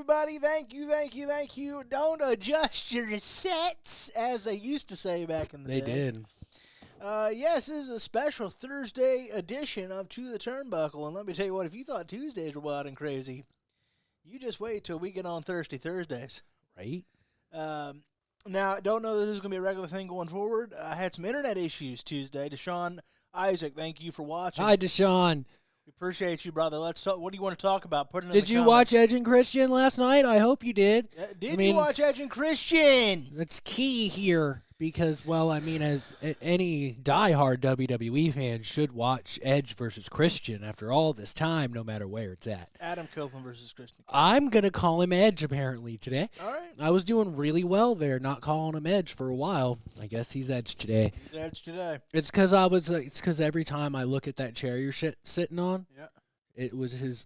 everybody. Thank you. Don't adjust your sets, as they used to say back in the day. They did. Yes, this is a special Thursday edition of To the Turnbuckle. And let me tell you what, if you thought Tuesdays were wild and crazy, you just wait till we get on Thursdays. Right? Now, don't know that this is going to be a regular thing going forward. I had some internet issues Tuesday. Deshaun Isaac, thank you for watching. Hi, Deshaun. We appreciate you, brother. Let's talk. What do you want to talk about? Put it in Did the you comments. watch Edge and Christian last night? I hope you did. You watch Edge and Christian? That's key here because, as any diehard WWE fan should watch Edge versus Christian after all this time, no matter where it's at. Adam Copeland versus Christian. I'm going to call him Edge, apparently, today. All right. I was doing really well there, not calling him Edge for a while. I guess he's Edge today. He's Edge today. It's because every time I look at that chair you're sitting on, yeah, it was his,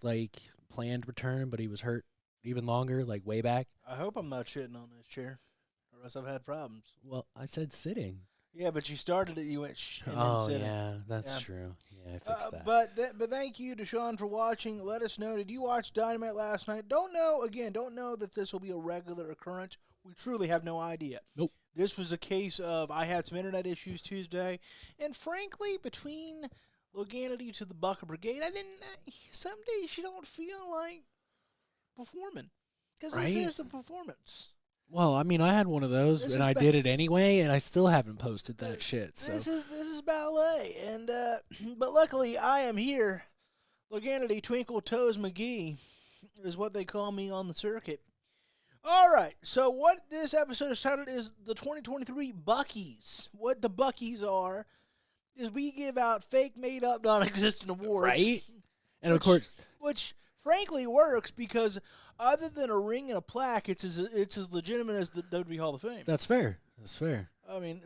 planned return, but he was hurt even longer, way back. I hope I'm not shitting on this chair, or else I've had problems. Well, I said sitting. Yeah, but you started it, you went and Oh, then sitting. yeah, that's true. Yeah, I fixed that. But thank you, Deshaun, for watching. Let us know, did you watch Dynamite last night? Don't know that this will be a regular occurrence. We truly have no idea. Nope. This was a case of I had some internet issues Tuesday, and frankly, between Loganity to the Buckie Brigade, some days you don't feel like performing. Because this is a performance. Well, I had one of those, and I did it anyway, and I still haven't posted that shit. So This is ballet, and but luckily I am here. Loganity Twinkle Toes McGee is what they call me on the circuit. All right, so what this episode is titled is the 2023 Buckies. What the Buckies are is we give out fake, made-up, non-existent awards. Right? And of course... Which, frankly, works because other than a ring and a plaque, it's as legitimate as the WWE Hall of Fame. That's fair.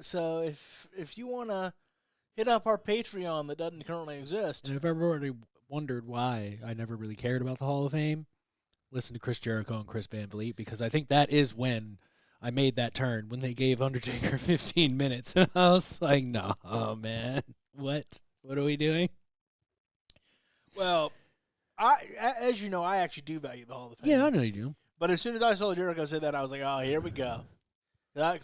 So if you want to hit up our Patreon that doesn't currently exist. And if everybody wondered why I never really cared about the Hall of Fame, listen to Chris Jericho and Chris Van Vliet, because I think that is when I made that turn, when they gave Undertaker 15 minutes. And I was like, no, man. What? What are we doing? Well, as you know, I actually do value the Hall of Fame. Yeah, I know you do. But as soon as I saw Jericho say that, I was like, oh, here we go. I'm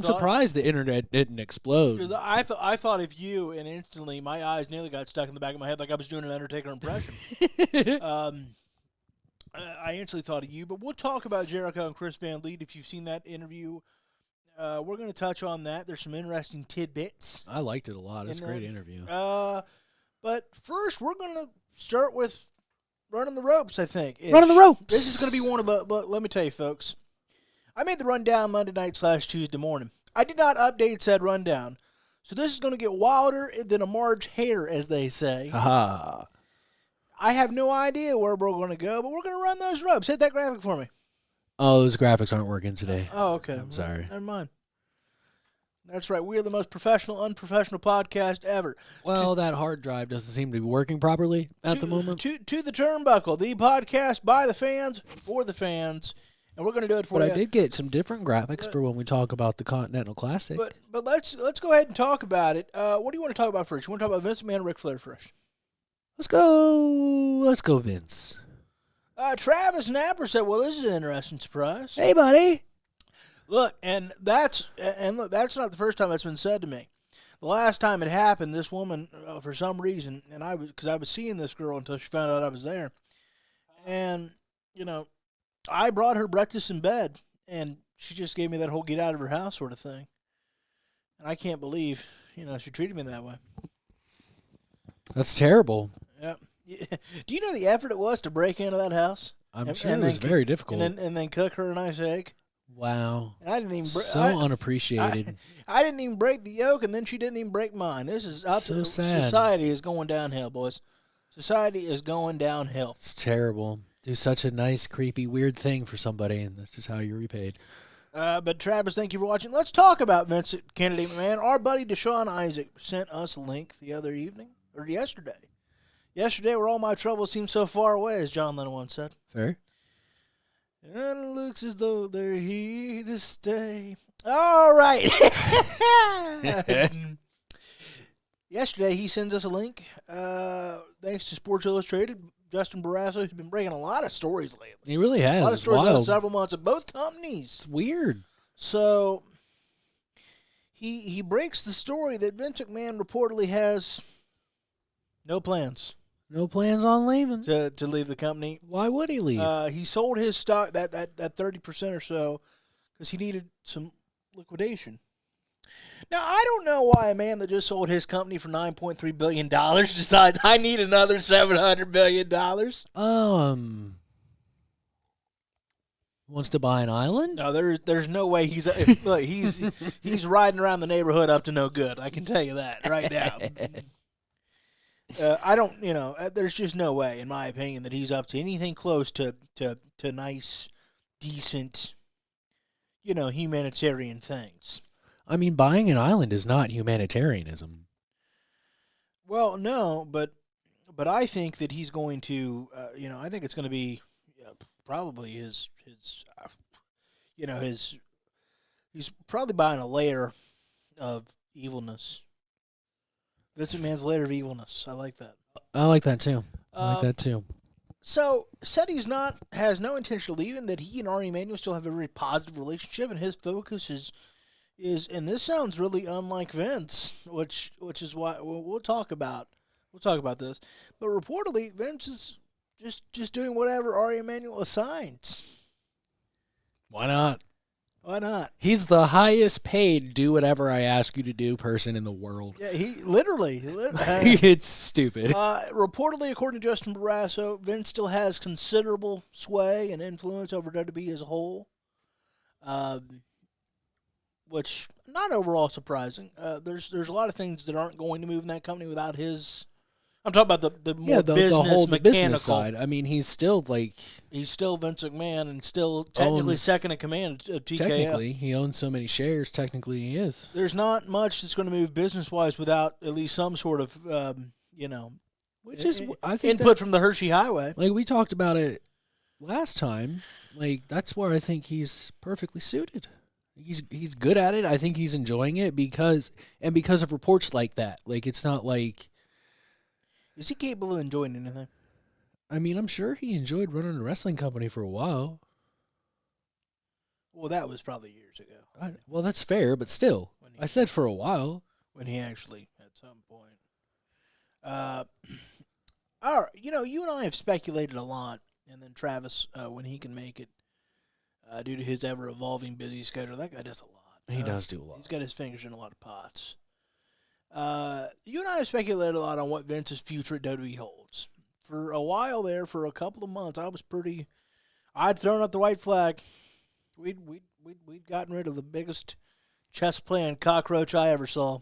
surprised the internet didn't explode. Because I thought of you, and instantly my eyes nearly got stuck in the back of my head like I was doing an Undertaker impression. I instantly thought of you, but we'll talk about Jericho and Chris Van Vliet if you've seen that interview. We're going to touch on that. There's some interesting tidbits. I liked it a lot. It's a great interview. But first, we're going to start with Running the Ropes, I think. Running the Ropes! This is going to be one of the... Let me tell you, folks. I made the rundown Monday night / Tuesday morning. I did not update said rundown. So this is going to get wilder than a Marge hair, as they say. Ha I have no idea where we're going to go, but we're going to run those ropes. Hit that graphic for me. Oh, those graphics aren't working today. Oh, okay. I'm sorry. Never mind. That's right. We are the most professional, unprofessional podcast ever. Well, that hard drive doesn't seem to be working properly at the moment. To the Turnbuckle, the podcast by the fans, for the fans, and we're going to do it for you. But I did get some different graphics for when we talk about the Continental Classic. But let's go ahead and talk about it. What do you want to talk about first? You want to talk about Vince McMahon and Ric Flair first? Let's go, Vince. Travis Napper said, well, this is an interesting surprise. Hey, buddy. Look, that's not the first time that's been said to me. The last time it happened, this woman, for some reason, and I was seeing this girl until she found out I was there, and, I brought her breakfast in bed, and she just gave me that whole get out of her house sort of thing. And I can't believe, she treated me that way. That's terrible. Yeah. Do you know the effort it was to break into that house? I'm sure it was very difficult. And then cook her a nice egg. Wow. And I didn't even unappreciated. I didn't even break the yolk, and then she didn't even break mine. This is so sad. Society is going downhill, boys. Society is going downhill. It's terrible. Do such a nice, creepy, weird thing for somebody, and this is how you're repaid. But Travis, thank you for watching. Let's talk about Vincent Kennedy McMahon. Our buddy Deshaun Isaac sent us a link the other evening, or yesterday. Yesterday, where all my troubles seem so far away, as John Lennon once said. Fair. And it looks as though they're here to stay. All right. Yesterday, he sends us a link, thanks to Sports Illustrated, Justin Barrasso, who's been breaking a lot of stories lately. He really has. A lot of It's stories in wild. several months of both companies. It's weird. So he breaks the story that Vince McMahon reportedly has no plans No plans on leaving. to leave the company. Why would he leave? He sold his stock, that 30% or so, because he needed some liquidation. Now, I don't know why a man that just sold his company for $9.3 billion decides, I need another $700 million. Wants to buy an island? No, there's no way look, he's riding around the neighborhood up to no good. I can tell you that right now. I don't, there's just no way, in my opinion, that he's up to anything close to nice, decent, humanitarian things. I mean, buying an island is not humanitarianism. Well, no, but I think that he's going to, I think it's going to be probably his, he's probably buying a layer of evilness. Vince McMahon's layer of evilness. I like that. I like that too. I like that too. So, said has no intention of leaving, that he and Ari Emanuel still have a very positive relationship, and his focus is, and this sounds really unlike Vince, which is why we'll talk about this. But reportedly, Vince is just doing whatever Ari Emanuel assigns. Why not? Why not? He's the highest paid do whatever I ask you to do person in the world. Yeah, he literally. It's stupid. Reportedly, according to Justin Barrasso, Vince still has considerable sway and influence over WWE as a whole, which not overall surprising. There's a lot of things that aren't going to move in that company without his. I'm talking about the more business, the whole mechanical business side. I mean, he's still he's still Vince McMahon and still technically second in command of TKO. Technically, he owns so many shares. Technically, he is. There's not much that's going to move business wise without at least some sort of which is I think input from the Hershey Highway. Like we talked about it last time. Like that's where I think he's perfectly suited. He's good at it. I think he's enjoying it because of reports like that. Like it's not like. Is he capable of enjoying anything? I mean, I'm sure he enjoyed running a wrestling company for a while. Well, that was probably years ago. Well, that's fair, but still. I said for a while. When he actually, at some point. All right, you and I have speculated a lot, and then Travis, when he can make it, due to his ever-evolving busy schedule, that guy does a lot. He does do a lot. He's got his fingers in a lot of pots. You and I have speculated a lot on what Vince's future at WWE holds. For a while there, for a couple of months, I'd thrown up the white flag. We'd gotten rid of the biggest chess playing cockroach I ever saw.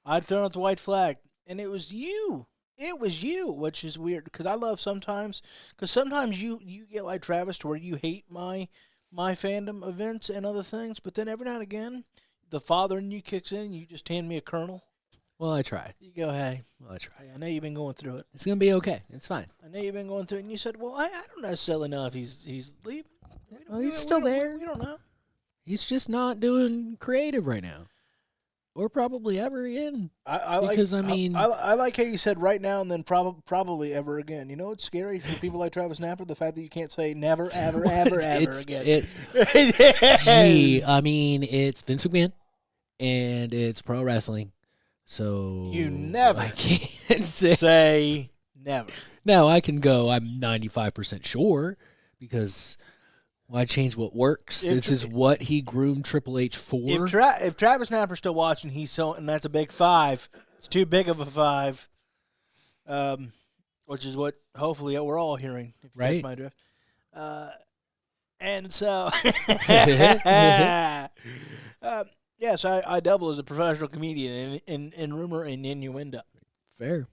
I'd thrown up the white flag, and it was you. It was you, which is weird because sometimes you get like Travis to where you hate my fandom of Vince and other things, but then every now and again, the father in you kicks in, and you just hand me a kernel. Well, I try. You go, hey. Well, I try. I know you've been going through it. It's going to be okay. It's fine. I know you've been going through it. And you said, well, I don't necessarily know if he's leaving. Well, he's still there. We don't know. He's just not doing creative right now. Or probably ever again. I like how you said right now and then probably ever again. You know what's scary for people like Travis Napper? The fact that you can't say never, ever, ever again. I mean, it's Vince McMahon. And it's pro wrestling, so you never I can't say never. No, I can go. I'm 95% sure because why change what works? This is what he groomed Triple H for. If Travis Napper's still watching, and that's a big 5. It's too big of a 5, which is what hopefully we're all hearing. If you catch my drift. And so. Yes, I double as a professional comedian in rumor and innuendo. Fair.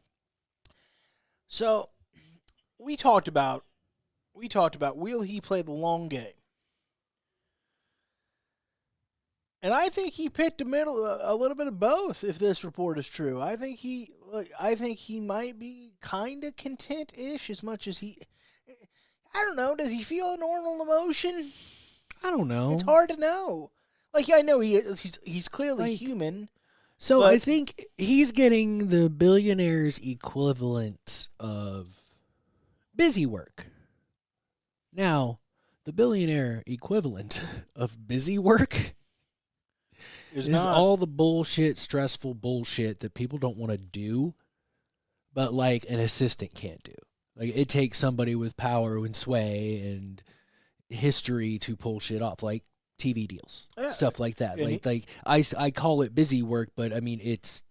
So, we talked about will he play the long game? And I think he picked a little bit of both. If this report is true, I think he might be kind of content-ish as much as he. I don't know. Does he feel a normal emotion? I don't know. It's hard to know. Like, I know he's clearly human. So I think he's getting the billionaire's equivalent of busy work. Now, the billionaire equivalent of busy work is all the bullshit, stressful bullshit that people don't want to do, but like an assistant can't do. Like it takes somebody with power and sway and history to pull shit off, like TV deals, stuff like that. Like I call it busy work, but I mean it's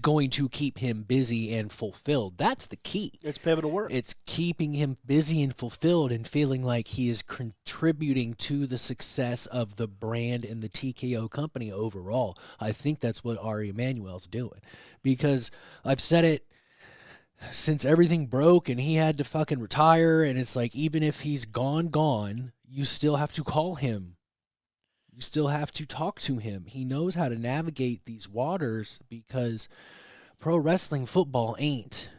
going to keep him busy and fulfilled. That's the key. It's pivotal work. It's keeping him busy and fulfilled and feeling like he is contributing to the success of the brand and the TKO company overall. I think that's what Ari Emanuel's doing, because I've said it since everything broke and he had to fucking retire, and it's like, even if he's gone, you still have to call him. You still have to talk to him. He knows how to navigate these waters, because pro wrestling football ain't.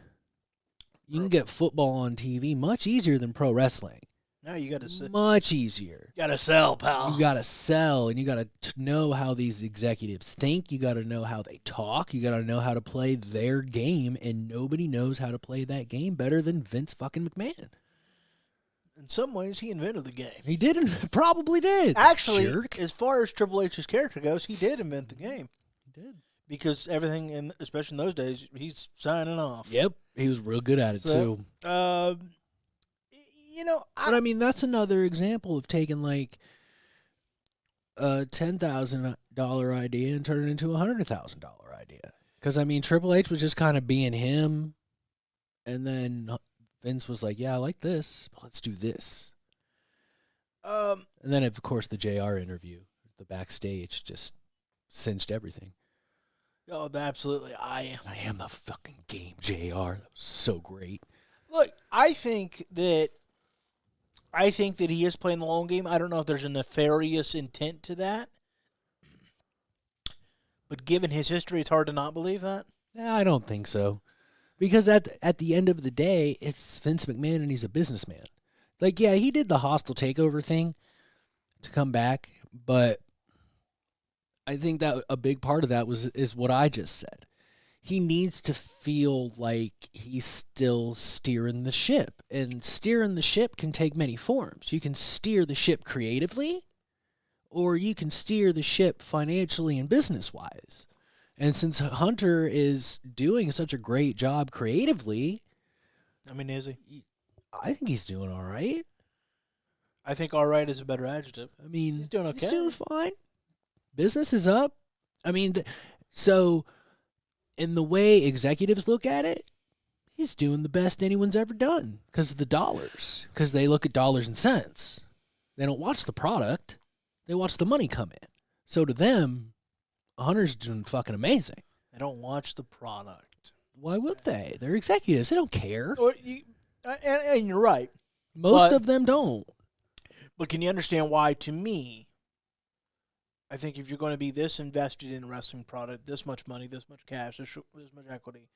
You can get football on TV much easier than pro wrestling. No, you got to much easier. You got to sell, pal. You got to sell, and you got to know how these executives think. You got to know how they talk. You got to know how to play their game, and nobody knows how to play that game better than Vince fucking McMahon. In some ways, he invented the game. He did, probably did. Actually, Jerk. as far as Triple H's character goes, he did invent the game. He did. Because everything, especially in those days, he's signing off. Yep, he was real good at it, too. But I mean, that's another example of taking like a $10,000 idea and turning it into a $100,000 idea. Because I mean, Triple H was just kind of being him, and then Vince was like, "Yeah, I like this. Let's do this." And then, of course, the JR interview, the backstage, just cinched everything. Oh, absolutely! I am the fucking game, JR. That was so great. Look, I think that he is playing the long game. I don't know if there's a nefarious intent to that. But given his history, it's hard to not believe that. Yeah, I don't think so. Because at the end of the day, it's Vince McMahon and he's a businessman. Like, yeah, he did the hostile takeover thing to come back, but I think that a big part of that is what I just said. He needs to feel like he's still steering the ship. And steering the ship can take many forms. You can steer the ship creatively, or you can steer the ship financially and business-wise. And since Hunter is doing such a great job creatively... I mean, is he? I think he's doing all right. I think all right is a better adjective. I mean, he's doing okay. He's doing fine. Business is up. I mean, so... in the way executives look at it, he's doing the best anyone's ever done because of the dollars. Because they look at dollars and cents. They don't watch the product. They watch the money come in. So to them, Hunter's doing fucking amazing. They don't watch the product. Why would they? They're executives. They don't care. And you're right. Most of them don't. But can you understand why, to me, I think if you're going to be this invested in a wrestling product, this much money, this much cash, this much equity,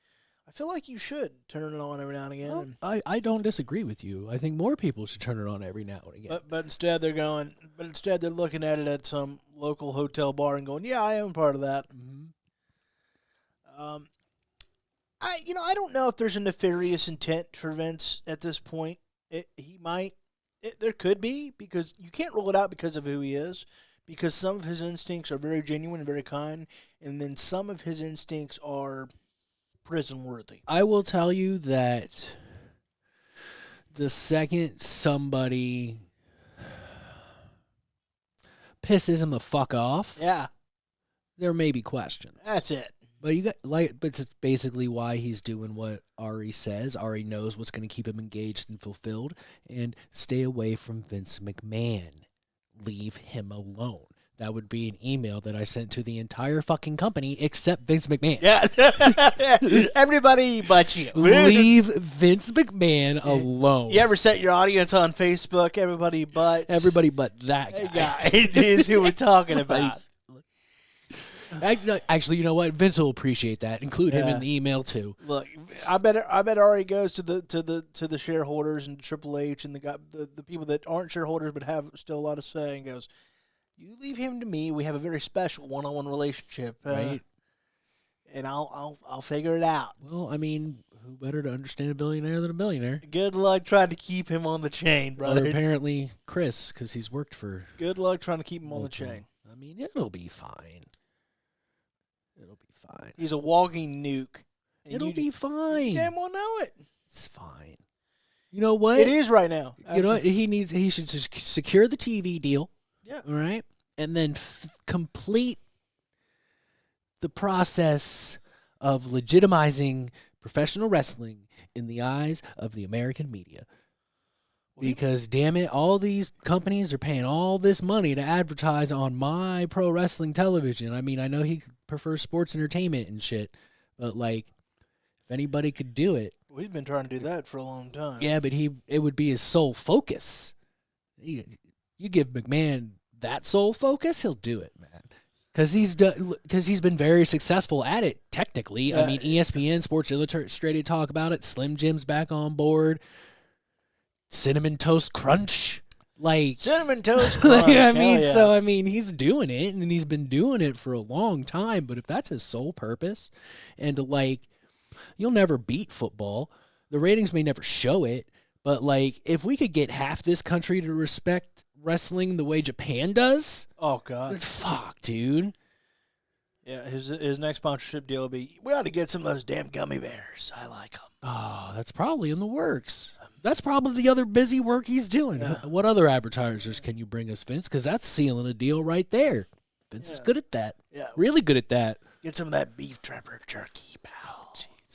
I feel like you should turn it on every now and again. Well, I don't disagree with you. I think more people should turn it on every now and again. But instead they're looking at it at some local hotel bar and going, yeah, I am part of that. Mm-hmm. I don't know if there's a nefarious intent for Vince at this point. There could be, because you can't rule it out because of who he is. Because some of his instincts are very genuine and very kind, and then some of his instincts are prison-worthy. I will tell you that the second somebody pisses him the fuck off, there may be questions. That's it. But it's basically why he's doing what Ari says. Ari knows what's going to keep him engaged and fulfilled, and stay away from Vince McMahon. Leave him alone. That would be an email that I sent to the entire fucking company except Vince McMahon. Yeah. Everybody but you. Leave Vince McMahon alone. You ever set your audience on Facebook? Everybody but that guy. is who we're talking about. Actually, you know what? Vince will appreciate that. Include him in the email too. Look, I bet Ari goes to the shareholders and Triple H and the people that aren't shareholders but have still a lot of say, and goes, "You leave him to me. We have a very special one-on-one relationship, right? And I'll figure it out." Well, I mean, who better to understand a billionaire than a billionaire? Good luck trying to keep him on the chain, brother. Well, apparently Chris, because he's worked for. Good luck trying to keep him on the chain. I mean, it'll be fine. It'll be fine. He's a walking nuke. It'll be fine. You damn well know it. It's fine. You know what? It is right now. Actually. You know what? He should just secure the TV deal. Yeah. All right. And then complete the process of legitimizing professional wrestling in the eyes of the American media. Because, damn it, all these companies are paying all this money to advertise on my pro wrestling television. I mean, I know he prefers sports entertainment and shit, but, like, if anybody could do it. Well, he's been trying to do that for a long time. Yeah, but it would be his sole focus. You give McMahon that sole focus, he'll do it, man. Because he's been very successful at it, technically. I mean, ESPN, Sports Illustrated talk about it. Slim Jim's back on board. Cinnamon Toast Crunch. Like Cinnamon Toast Crunch. I mean, so, I mean, he's doing it, and he's been doing it for a long time. But if that's his sole purpose, and, like, you'll never beat football. The ratings may never show it. But, like, if we could get half this country to respect wrestling the way Japan does. Oh, God. Fuck, dude. Yeah, his next sponsorship deal will be, we ought to get some of those damn gummy bears. I like them. Oh, that's probably in the works. That's probably the other busy work he's doing. Yeah. What other advertisers can you bring us, Vince? Because that's sealing a deal right there. Vince is good at that. Yeah. Really good at that. Get some of that beef trapper jerky, pal.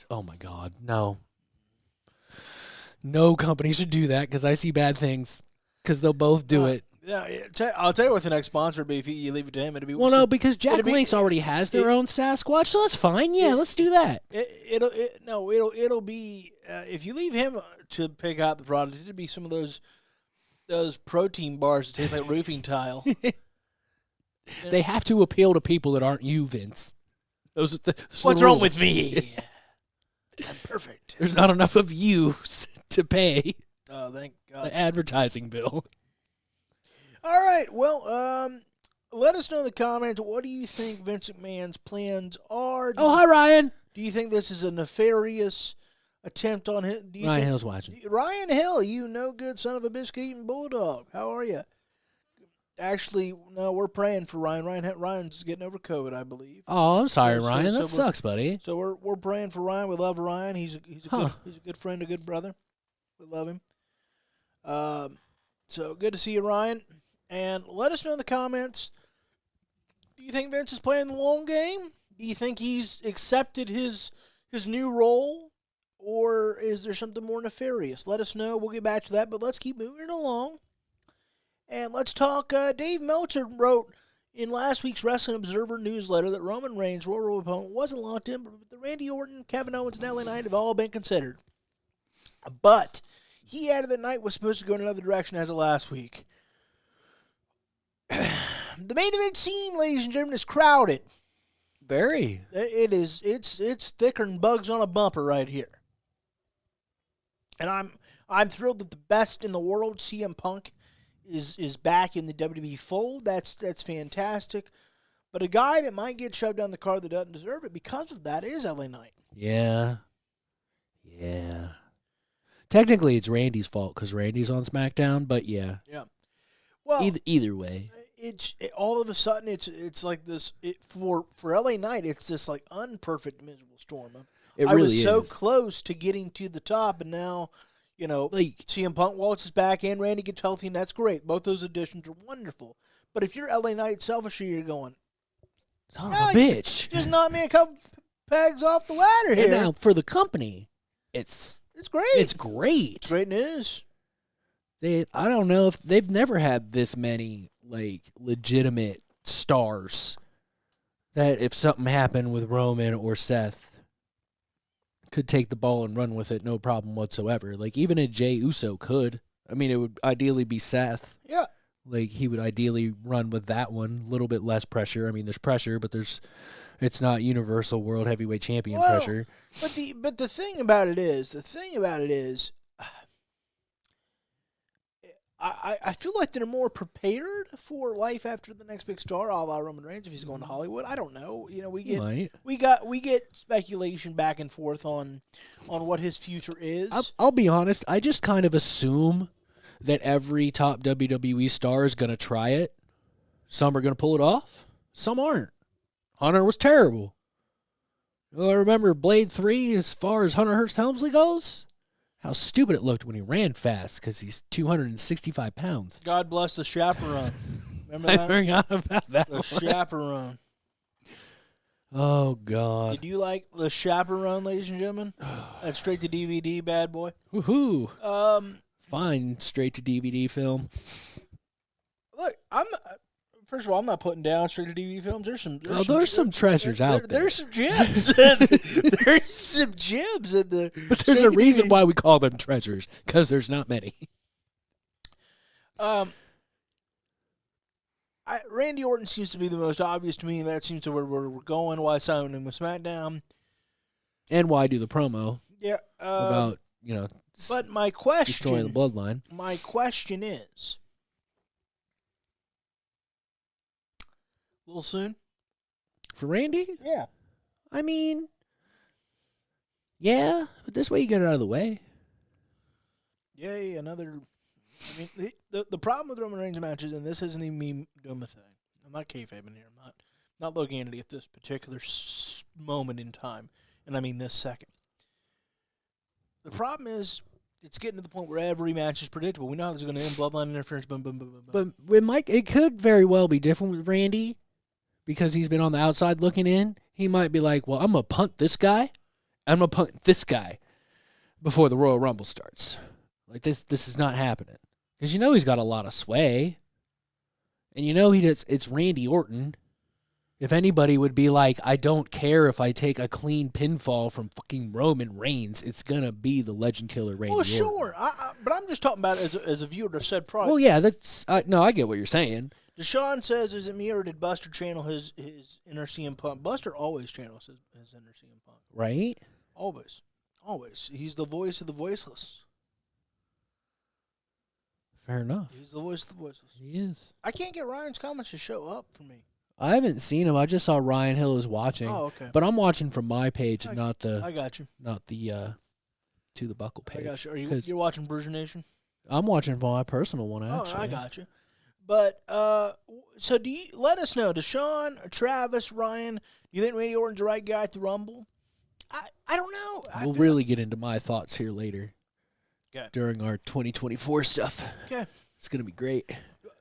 Oh, my God. No. No company should do that because I see bad things. Because they'll both do it. Yeah, I'll tell you what the next sponsor would be if you leave it to him. It'd be no, because Jack Link's already has their own Sasquatch, so that's fine. Yeah, let's do that. It'll be if you leave him to pick out the product, it'd be some of those protein bars that taste like roofing tile. They have to appeal to people that aren't you, Vince. What's wrong with me? I'm perfect. There's not enough of you to pay. Oh, thank God. The advertising bill. All right. Well, let us know in the comments. What do you think Vince McMahon's plans are? Hi, Ryan. Do you think this is a nefarious attempt on him? Ryan Hill's watching. Ryan Hill, you no good son of a biscuit-eating bulldog. How are you? Actually, no, we're praying for Ryan. Ryan's getting over COVID, I believe. Oh, I'm sorry, Ryan. That sucks, buddy. So we're praying for Ryan. We love Ryan. He's a good friend, a good brother. We love him. So good to see you, Ryan. And let us know in the comments, do you think Vince is playing the long game? Do you think he's accepted his new role? Or is there something more nefarious? Let us know. We'll get back to that, but let's keep moving along. And let's talk, Dave Meltzer wrote in last week's Wrestling Observer newsletter that Roman Reigns' Royal opponent wasn't locked in, but the Randy Orton, Kevin Owens, and LA Knight have all been considered. But he added that Knight was supposed to go in another direction as of last week. The main event scene, ladies and gentlemen, is crowded. Very. It is. It's thicker than bugs on a bumper right here. And I'm thrilled that the best in the world, CM Punk, is back in the WWE fold. That's fantastic. But a guy that might get shoved down the card that doesn't deserve it because of that is LA Knight. Yeah. Technically, it's Randy's fault because Randy's on SmackDown, but yeah. Yeah. Well, either way, all of a sudden it's like this. For LA Knight, it's this like unperfect, miserable storm. It really was so is. close to getting to the top, and now, CM Punk waltzes back in, Randy gets healthy, and that's great. Both those additions are wonderful. But if you're LA Knight selfishly, you're going, son of a bitch. Just knock me a couple pegs off the ladder here. And now, for the company, it's great. It's great. It's great news. I don't know if they've never had this many legitimate stars that if something happened with Roman or Seth could take the ball and run with it no problem whatsoever. Even a Jey Uso could. I mean, it would ideally be Seth. Yeah. He would ideally run with that one, a little bit less pressure. I mean, there's pressure, but it's not universal world heavyweight champion pressure. But the thing about it is, I feel like they're more prepared for life after the next big star, a la Roman Reigns if he's going to Hollywood. I don't know. You know, we get speculation back and forth on what his future is. I'll be honest. I just kind of assume that every top WWE star is going to try it. Some are going to pull it off. Some aren't. Hunter was terrible. Well, I remember Blade 3 as far as Hunter Hearst Helmsley goes. How stupid it looked when he ran fast because he's 265 pounds. God bless the chaperone. Remember I that? forgot about that. The chaperone. Oh, God. Did you like The Chaperone, ladies and gentlemen? That straight to DVD bad boy. Woohoo. Fine straight to DVD film. Look, first of all, I'm not putting down straight to DVD films. There's some treasures out there. There's some gems. There's some gems in the. But there's a reason why we call them treasures, because there's not many. Randy Orton seems to be the most obvious to me. That seems to where we're going. Why signing him with SmackDown? And why do the promo? Yeah. About But my question, destroying the bloodline. My question is, a little soon for Randy? Yeah. I mean, yeah, but this way you get it out of the way. Yay, another. I mean, the problem with Roman Reigns matches, and this isn't even me doing my thing. I'm not kayfabing here. I'm not Loganity at this particular moment in time, and I mean this second. The problem is, it's getting to the point where every match is predictable. We know how this is going to end. Bloodline interference. Boom, boom, boom, boom, boom. But with Mike, it could very well be different with Randy, because he's been on the outside looking in. He might be like, "Well, I'm gonna punt this guy. I'm gonna punt this guy before the Royal Rumble starts." Like this is not happening. Because you know he's got a lot of sway. And you know it's Randy Orton. If anybody would be like, I don't care if I take a clean pinfall from fucking Roman Reigns, it's going to be the legend killer Randy Orton. Sure. But I'm just talking about it as a viewer of said product. Well, yeah, no, I get what you're saying. Deshaun says, is it me or did Buster channel his inner CM Punk? Buster always channels his inner CM Punk. Right? Always. Always. He's the voice of the voiceless. Fair enough. He's the voice of the voiceless. He is. I can't get Ryan's comments to show up for me. I haven't seen him. I just saw Ryan Hill is watching. Oh, okay. But I'm watching from my page and not the. I got you. Not the To the Buckle page. I got you. You're watching Bruiser Nation? I'm watching my personal one actually. Oh, I got you. But so let us know, Deshaun, Travis, Ryan. Do you think Randy Orton's the right guy at the Rumble? I don't know. We'll really get into my thoughts here later. Okay. During our 2024 stuff. Okay. It's going to be great.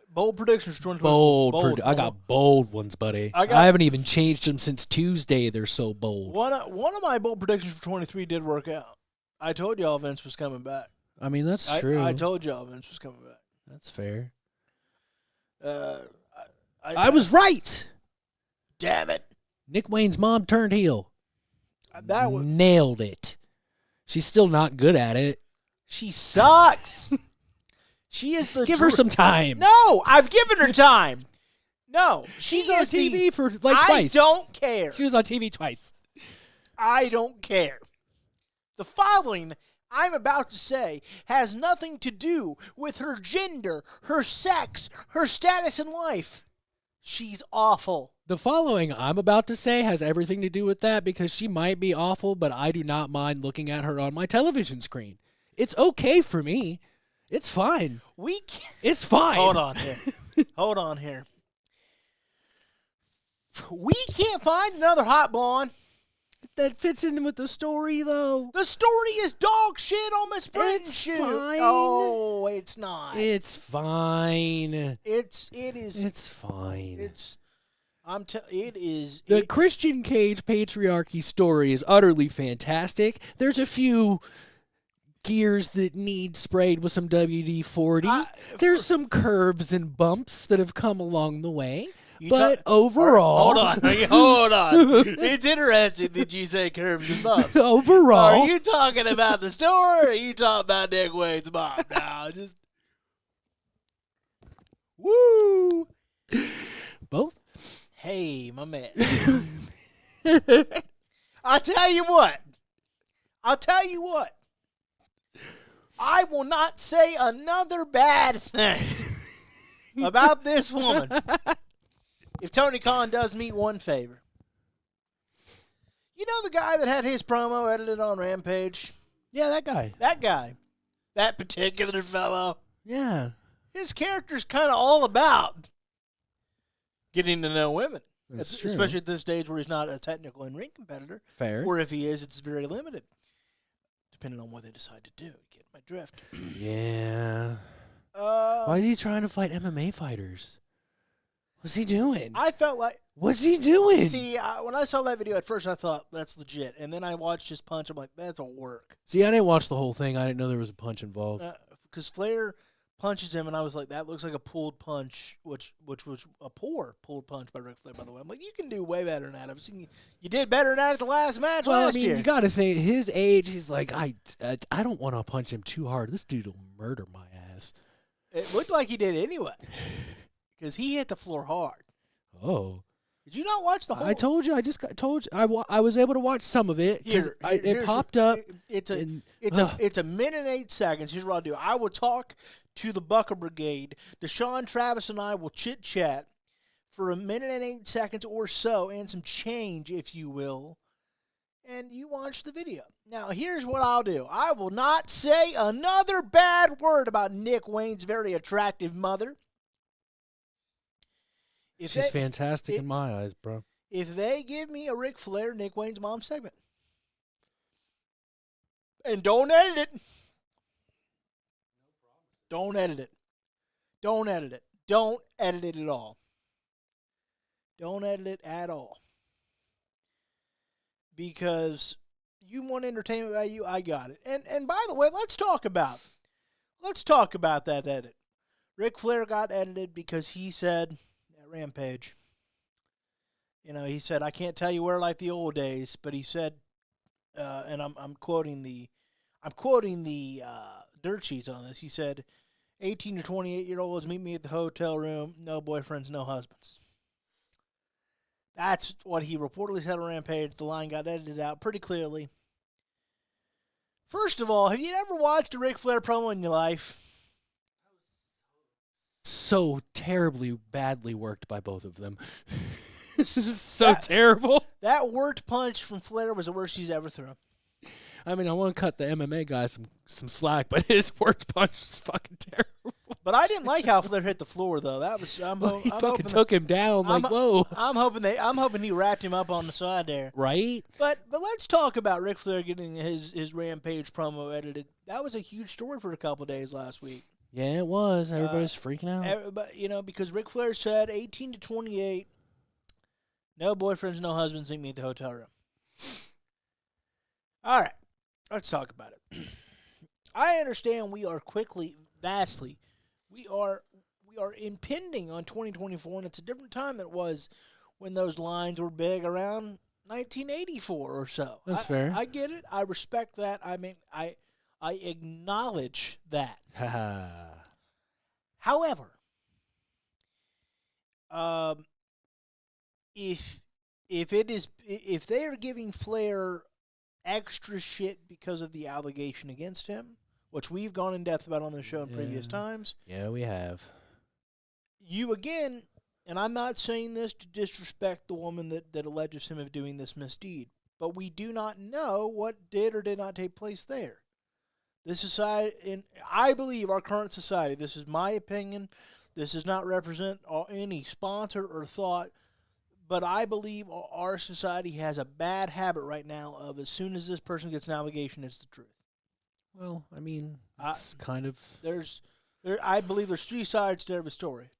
Bold predictions for 2024. Bold. I got bold ones, buddy. I haven't even changed them since Tuesday. They're so bold. One of my bold predictions for 23 did work out. I told y'all Vince was coming back. I mean, that's true. I told y'all Vince was coming back. That's fair. I was right. Damn it. Nick Wayne's mom turned heel. Nailed it. She's still not good at it. She sucks. She is the. Give her some time. No, I've given her time. No, she's on TV for like twice. I don't care. She was on TV twice. I don't care. The following I'm about to say has nothing to do with her gender, her sex, her status in life. She's awful. The following I'm about to say has everything to do with that because she might be awful, but I do not mind looking at her on my television screen. It's okay for me. It's fine. It's fine. Hold on here. Hold on here. We can't find another hot blonde. That fits in with the story, though. The story is dog shit on Miss Britain's shoe. Fine. Oh, it's not. It's fine. It is. It's fine. It is. The Christian Cage patriarchy story is utterly fantastic. There's a few gears that need sprayed with some WD-40. There's some curves and bumps that have come along the way. But overall... Hold on. It's interesting that you say curves and bumps. Overall... Are you talking about the story or are you talking about Nick Wayne's mom? No, just... Woo! Both? Hey, my man. I'll tell you what. I will not say another bad thing about this woman if Tony Khan does me one favor. You know the guy that had his promo edited on Rampage? Yeah, that guy. That guy. That particular fellow. Yeah. His character's kind of all about getting to know women. That's true. Especially at this stage where he's not a technical in-ring competitor. Fair. Or if he is, it's very limited. Depending on what they decide to do. Get my drift. Yeah. Why is he trying to fight MMA fighters? What's he doing? I felt like... What's he doing? See, when I saw that video at first, I thought, that's legit. And then I watched his punch. I'm like, that's a work. See, I didn't watch the whole thing. I didn't know there was a punch involved. Because Flair punches him, and I was like, that looks like a pulled punch, which was a poor pulled punch by Ric Flair, by the way. I'm like, you can do way better than that. I've seen you did better than that at the last match last year. You got to think, his age, he's like, I don't want to punch him too hard. This dude will murder my ass. It looked like he did anyway, because he hit the floor hard. Oh. Did you not watch the whole? I told you. Told you. I was able to watch some of it because it popped up. It's a minute and 8 seconds. Here's what I'll do. I will talk to the Buckie Brigade. Deshaun, Travis, and I will chit chat for a minute and 8 seconds or so, and some change, if you will. And you watch the video. Now, here's what I'll do. I will not say another bad word about Nick Wayne's very attractive mother. She's fantastic in my eyes, bro. If they give me a Ric Flair, Nick Wayne's mom segment. And don't edit it. Don't edit it. Don't edit it. Don't edit it at all. Don't edit it at all. Because you want entertainment value, I got it. And by the way, let's talk about that edit. Ric Flair got edited because he said at Rampage, he said, I can't tell you where like the old days, but he said, and I'm quoting the dirt sheets on this. He said, 18 to 28-year-olds meet me at the hotel room. No boyfriends, no husbands. That's what he reportedly said on Rampage. The line got edited out pretty clearly. First of all, have you ever watched a Ric Flair promo in your life? So terribly badly worked by both of them. This is so terrible. That worked punch from Flair was the worst he's ever thrown. I mean, I want to cut the MMA guy some slack, but his worked punch was fucking terrible. But I didn't like how Flair hit the floor, though. That was he fucking took him down. Whoa! I'm hoping he wrapped him up on the side there. Right. But let's talk about Ric Flair getting his Rampage promo edited. That was a huge story for a couple of days last week. Yeah, it was. Everybody's freaking out. Everybody, because Ric Flair said 18 to 28, no boyfriends, no husbands, meet me at the hotel room. All right, let's talk about it. I understand we are vastly, we are impending on 2024, and it's a different time than it was when those lines were big around 1984 or so. That's fair. I get it. I respect that. I mean, I acknowledge that. However, if they are giving Flair extra shit because of the allegation against him, which we've gone in depth about on the show in previous times. Yeah, we have. You again, and I'm not saying this to disrespect the woman that alleges him of doing this misdeed, but we do not know what did or did not take place there. This society, and I believe our current society, this is my opinion, this does not represent any sponsor or thought, but I believe our society has a bad habit right now of as soon as this person gets an allegation, it's the truth. Well, I mean, it's kind of... I believe there's 3 sides to every story.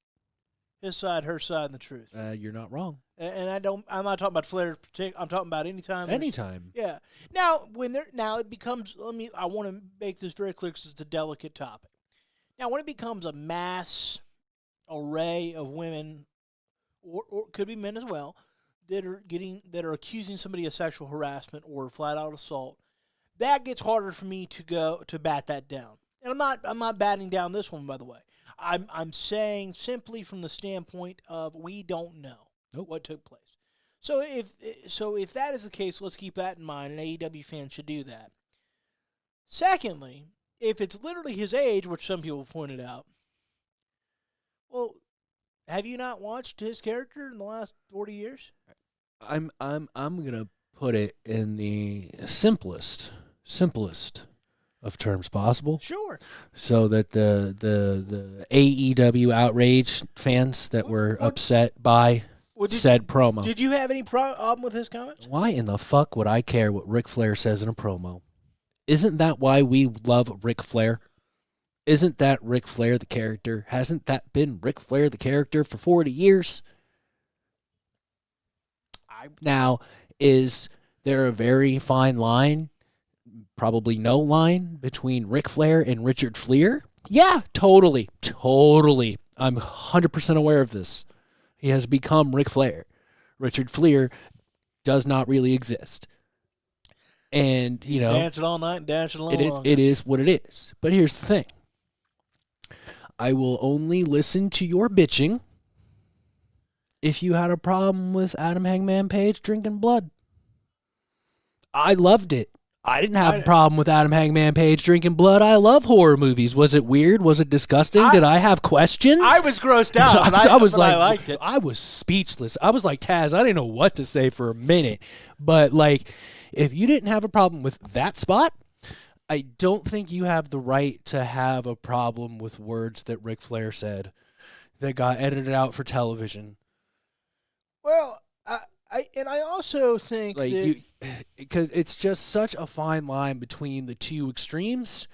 His side, her side, and the truth. You're not wrong. And I'm not talking about Flair. I'm talking about anytime. Anytime. Yeah. Now it becomes. I want to make this very clear because it's a delicate topic. Now, when it becomes a mass array of women, or could be men as well, that are accusing somebody of sexual harassment or flat out assault, that gets harder for me to bat that down. And I'm not batting down this one, by the way. I'm saying simply from the standpoint of we don't know what took place. So if that is the case, let's keep that in mind, and AEW fans should do that. Secondly, if it's literally his age, which some people pointed out, well, have you not watched his character in the last 40 years? I'm gonna put it in the simplest of terms possible. Sure. So that the AEW outrage fans that were upset by said promo. Did you have any problem with his comments? Why in the fuck would I care what Ric Flair says in a promo? Isn't that why we love Ric Flair? Isn't that Ric Flair the character? Hasn't that been Ric Flair the character for 40 years? Now, is there a very fine line, probably no line, between Ric Flair and Richard Fliehr? Yeah, totally. I'm 100% aware of this. He has become Ric Flair. Richard Fliehr does not really exist. And, you know, dancing all night and dancing all long. It is what it is. But here's the thing. I will only listen to your bitching if you had a problem with Adam Hangman Page drinking blood. I loved it. I didn't have a problem with Adam Hangman Page drinking blood. I love horror movies. Was it weird? Was it disgusting? Did I have questions? I was grossed out. I was like, I liked it. I was speechless. I was like, Taz, I didn't know what to say for a minute. But, like, if you didn't have a problem with that spot, I don't think you have the right to have a problem with words that Ric Flair said that got edited out for television. Well, I also think like that because it's just such a fine line between the two extremes.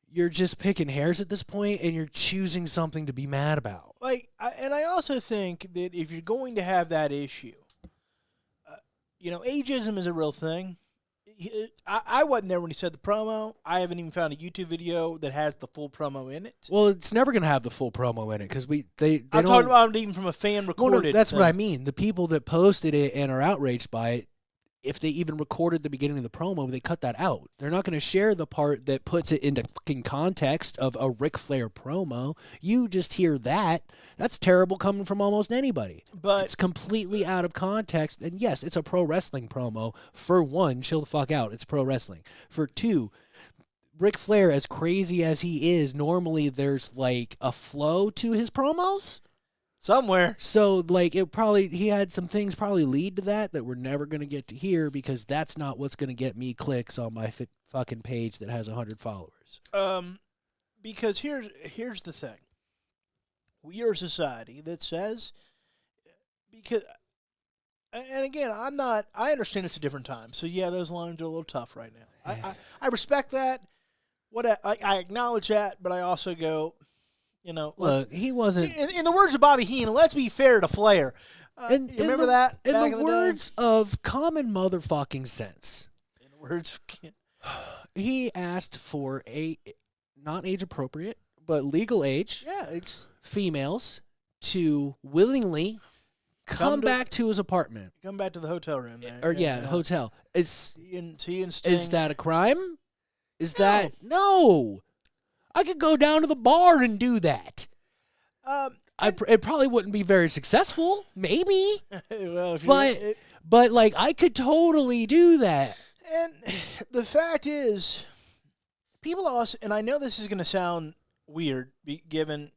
You're just picking hairs at this point, and you're choosing something to be mad about. I also think that if you're going to have that issue, ageism is a real thing. I wasn't there when he said the promo. I haven't even found a YouTube video that has the full promo in it. Well, it's never going to have the full promo in it because I'm talking about it even from a fan recorded. Well, no, that's what I mean. The people that posted it and are outraged by it, if they even recorded the beginning of the promo, they cut that out. They're not going to share the part that puts it into fucking context of a Ric Flair promo. You just hear that. That's terrible coming from almost anybody. But it's completely out of context. And yes, it's a pro wrestling promo. For one, chill the fuck out. It's pro wrestling. For two, Ric Flair, as crazy as he is, normally there's like a flow to his promos. Somewhere. So, like, he had some things probably lead to that we're never going to get to hear because that's not what's going to get me clicks on my fucking page that has 100 followers. Because here's the thing. We are a society that says, and again, I understand it's a different time. So, yeah, those lines are a little tough right now. I respect that. I acknowledge that, but I also go, look, he wasn't. In the words of Bobby Heenan, let's be fair to Flair. You remember that? In the words of common motherfucking sense. In the words he asked for a not age appropriate, but legal age. Yeah, it's females to willingly come back to his apartment. Come back to the hotel room there. Or hotel. Is Sting. that a crime? Is that no? I could go down to the bar and do that. It probably wouldn't be very successful, maybe. Well, but like I could totally do that. And the fact is, people also, and I know this is going to sound weird, given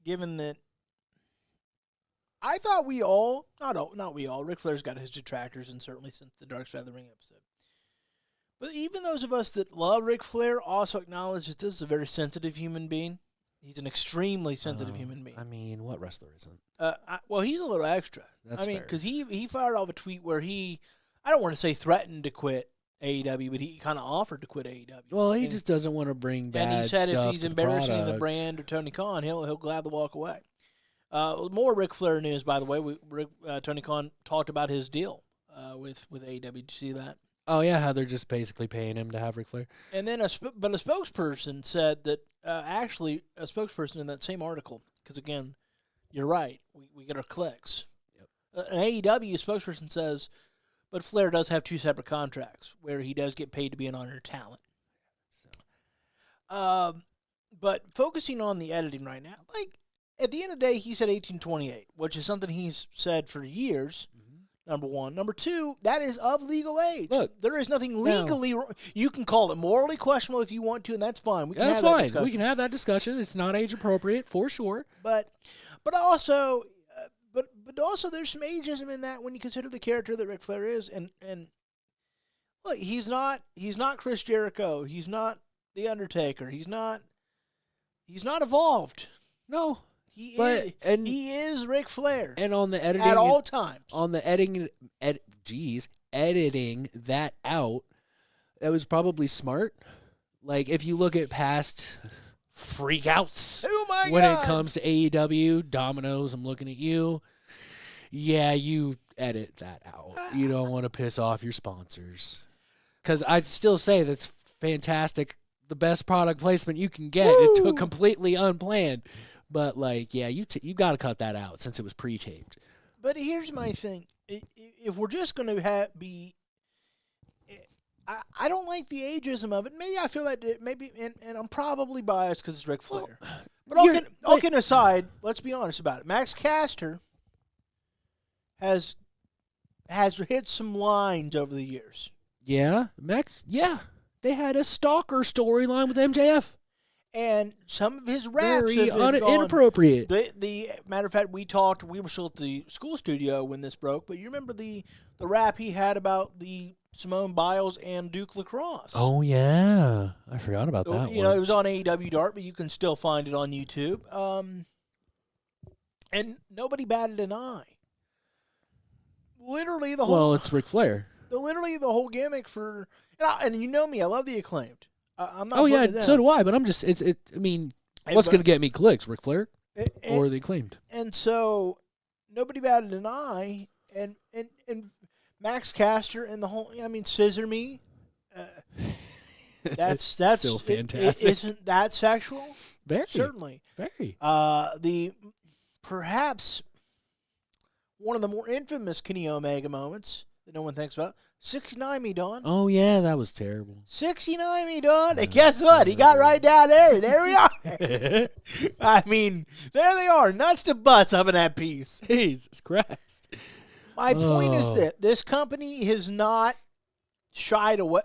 that I thought we all, not we all, Ric Flair's got his detractors, and certainly since the Dark Side of the Ring episode. But even those of us that love Ric Flair also acknowledge that this is a very sensitive human being. He's an extremely sensitive human being. I mean, what wrestler isn't? Well, he's a little extra. That's fair. Because he fired off a tweet where I don't want to say threatened to quit AEW, but he kind of offered to quit AEW. Well, he just doesn't want to bring bad stuff. And he said if he's to embarrassing the brand or Tony Khan, he'll gladly walk away. More Ric Flair news, by the way. Tony Khan talked about his deal with AEW. Did you see that? Oh, yeah, how they're just basically paying him to have Ric Flair. And then a spokesperson said that, actually, a spokesperson in that same article, because, again, you're right, we get our clicks. Yep. An AEW spokesperson says, but Flair does have two separate contracts where he does get paid to be an honored talent. So. But focusing on the editing right now, like, at the end of the day, he said 1828, which is something he's said for years. Number one. Number two, that is of legal age. Look, there is nothing legally wrong. You can call it morally questionable if you want to, and that's fine. We can That's have that fine. discussion. We can have that discussion. It's not age appropriate for sure. But also, but also, there's some ageism in that when you consider the character that Ric Flair is, and look, he's not Chris Jericho. He's not the Undertaker. He's not evolved. No. He But- is. and- He is Ric Flair And on the editing at all times. on the editing that out, that was probably smart. Like if you look at past freakouts Oh my when God! it comes to AEW, Domino's, I'm looking at you. Yeah, you edit that out. You don't want to piss off your sponsors. Because I'd still say that's fantastic. The best product placement you can get is to completely unplanned. But like, yeah, you got to cut that out since it was pre-taped. But here's my thing: if we're just going to be, I don't like the ageism of it. Maybe I feel that maybe, and I'm probably biased because it's Ric Flair. But all kidding aside, let's be honest about it. Max Caster has hit some lines over the years. Yeah, Max. Yeah, they had a stalker storyline with MJF. And some of his raps Very have gone, inappropriate. The matter of fact, we were still at the school studio when this broke, but you remember the rap he had about the Simone Biles and Duke Lacrosse. Oh yeah, I forgot about that. You know, it was on AEW Dark, but you can still find it on YouTube. And nobody batted an eye. Literally the whole. Well, it's Ric Flair. Literally the whole gimmick for, and you know me, I love the Acclaimed. I'm not. Oh yeah, putting it down. so do I. But I'm just. I mean, what's going to get me clicks, Ric Flair or the Acclaimed? And so nobody batted an eye, and Max Caster and the whole. I mean, Scissor Me. That's still fantastic. Isn't that sexual? Very, Certainly. very. The perhaps one of the more infamous Kenny Omega moments that no one thinks about. 69 me, Don. Oh yeah, that was terrible. 69 me, Don. And guess what? He got right down there. There we are. I mean, there they are. Nuts to butts up in that piece. Jesus Christ. My point is that this company has not shied away.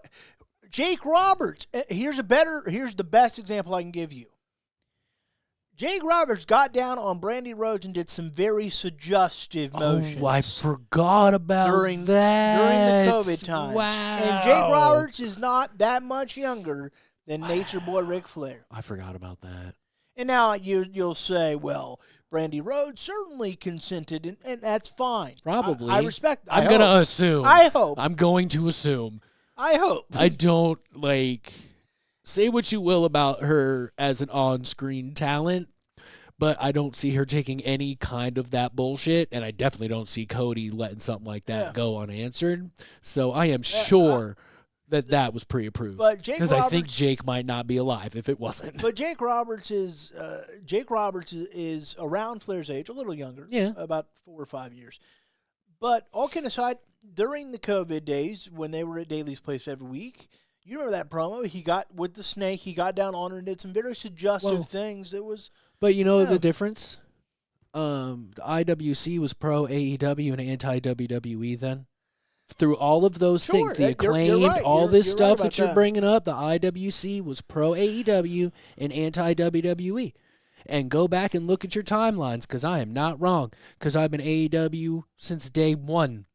Jake Roberts. Here's the best example I can give you. Jake Roberts got down on Brandy Rhodes and did some very suggestive motions. Oh, I forgot about during that. the COVID times. Wow. And Jake Roberts is not that much younger than Nature Boy Ric Flair. I forgot about that. And now you'll say, well, Brandy Rhodes certainly consented, and that's fine. Probably. I respect that. I'm going to assume. I hope. I'm going to assume. I hope. I don't, say what you will about her as an on-screen talent, but I don't see her taking any kind of that bullshit, and I definitely don't see Cody letting something like that go unanswered. So I am sure that was pre-approved. But Jake because Roberts, I think Jake might not be alive if it wasn't. But Jake Roberts is around Flair's age, a little younger, about 4 or 5 years. But all kidding aside, during the COVID days when they were at Daly's Place every week, you remember that promo? He got with the snake. He got down on her and did some very suggestive things. It was. But you know the difference? The IWC was pro AEW and anti WWE then. Through all of those things, the Acclaimed, you're right. all this You're stuff right that you're bringing up, the IWC was pro AEW and anti WWE. And go back and look at your timelines, because I am not wrong, because I've been AEW since day one.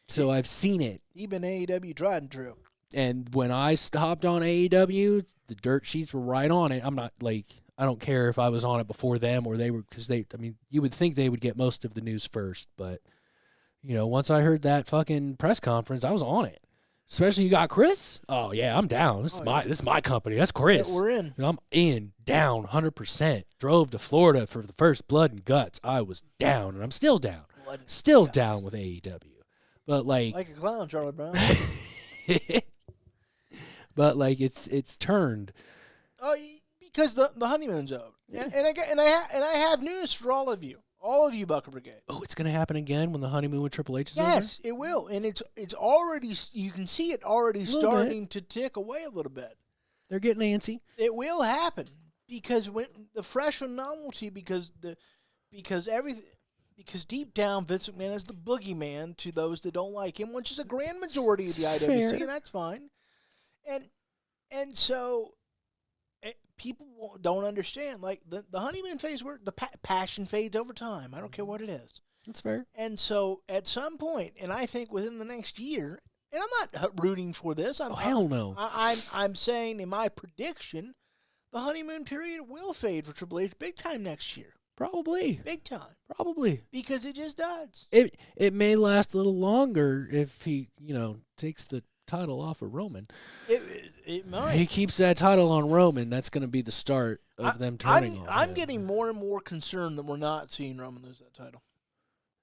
So I've seen it. You've been AEW tried and true. And when I stopped on AEW, the dirt sheets were right on it. I'm not I don't care if I was on it before them or they were, because you would think they would get most of the news first. But, once I heard that fucking press conference, I was on it. Especially you got Chris. Oh yeah, I'm down. This is my company. That's Chris. Yeah, we're in. I'm in, down, 100%. Drove to Florida for the first Blood and Guts. I was down, and I'm still down. Still down with AEW. But like a clown, Charlie Brown. But it's turned. Oh, because the honeymoon's over. Yeah. And I have news for all of you Bucker Brigade. Oh, it's gonna happen again when the honeymoon with Triple H is over? Yes, it will, and it's already, you can see it already starting to tick away a little bit. They're getting antsy. It will happen because when the fresh and novelty, because everything, Because deep down, Vince McMahon is the boogeyman to those that don't like him, which is a grand majority of the IWC, Fair. and that's fine. And so people don't understand. Like, the honeymoon phase, where the passion fades over time. I don't care what it is. That's fair. And so at some point, and I think within the next year, and I'm not rooting for this. Hell no. I'm saying in my prediction, the honeymoon period will fade for Triple H big time next year. Probably. Big time. Probably. Because it just does. It may last a little longer if he, takes the title off of Roman. It might. He keeps that title on Roman. That's going to be the start of them turning on him. I'm getting more and more concerned that we're not seeing Roman lose that title.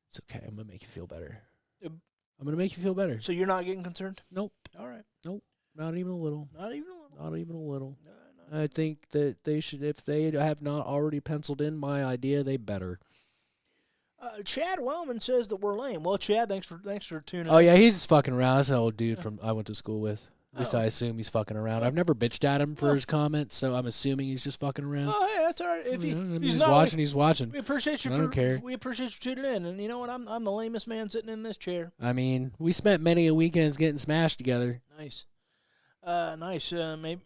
It's okay. I'm going to make you feel better. I'm going to make you feel better. So you're not getting concerned? Nope. All right. Nope. Not even a little. Not even a little. Not even a little. No. I think that they should, if they have not already penciled in my idea, they better. Chad Wellman says that we're lame. Well, Chad, thanks for tuning in. Oh, yeah, he's just fucking around. That's an old dude I went to school with. At least Oh. I assume he's fucking around. I've never bitched at him for his comments, so I'm assuming he's just fucking around. Oh, hey, that's all right. If he's watching, he's watching. We appreciate you. I don't care. We appreciate you tuning in. And you know what? I'm the lamest man sitting in this chair. I mean, we spent many a weekends getting smashed together. Nice. Nice. Maybe.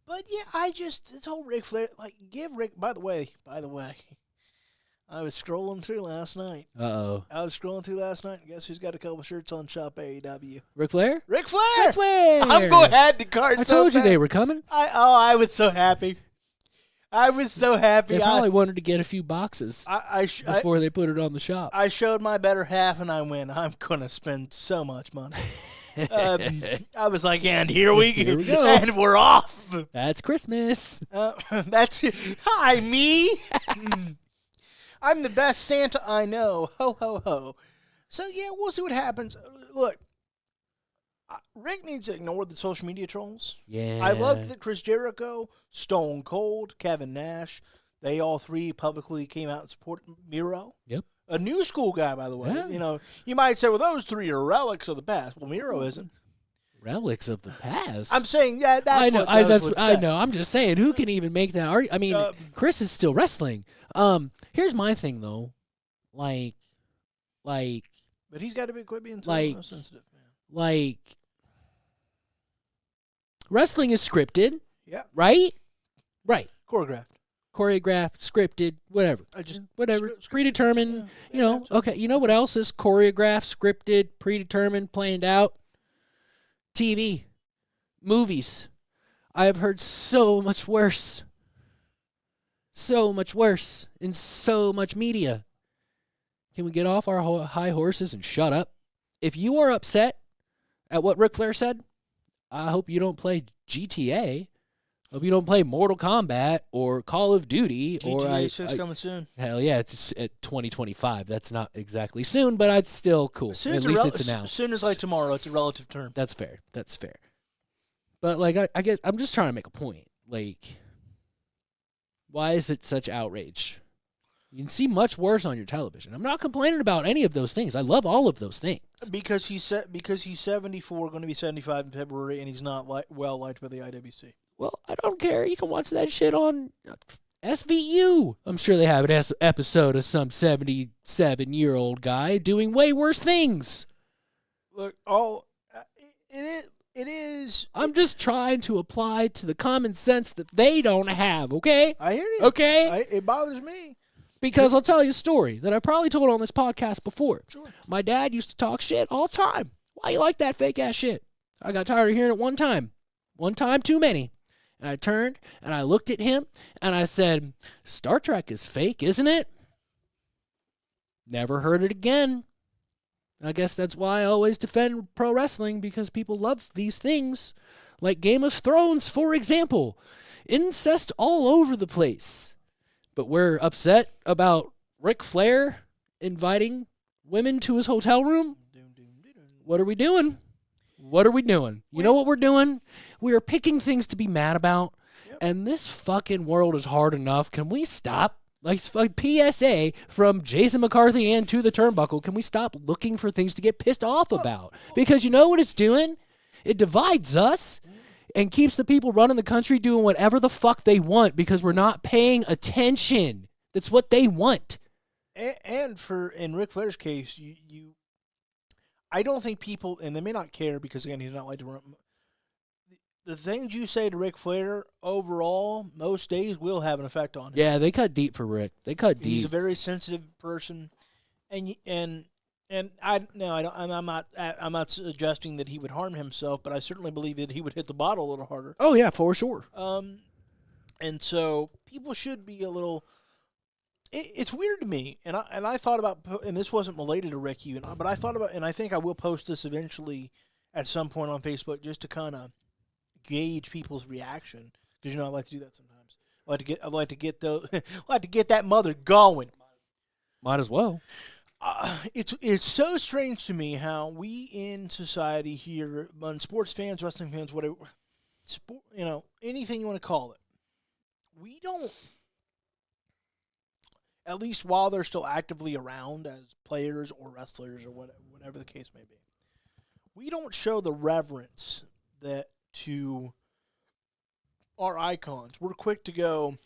But yeah, this whole Ric Flair, give Rick. By the way, I was scrolling through last night. Uh-oh. And guess who's got a couple shirts on Shop AEW? Ric Flair? Ric Flair! Ric Flair! I'm going ahead to cart. I told you they were coming. I was so happy. They probably wanted to get a few boxes before they put it on the shop. I showed my better half, and I went, I'm going to spend so much money. I was like, and here we go. And we're off. That's Christmas. That's hi, me. I'm the best Santa I know. Ho, ho, ho. So, yeah, we'll see what happens. Look, Rick needs to ignore the social media trolls. Yeah. I love that Chris Jericho, Stone Cold, Kevin Nash, they all three publicly came out and supported Miro. Yep. A new school guy, by the way. Yeah. You might say, well, those three are relics of the past. Well, Miro isn't. Relics of the past. I'm saying, yeah, that's I know. what those would say. I know. I'm just saying, who can even make that argument? I mean, Chris is still wrestling. Here's my thing though, like. But he's got to quit being so sensitive, man. Wrestling is scripted. Yeah. Right. Choreographed, Scripted, whatever. Whatever. Predetermined. Yeah. Okay. You know what else is choreographed, scripted, predetermined, planned out? TV, movies. I have heard so much worse in so much media. Can we get off our high horses and shut up? If you are upset at what Ric Flair said, I hope you don't play GTA. Hope you don't play Mortal Kombat or Call of Duty. GTA 6 coming soon. Hell yeah, it's at 2025. That's not exactly soon, but it's still cool. At least it's announced. Soon as like tomorrow. It's a relative term. That's fair. But I guess I'm just trying to make a point. Why is it such outrage? You can see much worse on your television. I'm not complaining about any of those things. I love all of those things. Because he's 74, going to be 75 in February, and he's not well liked by the IWC. Well, I don't care. You can watch that shit on SVU. I'm sure they have an episode of some 77-year-old guy doing way worse things. Look, it is. I'm just trying to apply to the common sense that they don't have, okay? I hear you. Okay? It bothers me. Because I'll tell you a story that I probably told on this podcast before. Sure. My dad used to talk shit all the time. Why you like that fake-ass shit? I got tired of hearing it one time. One time too many. And I turned and I looked at him and I said, Star Trek is fake, isn't it? Never heard it again. I guess that's why I always defend pro wrestling, because people love these things. Like Game of Thrones, for example. Incest all over the place. But we're upset about Ric Flair inviting women to his hotel room? What are we doing? You know what we're doing? We are picking things to be mad about. Yep. And this fucking world is hard enough. Can we stop? Like PSA from Jason McCarthy and To the Turnbuckle. Can we stop looking for things to get pissed off about? Because you know what it's doing? It divides us and keeps the people running the country doing whatever the fuck they want because we're not paying attention. That's what they want. And in Ric Flair's case, I don't think people, and they may not care because again he's not like to run. The things you say to Ric Flair overall, most days will have an effect on him. Yeah, they cut deep for Rick. They cut deep. He's a very sensitive person, and I no, I don't. I'm not suggesting that he would harm himself, but I certainly believe that he would hit the bottle a little harder. Oh yeah, for sure. And so people should be a little. It's weird to me, and I thought about, and this wasn't related to Rick even, but I thought about, and I think I will post this eventually at some point on Facebook just to kind of gauge people's reaction, because I like to do that sometimes. I like to get that mother going. Might as well. It's so strange to me how we in society here, sports fans, wrestling fans, whatever, anything you want to call it, we don't. At least while they're still actively around as players or wrestlers or whatever the case may be, we don't show the reverence that to our icons. We're quick to go,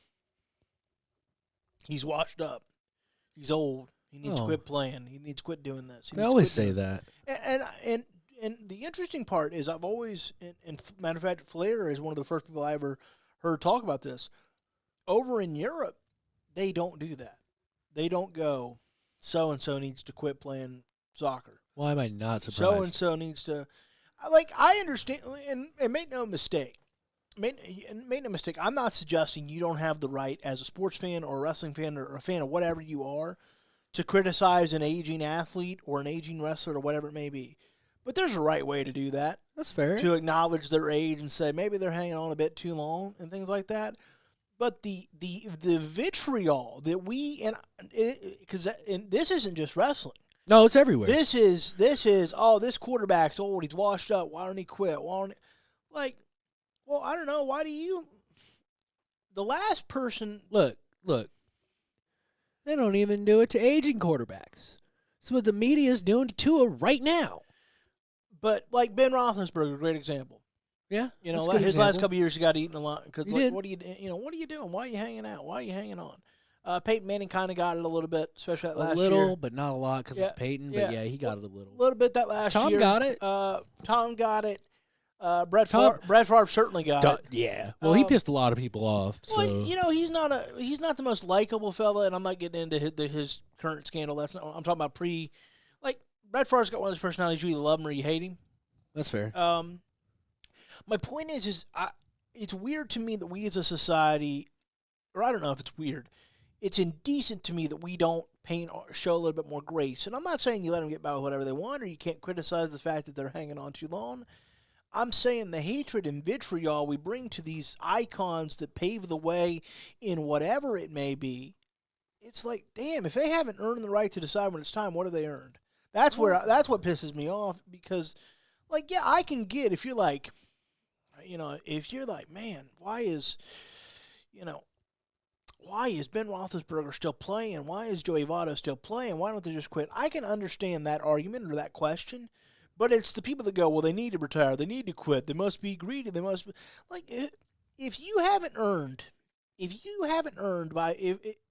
he's washed up, he's old, he needs to quit playing, he needs to quit doing this. They always say that. And the interesting part is I've always, and matter of fact, Flair is one of the first people I ever heard talk about this. Over in Europe, they don't do that. They don't go, so-and-so needs to quit playing soccer. Why am I not surprised? So-and-so needs to... I understand, and make no mistake. Make no mistake, I'm not suggesting you don't have the right as a sports fan or a wrestling fan or a fan of whatever you are to criticize an aging athlete or an aging wrestler or whatever it may be. But there's a right way to do that. That's fair. To acknowledge their age and say maybe they're hanging on a bit too long and things like that. But the vitriol that we because this isn't just wrestling. No, it's everywhere. This is this quarterback's old. He's washed up. Why don't he quit? Well, I don't know. Why do you? The last person. Look. They don't even do it to aging quarterbacks. It's what the media is doing to Tua right now. But like Ben Roethlisberger, great example. Yeah, his last couple of years he got eaten a lot because what are you doing? Why are you hanging out? Why are you hanging on? Peyton Manning kind of got it a little bit, especially that last year. A little, but not a lot because it's Peyton. But yeah, he got it a little. A little bit that last year. Tom got it. Brett Favre certainly got it. Yeah. Well, he pissed a lot of people off. So. Well, he's not the most likable fella, and I'm not getting into his current scandal. That's not. I'm talking about Brett Favre's got one of those personalities. You either love him or you hate him. That's fair. My point is it's weird to me that we as a society, or I don't know if it's weird, it's indecent to me that we don't show a little bit more grace. And I'm not saying you let them get by with whatever they want or you can't criticize the fact that they're hanging on too long. I'm saying the hatred and vitriol we bring to these icons that pave the way in whatever it may be, it's like, damn, if they haven't earned the right to decide when it's time, what have they earned? That's what pisses me off because, I can get if you're like, man, why is Ben Roethlisberger still playing? Why is Joey Votto still playing? Why don't they just quit? I can understand that argument or that question, but it's the people that go, well, they need to retire, they need to quit, they must be greedy, they must be if you haven't earned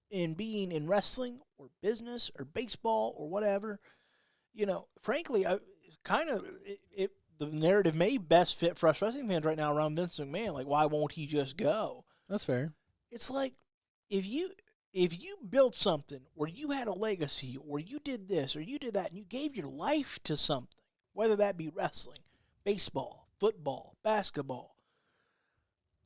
in being in wrestling or business or baseball or whatever, frankly, the narrative may best fit for us wrestling fans right now around Vince McMahon. Why won't he just go? That's fair. It's like if you built something or you had a legacy or you did this or you did that and you gave your life to something, whether that be wrestling, baseball, football, basketball,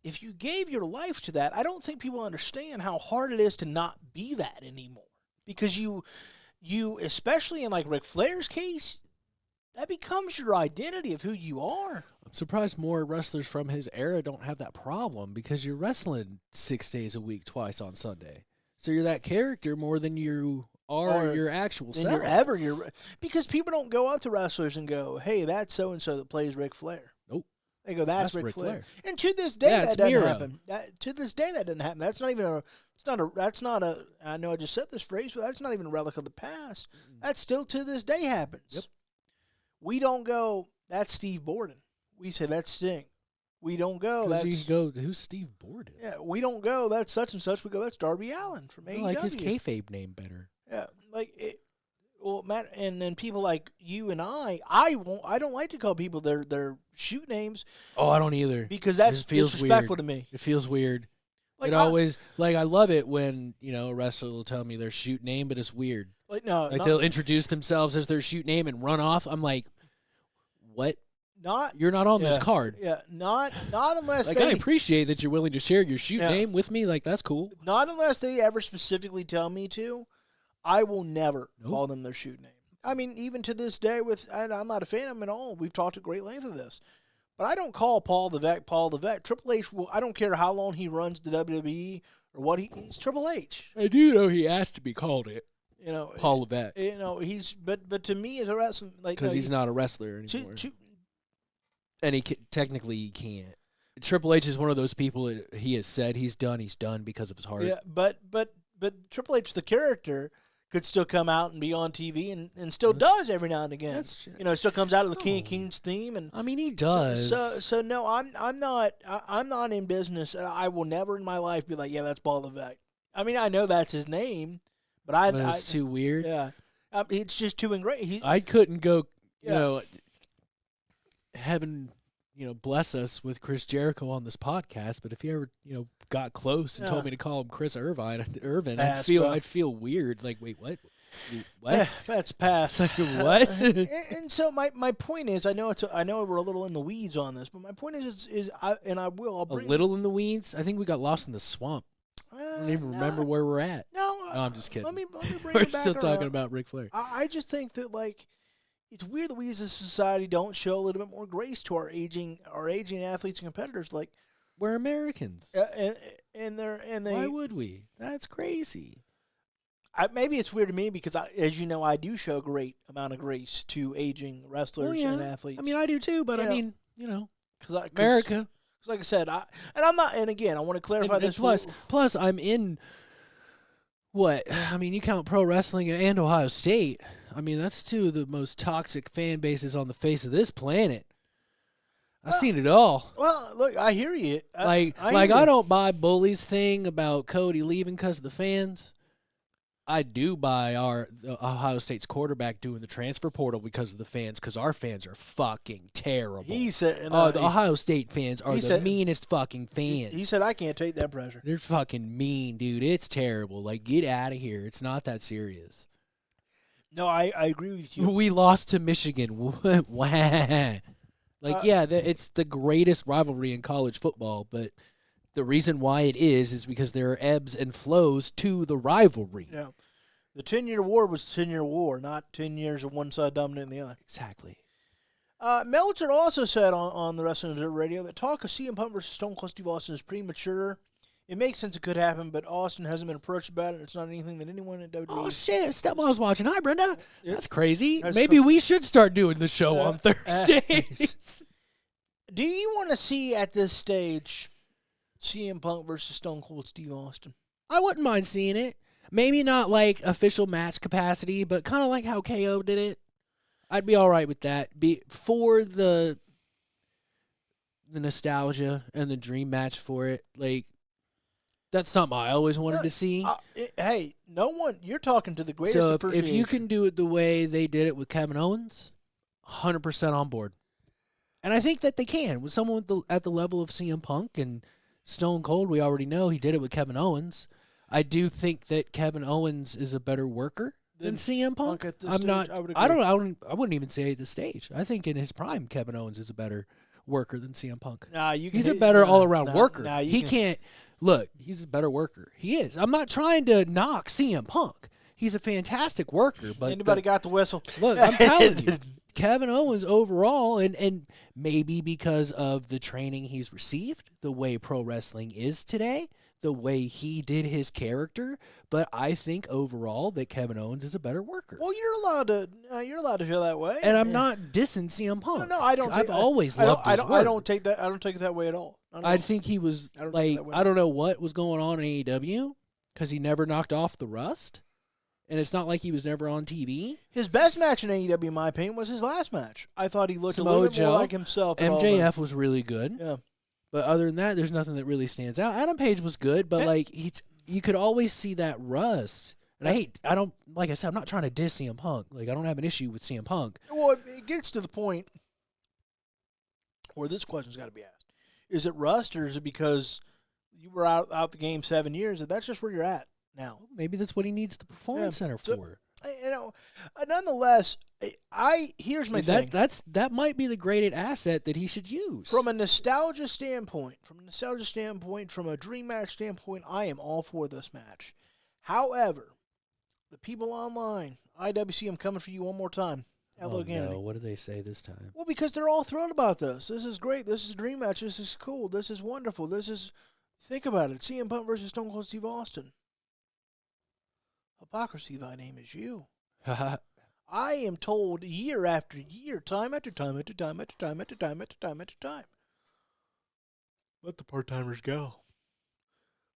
if you gave your life to that, I don't think people understand how hard it is to not be that anymore. Because you especially in Ric Flair's case, that becomes your identity of who you are. I'm surprised more wrestlers from his era don't have that problem because you're wrestling 6 days a week, twice on Sunday. So you're that character more than you are your actual self. Because people don't go up to wrestlers and go, hey, that's so-and-so that plays Ric Flair. Nope. They go, that's Ric Flair. And to this day, that doesn't happen. To this day, that doesn't happen. That's not even I know I just said this phrase, but that's not even a relic of the past. That still to this day happens. Yep. We don't go, that's Steve Borden. We say, that's Sting. We don't go, who's Steve Borden? Yeah, we don't go, that's such and such. We go, that's Darby Allin from AEW. I like his kayfabe name better. Yeah, like it, well, Matt, and then people like you and I don't like to call people their shoot names Oh, I don't either. because that's It feels disrespectful weird. to me. It feels weird. Like It always like I love it when a wrestler will tell me their shoot name, but it's weird. like no, Like not, they'll introduce themselves as their shoot name and run off. I'm like, what? not You're not on yeah, this card. Yeah, not unless Like they I appreciate that you're willing to share your shoot Yeah. name with me. Like that's cool. not unless they ever specifically tell me to. I will never call them their shoot name. I mean, even to this day, and I'm not a fan of him at all. We've talked at great length of this. But I don't call Paul the Vet. Triple H will. I don't care how long he runs the WWE or what he's Triple H. I do know he asked to be called it. Paul Levesque. He's but to me as a wrestler, like Because he's not a wrestler anymore, and technically he can't. Triple H is one of those people that he has said he's done because of his heart. Yeah, but Triple H the character could still come out and be on TV and still does every now and again. That's Still comes out of the King of Kings theme and I mean he does. So no, I'm not in business. I will never in my life be like, yeah, that's Paul Levesque. I mean, I know that's his name, but it's too weird. Yeah, it's just too ingrained. I couldn't go. Heaven, bless us with Chris Jericho on this podcast. But if he ever, got close and told me to call him Chris Irvin, I'd feel weird. Like, wait, what? What? That's past. What? And so my point is, I know we're a little in the weeds on this, but my point I'll bring a little in the weeds. I think we got lost in the swamp. I don't even remember where we're at. No, I'm just kidding. Let me bring We're it back still around. talking about Ric Flair. I just think that it's weird that we as a society don't show a little bit more grace to our aging athletes and competitors. Like we're Americans, and they. Why would we? That's crazy. Maybe it's weird to me because, as you know, I do show a great amount of grace to aging wrestlers and athletes. I mean, I do too, but America. Because, like I said, I'm not. And again, I want to clarify this. Plus, I'm in. What? I mean, you count pro wrestling and Ohio State. I mean, that's two of the most toxic fan bases on the face of this planet. I've seen it all. Well, look, I hear you. I don't buy Bully's thing about Cody leaving because of the fans. I do buy the Ohio State's quarterback doing the transfer portal because of the fans, because our fans are fucking terrible. He said, the Ohio State fans are the meanest fucking fans. He said, I can't take that pressure. They're fucking mean, dude. It's terrible. Like, get out of here. It's not that serious. No, I agree with you. We lost to Michigan. It's the greatest rivalry in college football, but the reason why it is because there are ebbs and flows to the rivalry. Yeah. The 10-year war was 10-year war, not 10 years of one side dominating the other. Exactly. Meltzer also said on the Wrestling Observer Radio that talk of CM Punk versus Stone Cold Steve Austin is premature. It makes sense it could happen, but Austin hasn't been approached about it. It's not anything that anyone at WWE... Oh, shit. Stepmom's watching. Hi, Brenda. Yeah. That's crazy. Maybe we should start doing the show on Thursdays. Do you want to see at this stage CM Punk versus Stone Cold Steve Austin? I wouldn't mind seeing it. Maybe not like official match capacity, but kind of like how KO did it. I'd be all right with that. For the nostalgia and the dream match for it. Like, that's something I always wanted to see. Hey, no one, you're talking to the greatest appreciation. If you can do it the way they did it with Kevin Owens, 100% on board. And I think that they can. With someone at the level of CM Punk and Stone Cold, we already know he did it with Kevin Owens. I do think that Kevin Owens is a better worker than CM Punk. At this stage, I would agree. I wouldn't even say at this stage. I think in his prime, Kevin Owens is a better worker than CM Punk. He's a better all-around worker. He's a better worker. He is. I'm not trying to knock CM Punk. He's a fantastic worker. But anybody got the whistle? Look, I'm telling you. Kevin Owens overall, and maybe because of the training he's received, the way pro wrestling is today, the way he did his character, but I think overall that Kevin Owens is a better worker. Well, you're allowed to feel that way, and I'm not dissing CM Punk. No, I don't. I've always loved his work. I don't take it that way at all. I think he was I don't know what was going on in AEW because he never knocked off the rust. And it's not like he was never on TV. His best match in AEW, in my opinion, was his last match. I thought he looked a little bit more like himself. MJF was really good. Yeah. But other than that, there's nothing that really stands out. Adam Page was good, but you could always see that rust. And like I said, I'm not trying to diss CM Punk. Like, I don't have an issue with CM Punk. Well, it gets to the point where this question's got to be asked. Is it rust, or is it because you were out the game 7 years, and that's just where you're at now? Maybe that's what he needs the performance center for. Nonetheless, here's my thing. That might be the graded asset that he should use. From a nostalgia standpoint, from a dream match standpoint, I am all for this match. However, the people online, IWC, I'm coming for you one more time. Loganity. No, what do they say this time? Well, because they're all thrilled about this. This is great. This is a dream match. This is cool. This is wonderful. Think about it. CM Punk versus Stone Cold Steve Austin. Hypocrisy, thy name is you. I am told year after year, time after time after time after time after time after time after time. Let the part-timers go.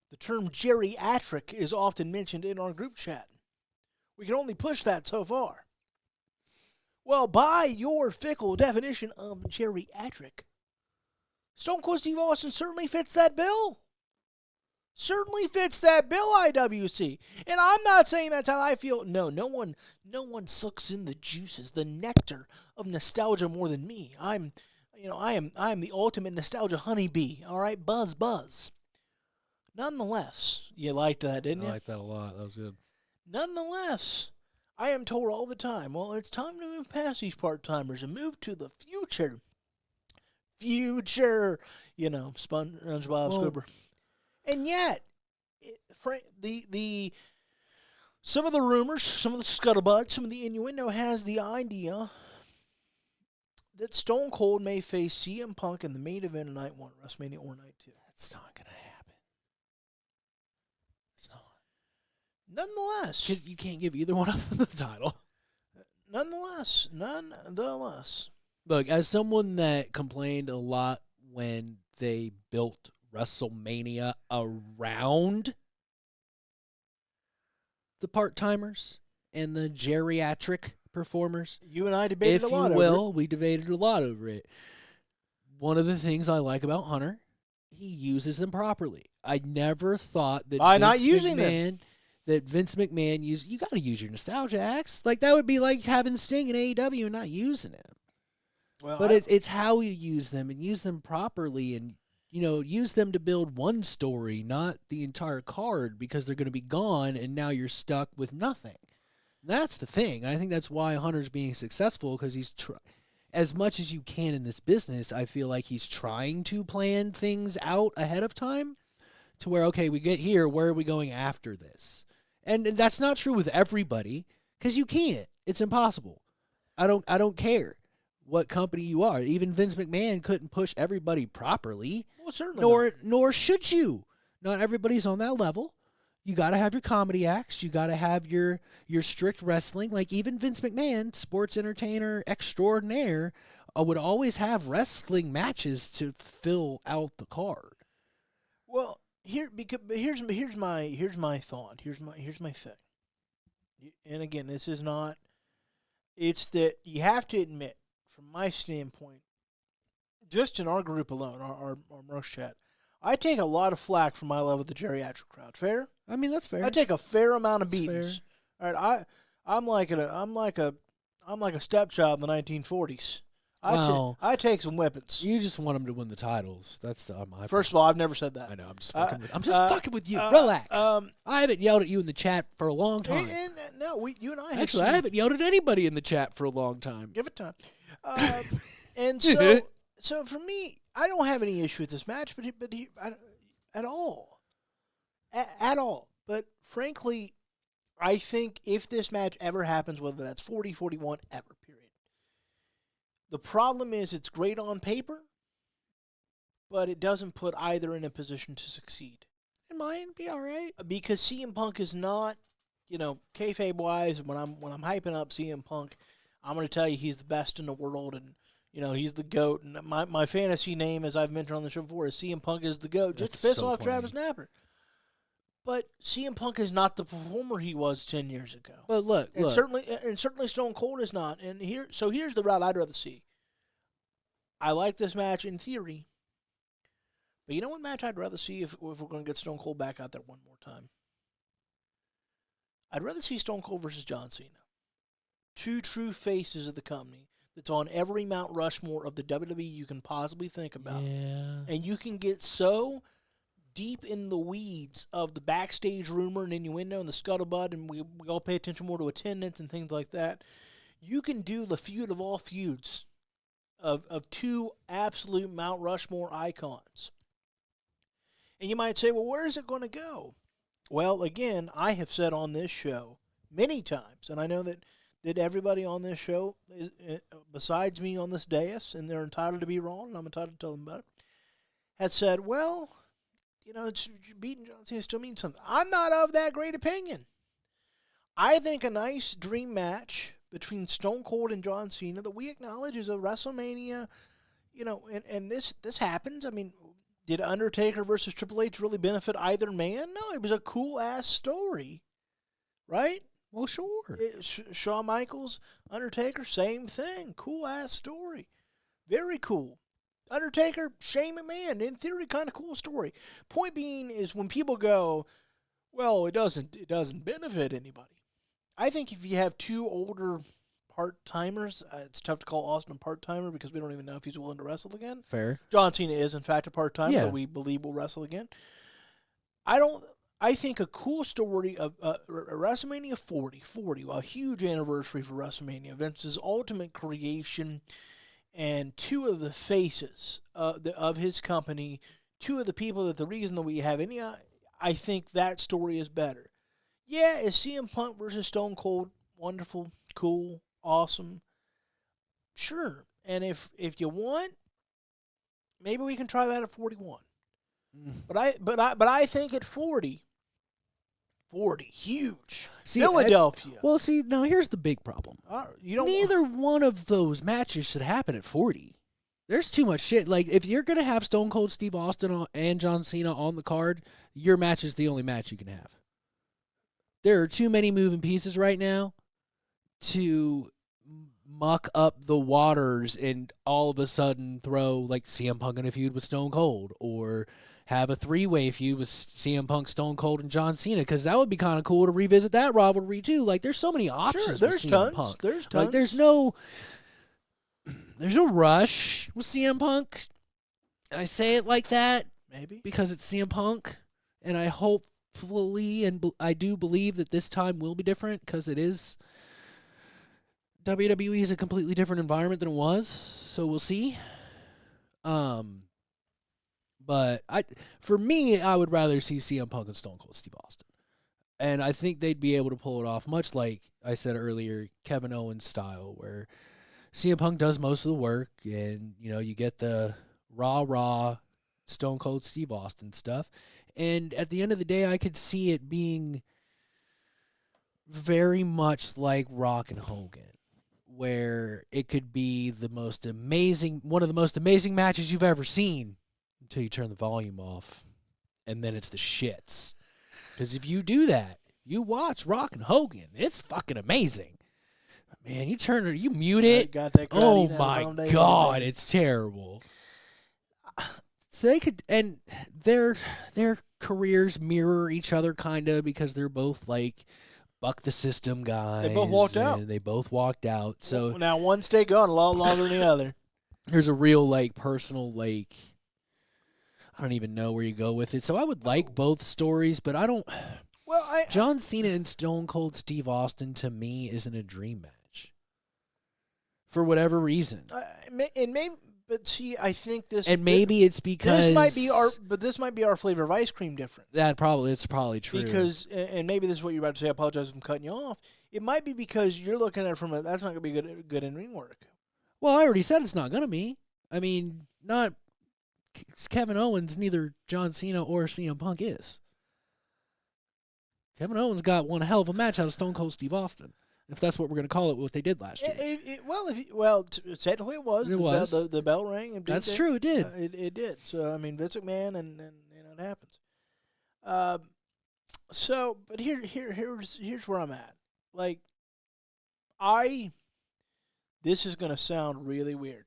The term geriatric is often mentioned in our group chat. We can only push that so far. Well, by your fickle definition of geriatric, Stone Cold Steve Austin certainly fits that bill. Certainly fits that bill, IWC. And I'm not saying that's how I feel. No one sucks in the juices, the nectar of nostalgia more than me. I am the ultimate nostalgia honeybee. All right, buzz. Nonetheless, you liked that, didn't you? I liked that a lot. That was good. Nonetheless, I am told all the time, well, it's time to move past these part-timers and move to the future. SpongeBob Squidward. And yet, some of the rumors, some of the scuttlebutt, some of the innuendo has the idea that Stone Cold may face CM Punk in the main event of Night 1, WrestleMania or Night 2. That's not going to happen. It's not. Nonetheless. You can't give either one of them the title. Nonetheless. Look, as someone that complained a lot when they built WrestleMania around the part-timers and the geriatric performers. You and I debated a lot over it. We debated a lot over it. One of the things I like about Hunter, he uses them properly. I never thought that Vince McMahon used. You got to use your nostalgia acts. Like, that would be like having Sting in AEW and not using him. Well, but it's how you use them and use them properly, and use them to build one story, not the entire card, because they're going to be gone and now you're stuck with nothing. That's the thing. I think that's why Hunter's being successful, because he's as much as you can in this business, I feel like he's trying to plan things out ahead of time to where, okay, we get here, where are we going after this? And that's not true with everybody, because you can't. It's impossible. I don't care what company you are. Even Vince McMahon couldn't push everybody properly. Well, certainly nor should you. Not everybody's on that level. You got to have your comedy acts. You got to have your strict wrestling. Like, even Vince McMahon, sports entertainer extraordinaire, would always have wrestling matches to fill out the card. Well, here's my thought. Here's my thing. And again, this is not. It's that you have to admit, from my standpoint, just in our group alone, our Merch chat, I take a lot of flack from my love of the geriatric crowd. Fair? I mean, that's fair. I take a fair amount of that's beatings. Fair. All right, I'm like a stepchild in the 1940s. I take some whippings. You just want them to win the titles. That's my. First of all, I've never said that. I know. I'm just fucking with you. Relax. I haven't yelled at you in the chat for a long time. You and I. I haven't yelled at anybody in the chat for a long time. Give it time. And so for me, I don't have any issue with this match, but at all. At all. But frankly, I think if this match ever happens, whether that's 40, 41, ever, period. The problem is it's great on paper, but it doesn't put either in a position to succeed. It might be all right. Because CM Punk is not, kayfabe-wise, when I'm hyping up CM Punk, I'm going to tell you he's the best in the world, and he's the GOAT. And my fantasy name, as I've mentioned on the show before, is CM Punk is the GOAT, just to piss off Travis Napper. But CM Punk is not the performer he was 10 years ago. But look. Certainly Stone Cold is not. And here's the route I'd rather see. I like this match in theory. But you know what match I'd rather see if we're going to get Stone Cold back out there one more time? I'd rather see Stone Cold versus John Cena. Two true faces of the company that's on every Mount Rushmore of the WWE you can possibly think about. Yeah. And you can get so deep in the weeds of the backstage rumor and innuendo and the scuttlebutt, and we all pay attention more to attendance and things like that. You can do the feud of all feuds of two absolute Mount Rushmore icons. And you might say, well, where is it going to go? Well, again, I have said on this show many times, and I know that everybody on this show, besides me on this dais, and they're entitled to be wrong, and I'm entitled to tell them about it, has said, well, beating John Cena still means something. I'm not of that great opinion. I think a nice dream match between Stone Cold and John Cena that we acknowledge is a WrestleMania, and this happens. I mean, did Undertaker versus Triple H really benefit either man? No, it was a cool-ass story, right? Well, sure. Shawn Michaels, Undertaker, same thing. Cool-ass story. Very cool. Undertaker, Shane McMahon, in theory, kind of cool story. Point being is when people go, well, it doesn't benefit anybody. I think if you have two older part-timers, it's tough to call Austin a part-timer because we don't even know if he's willing to wrestle again. Fair. John Cena is, in fact, a part-timer that we believe will wrestle again. I think a cool story of WrestleMania 40, a huge anniversary for WrestleMania, Vince's ultimate creation, and two of the faces of his company, two of the people that the reason that we have any, I think that story is better. Yeah, is CM Punk versus Stone Cold wonderful, cool, awesome? Sure. And if you want, maybe we can try that at 41. But I think at 40, huge. See, Philadelphia. Now here's the big problem. Neither one of those matches should happen at 40. There's too much shit. Like, if you're going to have Stone Cold Steve Austin and John Cena on the card, your match is the only match you can have. There are too many moving pieces right now to muck up the waters and all of a sudden throw, like, CM Punk in a feud with Stone Cold, or have a three-way feud with CM Punk, Stone Cold, and John Cena, because that would be kind of cool to revisit that rivalry, too. Like, there's so many options. Sure, there's with tons. CM Punk. There's tons. Like, there's no rush with CM Punk. And I say it like that maybe because it's CM Punk, and I hopefully and I do believe that this time will be different because it is WWE is a completely different environment than it was, so we'll see. But for me, I would rather see CM Punk and Stone Cold Steve Austin. And I think they'd be able to pull it off, much like I said earlier, Kevin Owens style, where CM Punk does most of the work, and you get the raw Stone Cold Steve Austin stuff. And at the end of the day, I could see it being very much like Rock and Hogan, where it could be one of the most amazing matches you've ever seen until you turn the volume off, and then it's the shits. Because if you do that, you watch Rock and Hogan, it's fucking amazing. Man, you mute it. Got that oh my God, it's terrible. So they could, and their careers mirror each other kind of, because they're both like buck the system guys. They both walked out. They both walked out. So now one stayed gone a lot longer than the other. There's a real personal I don't even know where you go with it. So I would like both stories, but I don't. Well, John Cena and Stone Cold Steve Austin to me isn't a dream match. For whatever reason. But see, I think this. And maybe it's because this might be our flavor of ice cream difference. It's probably true. Because, and maybe this is what you're about to say. I apologize if I'm cutting you off. It might be because you're looking at it from that's not going to be good in ring work. Well, I already said it's not going to be. I mean, not Kevin Owens. Neither John Cena or CM Punk is. Kevin Owens got one hell of a match out of Stone Cold Steve Austin, if that's what we're going to call it, what they did last year. Technically it was. The bell rang. That's true, it did. It did. So, I mean, Vince McMahon, and it happens. But here's where I'm at. This is going to sound really weird.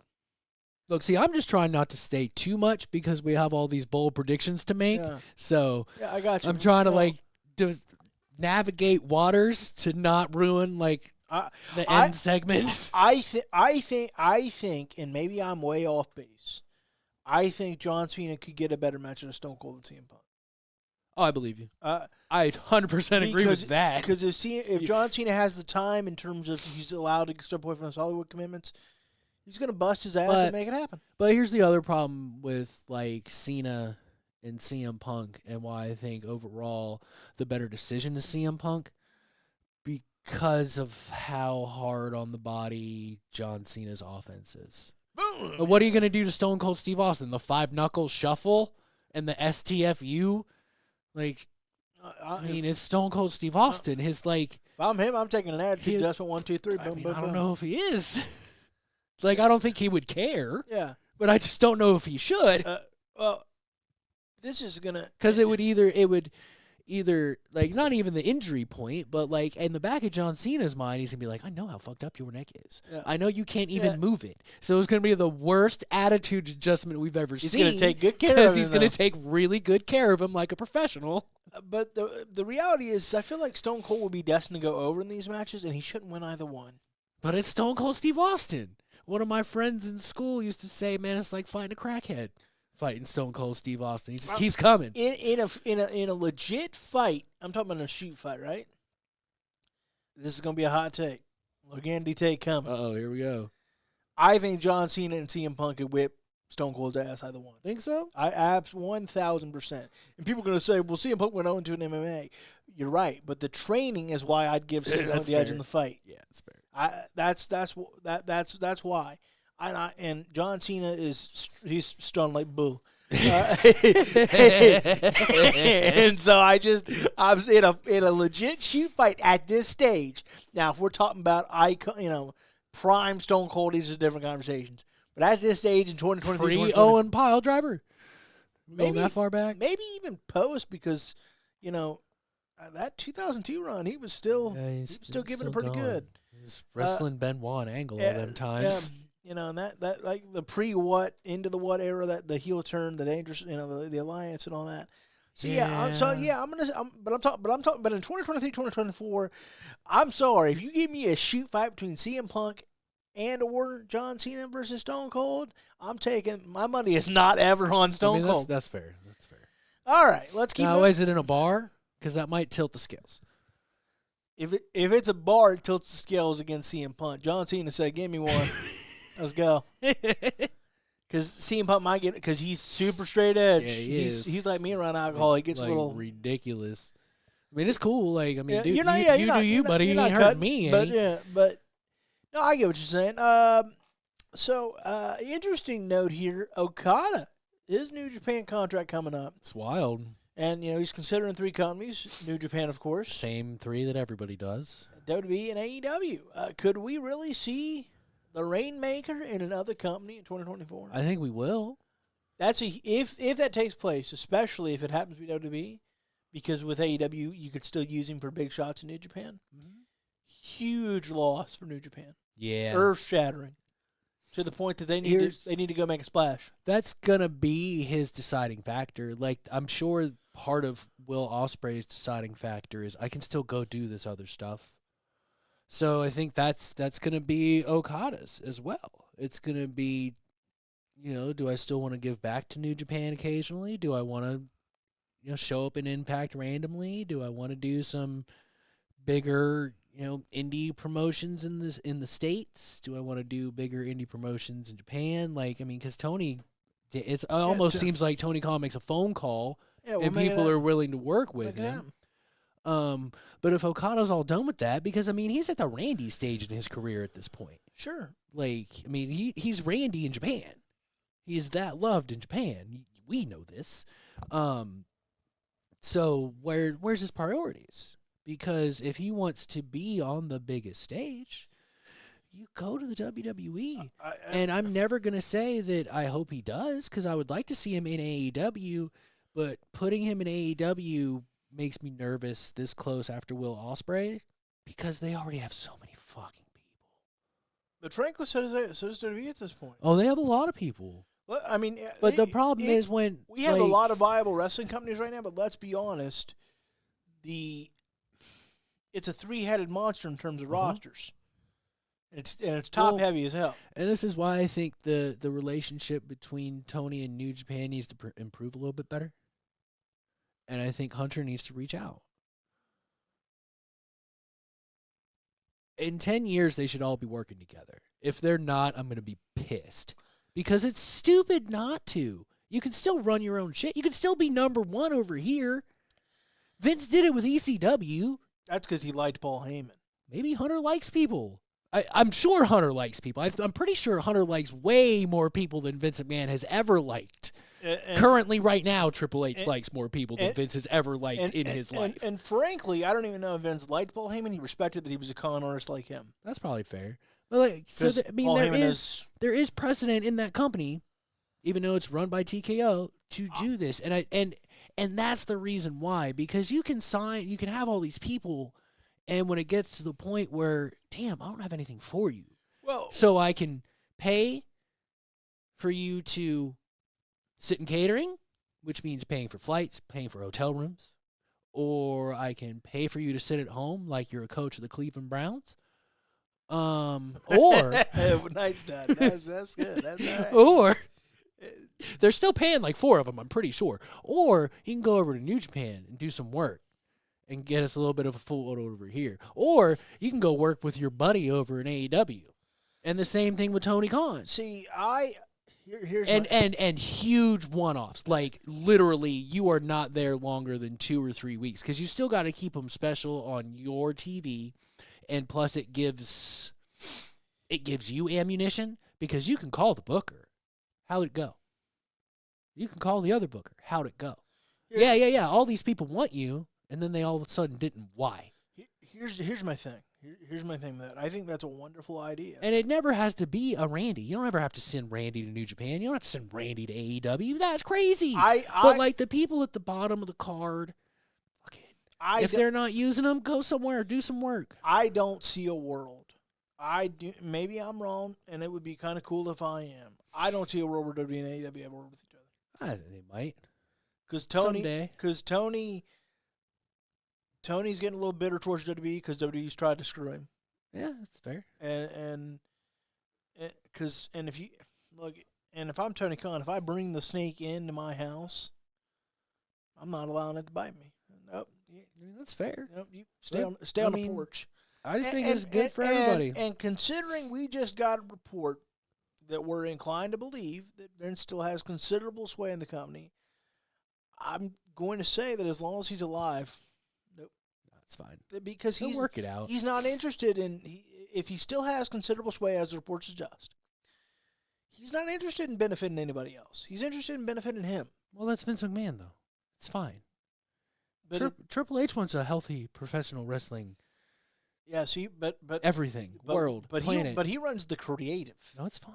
Look, see, I'm just trying not to stay too much because we have all these bold predictions to make. Yeah. So I got you. I'm trying to navigate waters to not ruin like the end segments. I think, and maybe I'm way off base. I think John Cena could get a better match than Stone Cold and CM Punk. Oh, I believe you. I 100% agree with that. Because if John Cena has the time in terms of he's allowed to step away from his Hollywood commitments, he's going to bust his ass and make it happen. But here's the other problem with like Cena and CM Punk, and why I think overall the better decision is CM Punk, because of how hard on the body John Cena's offense is. But what are you going to do to Stone Cold Steve Austin? The 5-knuckle shuffle and the STFU? Like, I mean, it's Stone Cold Steve Austin. His like, if I'm him, I'm taking an attitude adjustment. 1, 2, 3. Boom, boom, I don't know if he is. Like, I don't think he would care. Yeah, but I just don't know if he should. Well, this is gonna because it would either like not even the injury point, but like in the back of John Cena's mind, he's gonna be like, I know how fucked up your neck is. Yeah. I know you can't even move it. So it's gonna be the worst attitude adjustment we've ever seen. He's gonna take good care of him. Because he's gonna take really good care of him like a professional. But the reality is, I feel like Stone Cold would be destined to go over in these matches, and he shouldn't win either one. But it's Stone Cold Steve Austin. One of my friends in school used to say, "Man, it's like fighting a crackhead." Fighting Stone Cold Steve Austin. He just keeps coming. In a legit fight, I'm talking about a shoot fight, right? This is gonna be a hot take. Loganity take coming. Uh-oh, here we go. I think John Cena and CM Punk could whip Stone Cold's ass either one. Think so? I 1,000%. And people are gonna say, "Well, CM Punk went on to an MMA." You're right, but the training is why I'd give CM Punk the edge in the fight. Yeah, that's fair. That's why. And John Cena he's stunned like bull. And so I'm in a legit shoot fight at this stage. Now, if we're talking about prime Stone Cold, these are different conversations. But at this stage in 2023, pre-Owen Pile driver, maybe that far back, maybe even post, because that 2002 run, he was still giving it pretty good. He was wrestling Benoit Angle all them times. And that like the pre-what into the what era, that the heel turn, the dangerous, the alliance and all that. So I'm talking about in 2023, 2024. I'm sorry if you give me a shoot fight between CM Punk or John Cena versus Stone Cold, I'm taking my money is not ever on Stone Cold. That's fair. That's fair. All right, let's keep. Now, is it in a bar? Because that might tilt the scales. If it's a bar, it tilts the scales against CM Punk. John Cena said, "Give me one." Let's go. Because CM Punk might get it because he's super straight edge. Yeah, he's like me around alcohol. He gets like a little ridiculous. I mean, it's cool. Like, I mean, dude, you do you, buddy. You ain't hurting me. But no, I get what you're saying. So interesting note here: Okada, his New Japan contract coming up. It's wild. And he's considering 3 companies: New Japan, of course, same 3 that everybody does, WWE and AEW. Could we really see the Rainmaker in another company in 2024? I think we will. If that takes place, especially if it happens to be WWE, because with AEW you could still use him for big shots in New Japan. Mm-hmm. Huge loss for New Japan. Yeah, earth shattering, to the point that they need to go make a splash. That's gonna be his deciding factor. Like, I'm sure part of Will Ospreay's deciding factor is I can still go do this other stuff. So I think that's going to be Okada's as well. It's going to be, do I still want to give back to New Japan occasionally? Do I want to, show up in Impact randomly? Do I want to do some bigger, indie promotions in the States? Do I want to do bigger indie promotions in Japan? Like, I mean, because Tony, it almost seems like Tony Khan makes a phone call and people are willing to work with him. But if Okada's all done with that, because I mean he's at the Randy stage in his career at this point. Sure. Like, I mean he's Randy in Japan. He's that loved in Japan. We know this. So where's his priorities? Because if he wants to be on the biggest stage, you go to the WWE. And I'm never gonna say that I hope he does, because I would like to see him in AEW, but putting him in AEW makes me nervous this close after Will Ospreay, because they already have so many fucking people. But frankly, so does WWE at this point. Oh, they have a lot of people. Well, I mean, but the problem is we have a lot of viable wrestling companies right now. But let's be honest, the it's a three-headed monster in terms of rosters. It's top heavy as hell. And this is why I think the relationship between Tony and New Japan needs to improve a little bit better. And I think Hunter needs to reach out. In 10 years, they should all be working together. If they're not, I'm going to be pissed. Because it's stupid not to. You can still run your own shit. You can still be number one over here. Vince did it with ECW. That's because he liked Paul Heyman. Maybe Hunter likes people. I'm sure Hunter likes people. I'm pretty sure Hunter likes way more people than Vince McMahon has ever liked. Currently, right now, Triple H likes more people than Vince has ever liked in his life. And frankly, I don't even know if Vince liked Paul Heyman. He respected that he was a con artist like him. That's probably fair. But there is precedent in that company, even though it's run by TKO, to do this. And that's the reason why. Because you can have all these people, and when it gets to the point where, damn, I don't have anything for you. Well, so I can pay for you to sit in catering, which means paying for flights, paying for hotel rooms, or I can pay for you to sit at home like you're a coach of the Cleveland Browns. Or nice, Dad. That's good. That's all right. Or they're still paying like 4 of them, I'm pretty sure. Or you can go over to New Japan and do some work and get us a little bit of a foothold over here. Or you can go work with your buddy over in AEW. And the same thing with Tony Khan. See, here's and huge one-offs. Like, literally, you are not there longer than 2 or 3 weeks because you still got to keep them special on your TV. And plus, it gives you ammunition because you can call the booker. How'd it go? You can call the other booker. How'd it go? Yeah. All these people want you, and then they all of a sudden didn't. Why? Here's my thing. Here's my thing, that I think that's a wonderful idea. And it never has to be a Randy. You don't ever have to send Randy to New Japan. You don't have to send Randy to AEW. That's crazy. But like the people at the bottom of the card, if they're not using them, go somewhere, do some work. I don't see a world. Maybe I'm wrong, and it would be kind of cool if I am. I don't see a world where WWE and AEW have worked with each other. I think they might. Because Tony's getting a little bitter towards WWE because WWE's tried to screw him. Yeah, that's fair. And if I'm Tony Khan, if I bring the snake into my house, I'm not allowing it to bite me. Nope. That's fair. Nope. You stay on the porch. I just think it's good for everybody. And considering we just got a report that we're inclined to believe that Vince still has considerable sway in the company, I'm going to say that as long as he's alive, nope. That's fine. Because he'll work it out. He's not interested in, if he still has considerable sway, as the reports suggest, he's not interested in benefiting anybody else. He's interested in benefiting him. Well, that's Vince McMahon, though. It's fine. But Triple H wants a healthy professional wrestling. Yeah, see, but everything, planet. But he runs the creative. No, it's fine.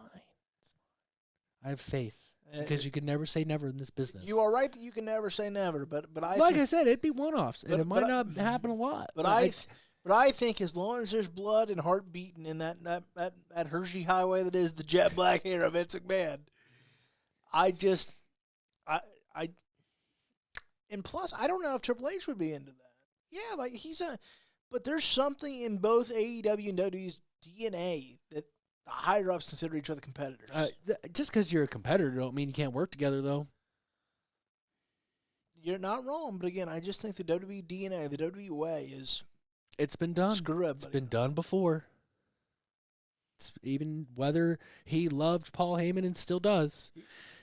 I have faith because you can never say never in this business. You are right that you can never say never, but I said, it'd be one-offs, and it might not happen a lot. But I think as long as there's blood and heart beating in that Hershey highway that is the jet black hair of Vince McMahon, and plus I don't know if Triple H would be into that. Yeah, like but there's something in both AEW and WWE's DNA that the higher ups consider each other competitors. Just because you're a competitor don't mean you can't work together, though. You're not wrong, but again, I just think the WWE DNA, the WWE way is... It's been done. Screw up. It's been done before. Even whether he loved Paul Heyman and still does,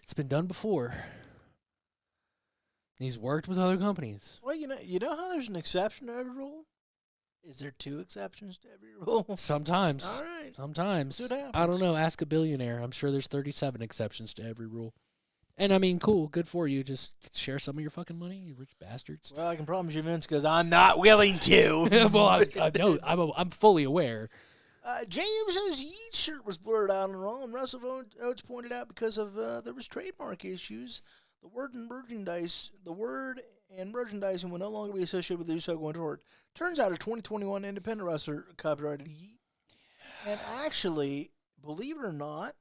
it's been done before. He's worked with other companies. Well, you know how there's an exception to every rule? Is there 2 exceptions to every rule? Sometimes. All right. Sometimes. That's what happens. I don't know. Ask a billionaire. I'm sure there's 37 exceptions to every rule. And I mean, cool. Good for you. Just share some of your fucking money, you rich bastards. Well, I can promise you, Vince, because I'm not willing to. Well, I know. I'm fully aware. James' Yeet shirt was blurred out on Raw, and Russell Oates pointed out because of there was trademark issues. The word and merchandising will no longer be associated with the Uso going forward. Turns out a 2021 independent wrestler copyrighted Yeet. And actually, believe it or not,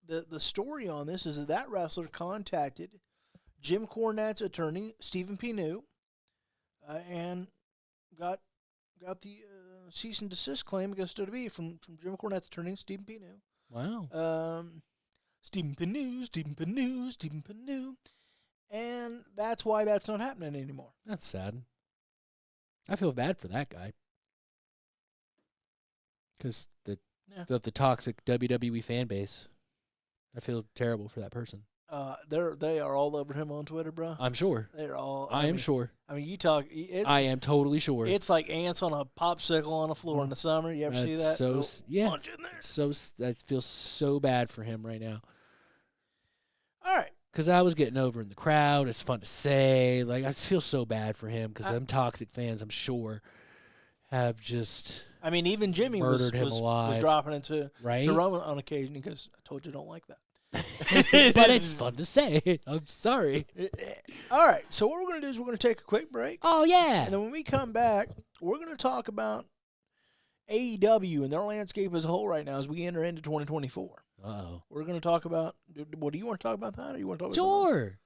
the story on this is that wrestler contacted Jim Cornette's attorney, Stephen P. New, and got got the cease and desist claim against WWE from Jim Cornette's attorney, Stephen Pinu. Wow. Stephen Pinu. And that's why that's not happening anymore. That's sad. I feel bad for that guy. Because the toxic WWE fan base, I feel terrible for that person. They are all over him on Twitter, bro. I'm sure. They're all. I am sure. I mean, you talk. I am totally sure. It's like ants on a popsicle on the floor in the summer. You ever see that? Punch in there. I feel so bad for him right now. All right. Because I was getting over in the crowd. It's fun to say. Like, I just feel so bad for him because them toxic fans, I'm sure, have just. I mean, even Jimmy was dropping into to Roman on occasion because I told you I don't like that. But it's fun to say. I'm sorry. All right. So what we're going to do is we're going to take a quick break. Oh, yeah. And then when we come back, we're going to talk about AEW and their landscape as a whole right now as we enter into 2024. Uh-oh. We're going to talk about, what do you want to talk about that or you want to talk about Sure.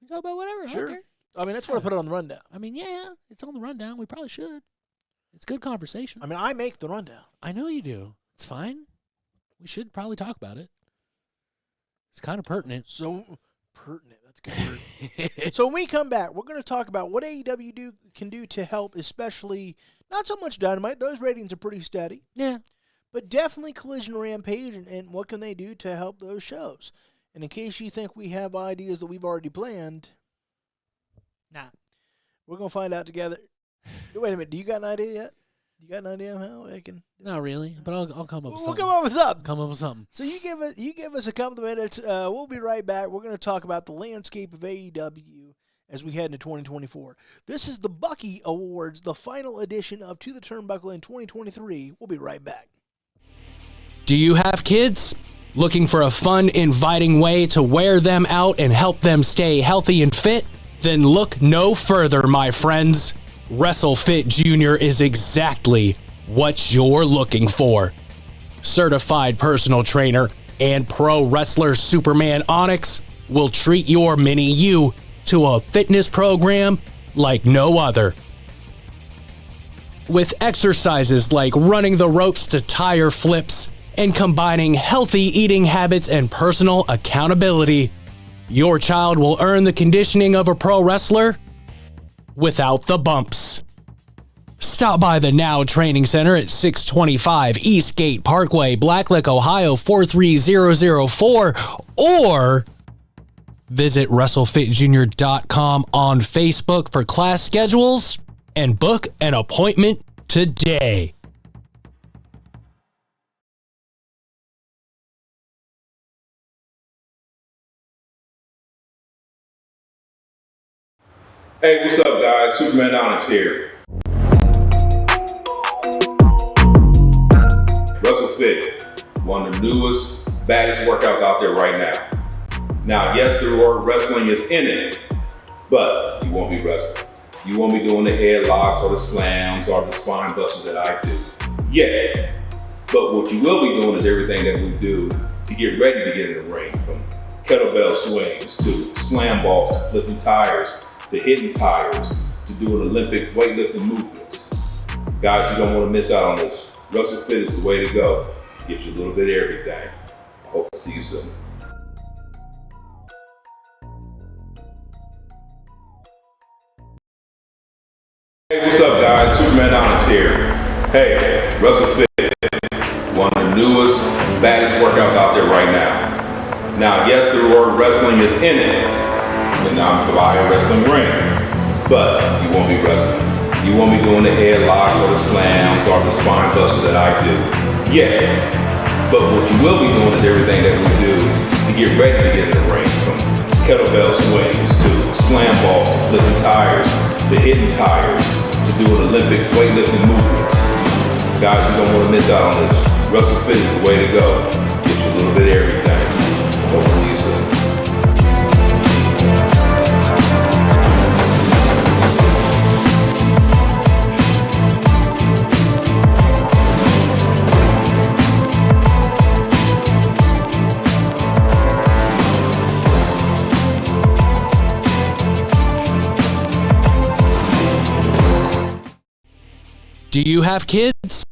You talk about whatever. Sure. I mean, that's what I put on the rundown. I mean, yeah, it's on the rundown. We probably should. It's good conversation. I mean, I make the rundown. I know you do. It's fine. We should probably talk about it. It's kind of pertinent. So pertinent. That's good word. So when we come back, we're going to talk about what AEW can do to help, especially not so much Dynamite. Those ratings are pretty steady. Yeah. But definitely Collision Rampage and what can they do to help those shows. And in case you think we have ideas that we've already planned, nah. We're going to find out together. Wait a minute. Do you got an idea yet? You got an idea of how I can? Not really, but I'll come up with something. We'll come up with something. Come up with something. So you give us a couple of minutes. We'll be right back. We're going to talk about the landscape of AEW as we head into 2024. This is the Buckie Awards, the final edition of To the Turnbuckle in 2023. We'll be right back. Do you have kids? Looking for a fun, inviting way to wear them out and help them stay healthy and fit? Then look no further, my friends. WrestleFit Jr. is exactly what you're looking for. Certified personal trainer and pro wrestler Superman Onyx will treat your mini you to a fitness program like no other. With exercises like running the ropes to tire flips and combining healthy eating habits and personal accountability, your child will earn the conditioning of a pro wrestler without the bumps. Stop by the Now Training Center at 625 Eastgate Parkway, Blacklick, Ohio 43004, or visit WrestleFitJr.com on Facebook for class schedules and book an appointment today. Hey, what's up, guys? Superman Onyx here. WrestleFit, one of the newest, baddest workouts out there right now. Now, yes, the word wrestling is in it, but you won't be wrestling. You won't be doing the headlocks or the slams or the spine busters that I do. Yeah, but what you will be doing is everything that we do to get ready to get in the ring, from kettlebell swings to slam balls to flipping tires, to hitting tires, to doing Olympic weightlifting movements. Guys, you don't want to miss out on this. WrestleFit is the way to go. Gives you a little bit of everything. Hope to see you soon. Hey, what's up, guys? Superman Onyx here. Hey, WrestleFit, one of the newest, baddest workouts out there right now. Now, yes, the word wrestling is in it. And I'm providing a wrestling ring, but you won't be wrestling. You won't be doing the headlocks or the slams or the spine busters that I do. Yeah, but what you will be doing is everything that we do to get ready to get in the ring, from kettlebell swings to slam balls to flipping tires to hitting tires to doing Olympic weightlifting movements. Guys, you don't want to miss out on this. WrestleFit is the way to go. Gives you a little bit of everything. Hope to see you soon. Do you have kids?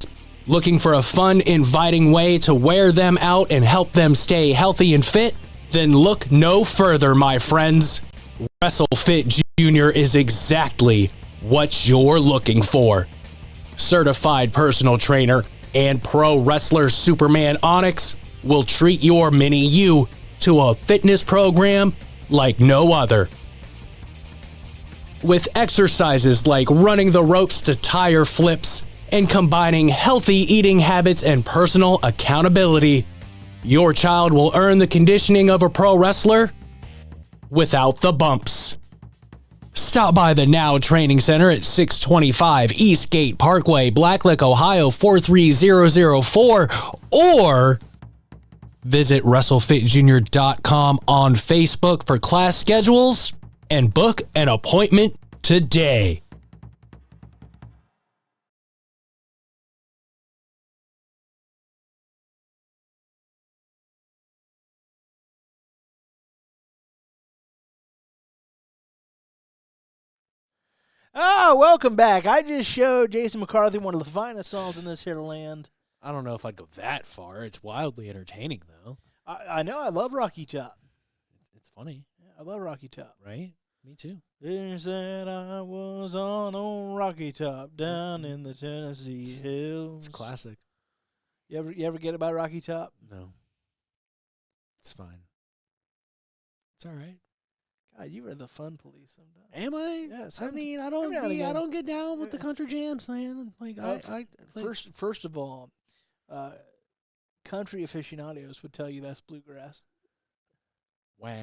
Looking for a fun, inviting way to wear them out and help them stay healthy and fit? Then look no further, my friends. WrestleFit Jr. is exactly what you're looking for. Certified personal trainer and pro wrestler Superman Onyx will treat your mini you to a fitness program like no other. With exercises like running the ropes to tire flips and combining healthy eating habits and personal accountability, your child will earn the conditioning of a pro wrestler without the bumps. Stop by the Now Training Center at 625 Eastgate Parkway, Blacklick, Ohio 43004, or visit WrestleFitJr.com on Facebook for class schedules and book an appointment today. Welcome back. I just showed Jason McCarthy one of the finest songs in this here land. I don't know if I'd go that far. It's wildly entertaining, though. I know. I love Rocky Top. It's funny. Yeah, I love Rocky Top. Right? Me too. They said I was on Rocky Top down in the Tennessee hills. It's classic. You ever get it by Rocky Top? No. It's fine. It's all right. God, you are the fun police sometimes. Am I? Yeah, I mean, I every now and again. don't get down with the country jams, man. Like First of all, country aficionados would tell you that's bluegrass. Wah.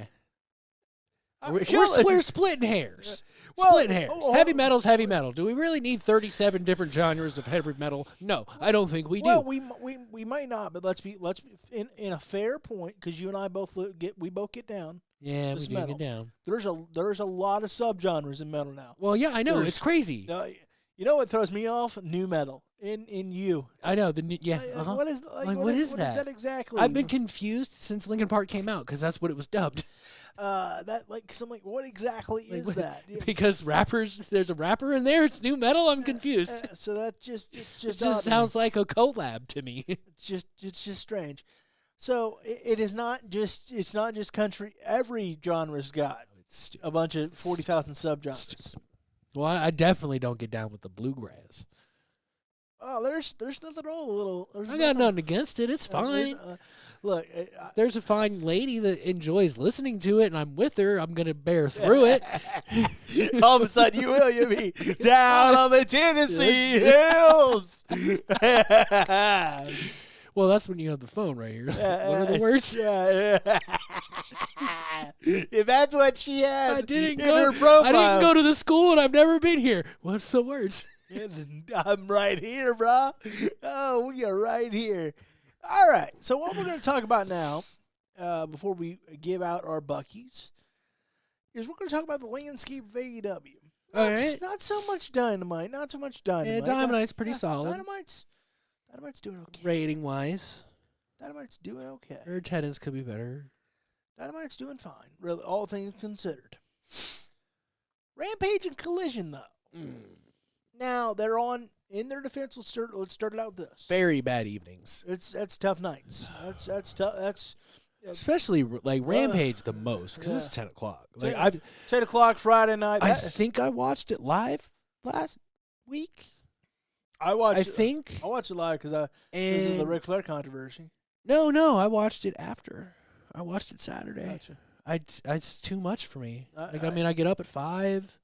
We're We're splitting hairs. Well, Splitting hairs. Heavy metal's heavy metal. Do we really need 37 different genres of heavy metal? No, I don't think we do. Well, we might not, but let's be in a fair point, because you and I both get down. Yeah, we It's do metal. get down. There's a lot of subgenres in metal now. Well, yeah, I know. There's- It's crazy. You know what throws me off? New metal. In you. I know. Yeah. What is what is that exactly? I've been confused since Linkin Park came out because that's what it was dubbed. Cause I'm like, what exactly is that? Because there's a rapper in there. It's new metal. I'm confused. So it's just It odd just to sounds me. like a collab to me. It's just strange. So it is not just country. Every genre's got a bunch of 40,000 subgenres. Well, I definitely don't get down with the bluegrass. Oh, there's nothing wrong. I got nothing against it. It's fine. Look, There's a fine lady that enjoys listening to it, and I'm with her. I'm going to bear through it. all of a sudden you'll be down on the Tennessee hills. Well, that's when you have the phone right here. What are the words? Yeah. If that's what she has I didn't in her profile. I didn't go to the school, and I've never been here. What's the words? I'm right here, bro. Oh, we are right here. All right. So what we're going to talk about now, before we give out our Buckies, is we're going to talk about the landscape of AEW. All right. Not so much Dynamite. Yeah, Dynamite's pretty solid. Dynamite's doing okay. Rating wise, Dynamite's doing okay. their attendance could be better. Dynamite's doing fine, really, all things considered. Rampage and Collision, though. Now, they're on, in their defense, let's start it out with this. Very bad evenings. That's tough nights. That's tough. Especially like Rampage the most because it's 10 o'clock. Like 10 o'clock Friday night. I think I watched it live last week. I watched it live because this is the Ric Flair controversy. No, I watched it after. I watched it Saturday. Gotcha. It's too much for me. I get up at 5,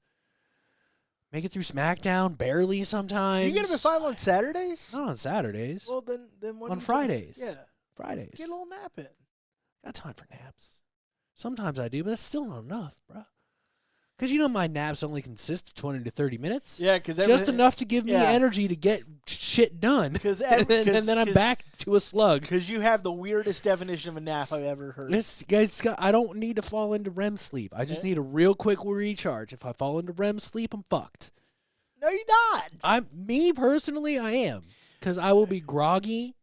make it through SmackDown barely sometimes. You get up at 5 on Saturdays? Not on Saturdays. Well, then when on Fridays. Yeah, Fridays. get a little nap in. Got time for naps. Sometimes I do, but that's still not enough, bro. Because my naps only consist of 20 to 30 minutes. Yeah, because just enough to give me energy to get shit done. and then I'm back to a slug. Because you have the weirdest definition of a nap I've ever heard. I don't need to fall into REM sleep. I just need a real quick recharge. If I fall into REM sleep, I'm fucked. No, you're not. Me personally, I am. Because I will be groggy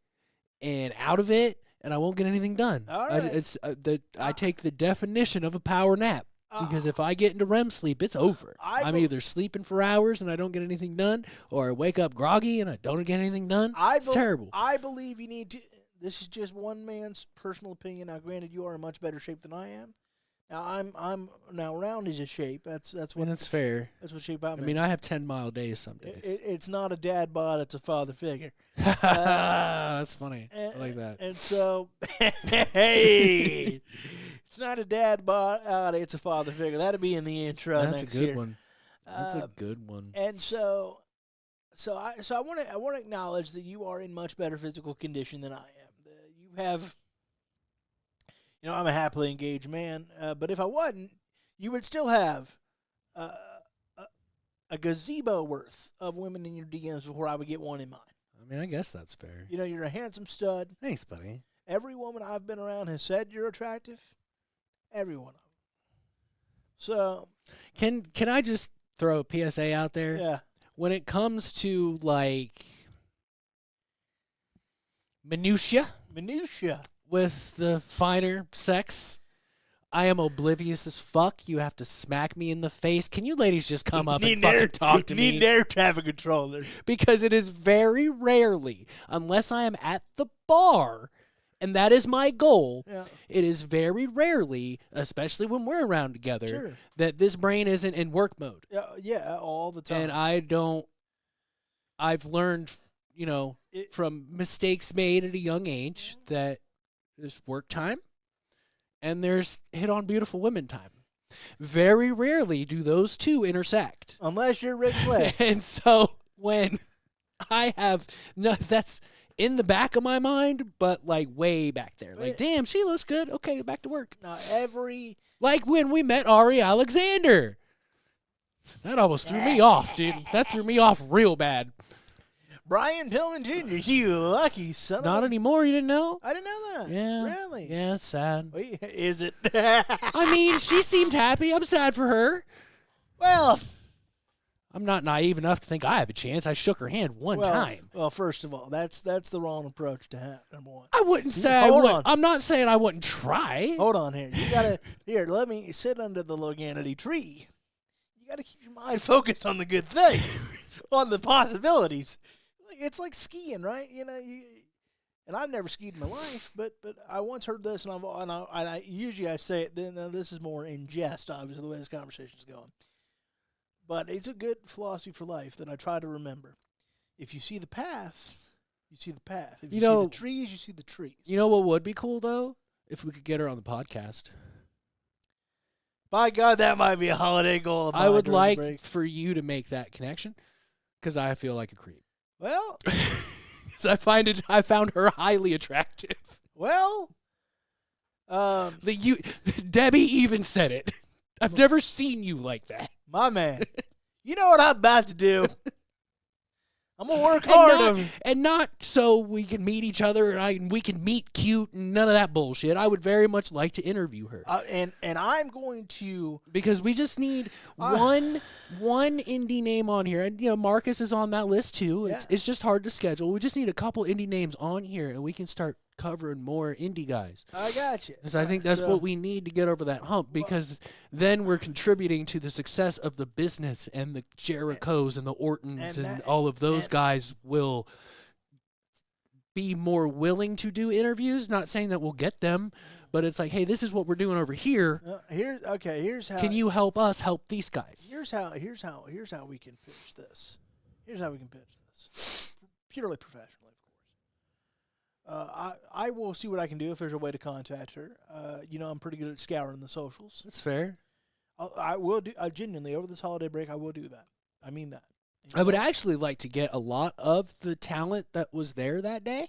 and out of it, and I won't get anything done. All right. I take the definition of a power nap. Because if I get into REM sleep, it's over. I'm either sleeping for hours and I don't get anything done, or I wake up groggy and I don't get anything done. It's terrible. I believe you need to. This is just one man's personal opinion. Now, granted, you are in much better shape than I am. Now I'm now round is a shape. That's what. That's fair. That's what shape I'm in. I mean, I have 10-mile days some days. It's not a dad bod. It's a father figure. That's funny. I like that. And so, hey, it's not a dad bod. It's a father figure. That'll be in the intro. That's next a good year. one. That's a good one. And so I want to acknowledge that you are in much better physical condition than I am. You have. I'm a happily engaged man, but if I wasn't, you would still have a gazebo worth of women in your DMs before I would get one in mine. I mean, I guess that's fair. You're a handsome stud. Thanks, buddy. Every woman I've been around has said you're attractive. Every one of them. So, can I just throw a PSA out there? Yeah. When it comes to like minutia with the finer sex, I am oblivious as fuck. You have to smack me in the face. Can you ladies just come up and fucking talk to me? Need air traffic controller. Because it is very rarely, unless I am at the bar, and that is my goal, it is very rarely, especially when we're around together, that this brain isn't in work mode. Yeah, all the time. And I've learned, from mistakes made at a young age that there's work time and there's hit on beautiful women time. Very rarely do those two intersect. Unless you're Ric Flair. And so when I have, that's in the back of my mind, but like way back there. Like, damn, she looks good. Okay, back to work. Now like when we met Ari Alexander. That almost threw me off, dude. That threw me off real bad. Brian Pillman Jr., you lucky son Not anymore, you didn't know? I didn't know that. Yeah. Really? Yeah, it's sad. Wait, is it? I mean, she seemed happy. I'm sad for her. Well, I'm not naive enough to think I have a chance. I shook her hand one time. Well, first of all, that's the wrong approach to have, number one. I wouldn't say I would. I'm not saying I wouldn't try. Hold on here. You got to, let me sit under the Loganity tree. You got to keep your mind focused on the good things, on the possibilities. It's like skiing, right? And I've never skied in my life, but I once heard this, and I usually I say it. Then this is more in jest, obviously, the way this conversation is going. But it's a good philosophy for life that I try to remember. If you see the path, you see the path. If you see the trees, you see the trees. You know what would be cool though? If we could get her on the podcast. By God, that might be a holiday goal. I would like for you to make that connection because I feel like a creep. Well, because I found her highly attractive. Well, Debbie even said it. I've never seen you like that. My man. You know what I'm about to do. I'm going to work hard. And not so we can meet each other and we can meet cute and none of that bullshit. I would very much like to interview her. And I'm going to... Because we just need one indie name on here. And, Marcus is on that list too. It's just hard to schedule. We just need a couple indie names on here and we can start covering more indie guys. I got you. Because I think that's what we need to get over that hump because then we're contributing to the success of the business and the Jerichos and the Ortons and all of those guys will be more willing to do interviews. Not saying that we'll get them, but it's like, hey, this is what we're doing over here. Here's how. Can you help us help these guys? Here's how we can pitch this. Here's how we can pitch this. Purely professionally. I will see what I can do if there's a way to contact her. I'm pretty good at scouring the socials. That's fair. I will do. Genuinely, over this holiday break, I will do that. I mean that. I would actually like to get a lot of the talent that was there that day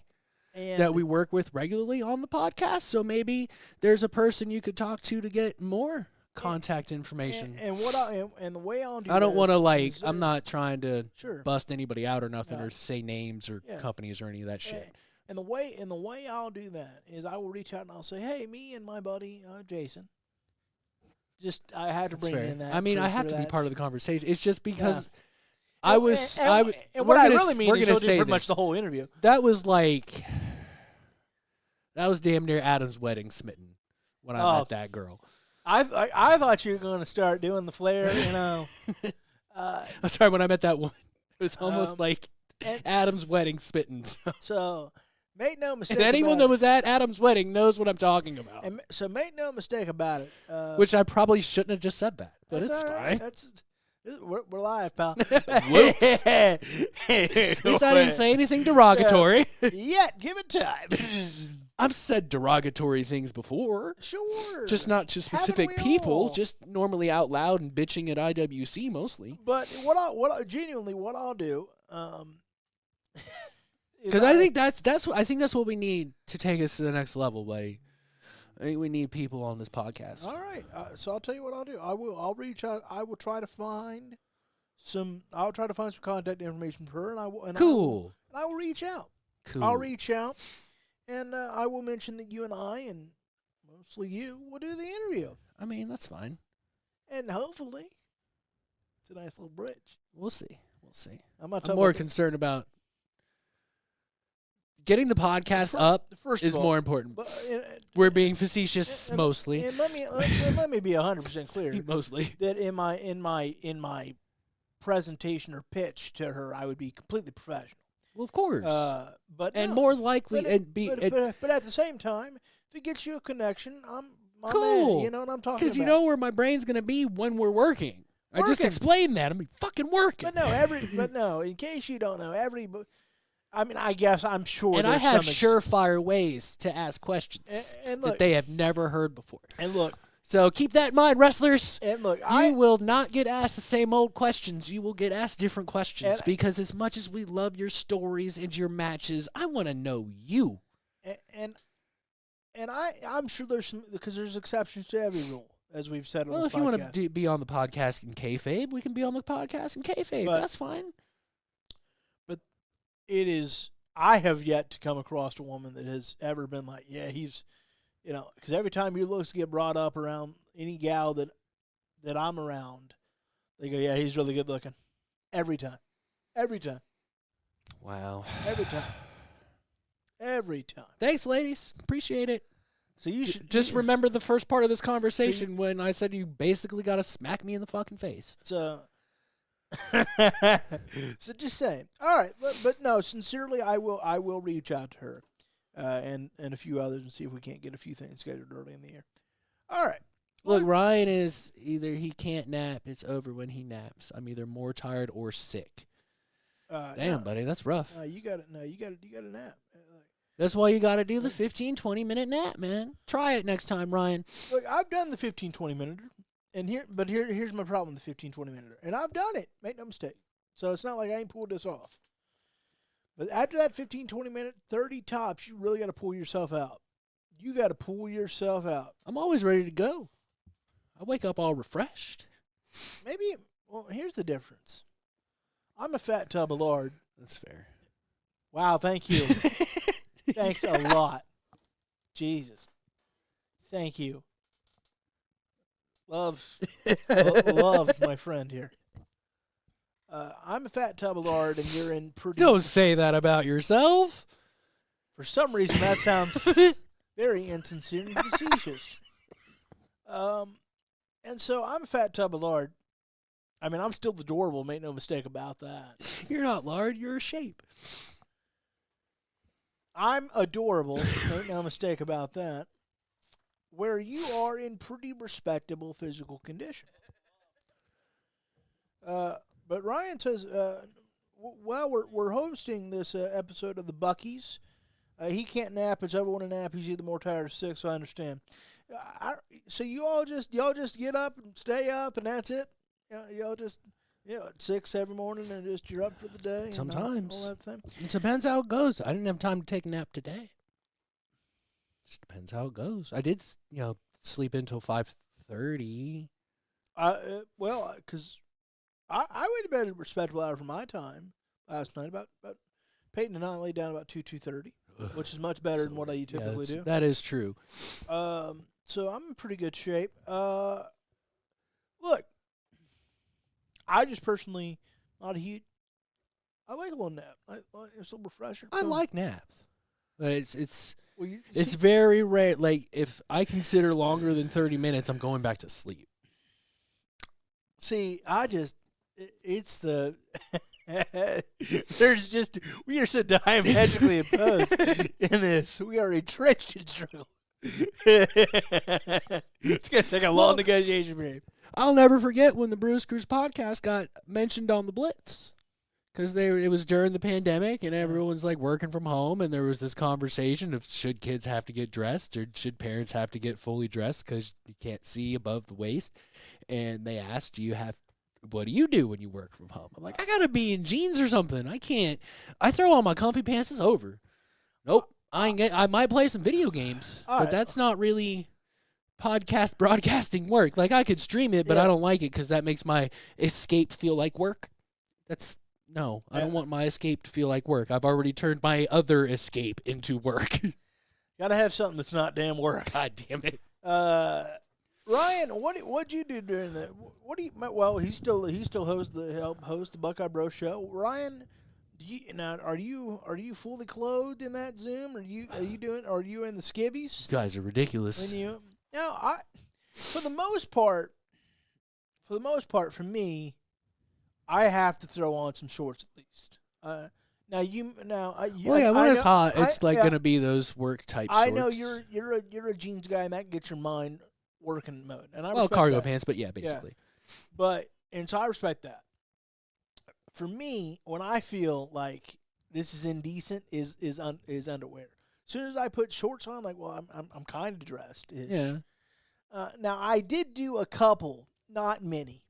that we work with regularly on the podcast. So maybe there's a person you could talk to get more contact information. And the way I'll do I don't want to I'm not trying to Sure. bust anybody out or nothing or say names or companies or any of that shit. And the way I'll do that is I will reach out and I'll say, hey, me and my buddy Jason. Just I had to bring in that. I mean, I have to be part of the conversation. It's just because what I really mean is you'll do pretty much the whole interview. That was damn near Adam's wedding smitten when I met that girl. I thought you were going to start doing the flare, you know. I'm sorry, when I met that woman, it was almost like Adam's wedding spitting. So, make no mistake. And anyone that was at Adam's wedding knows what I'm talking about. So make no mistake about it. Which I probably shouldn't have just said that, but it's right. fine. We're live, pal. Whoops. At least I didn't say anything derogatory. Yet, give it time. I've said derogatory things before. Sure. Just not to specific people, all? just normally out loud and bitching at IWC mostly. But what I'll do, because I think that's what we need to take us to the next level, buddy. I think we need people on this podcast. All right. So I'll tell you what I'll do. I'll reach out. I will try to find some. I'll try to find some contact information for her, and I will. And Cool. I will reach out. Cool. I'll reach out, and I will mention that you and I, and mostly you, will do the interview. I mean, that's fine. And hopefully, it's a nice little bridge. We'll see. We'll see. I'm more concerned about getting the podcast up is more important. But, we're being facetious mostly. And let me be 100% clear. Mostly that in my presentation or pitch to her, I would be completely professional. Well, of course. But more likely, but at the same time, if it gets you a connection, I'm cool. Man, you know what I'm talking about. Because you know where my brain's gonna be when we're working. I just explained that. I'm fucking working. But no, in case you don't know, I guess I'm sure. And I have surefire ways to ask questions that they have never heard before. And look. So keep that in mind, wrestlers. And look, you will not get asked the same old questions. You will get asked different questions because as much as we love your stories and your matches, I want to know you. And I'm sure there's exceptions to every rule, as we've said on this podcast. Well, if you want to be on the podcast in kayfabe, we can be on the podcast in kayfabe. That's fine. But it is. I have yet to come across a woman that has ever been like, yeah, he's. You know, because every time your looks get brought up around any gal that I'm around, they go, yeah, he's really good looking. Every time. Wow. Every time. Thanks, ladies. Appreciate it. So you should just remember the first part of this conversation when I said you basically got to smack me in the fucking face. So just saying. All right, but no, sincerely, I will reach out to her. And a few others and see if we can't get a few things scheduled early in the year. All right. Look, Ryan is either he can't nap, it's over when he naps. I'm either more tired or sick. Damn, buddy, that's rough. You got to nap. That's why you got to do the 15, 20-minute nap, man. Try it next time, Ryan. Look, I've done the 15, 20-minute, and here's my problem with the 15, 20-minute, and I've done it. Make no mistake. So it's not like I ain't pulled this off. But after that 15, 20-minute, 30 tops, you really got to pull yourself out. You got to pull yourself out. I'm always ready to go. I wake up all refreshed. Well, here's the difference. I'm a fat tub of lard. That's fair. Wow, thank you. Thanks a lot. Jesus. Thank you. Love my friend here. I'm a fat tub of lard, and you're in pretty... Don't say that about yourself. For some reason, that sounds very insincere and facetious. And so I'm a fat tub of lard. I mean, I'm still adorable, make no mistake about that. You're not lard, you're a shape. I'm adorable, make no mistake about that, where you are in pretty respectable physical condition. But Ryan says, we're hosting this episode of the Buckies. He can't nap. It's over on a nap. He's either more tired or sick, so I understand. So y'all just get up and stay up, and that's it? Y'all just, at 6 every morning, and just you're up for the day? Sometimes. All that thing? It depends how it goes. I didn't have time to take a nap today. Just depends how it goes. I did, sleep until 5:30. Well, because... I went to bed at a respectable hour for my time last night. About Peyton and I laid down about 2:30, which is much better than what I typically do. That is true. So I'm in pretty good shape. Look, I just personally not a huge. I like a little nap. It's a little refresher. I like naps. It's Well, you, it's see, very rare. Like if I consider longer than 30 minutes, I'm going back to sleep. it's the there's just we are so diametrically opposed in this. We are entrenched in struggle. It's gonna take a long negotiation period. I'll never forget when the Bruce Cruise podcast got mentioned on the Blitz. Because it was during the pandemic and everyone's like working from home, and there was this conversation of should kids have to get dressed or should parents have to get fully dressed because you can't see above the waist. And they asked, what do you do when you work from home? I'm like, I gotta be in jeans or something. I can't. I throw on my comfy pants. It's over. Nope. I might play some video games, but that's not really podcast broadcasting work. Like I could stream it, but I don't like it because that makes my escape feel like work. No, I don't want my escape to feel like work. I've already turned my other escape into work. Gotta have something that's not damn work. God damn it. Ryan, what'd you do during the? What do you? Well, he still host the Buckeye Bro show. Ryan, are you fully clothed in that Zoom? Are you in the skivvies? You guys are ridiculous. For the most part, for me, I have to throw on some shorts at least. When it's hot, it's gonna be those work type shorts. I know you're a jeans guy, and that gets your mind working mode. And I respect cargo that. pants, but yeah, basically. Yeah. So I respect that. For me, when I feel like this is indecent, is underwear. As soon as I put shorts on, like, well, I'm kind of dressed. Yeah. Now I did do a couple, not many.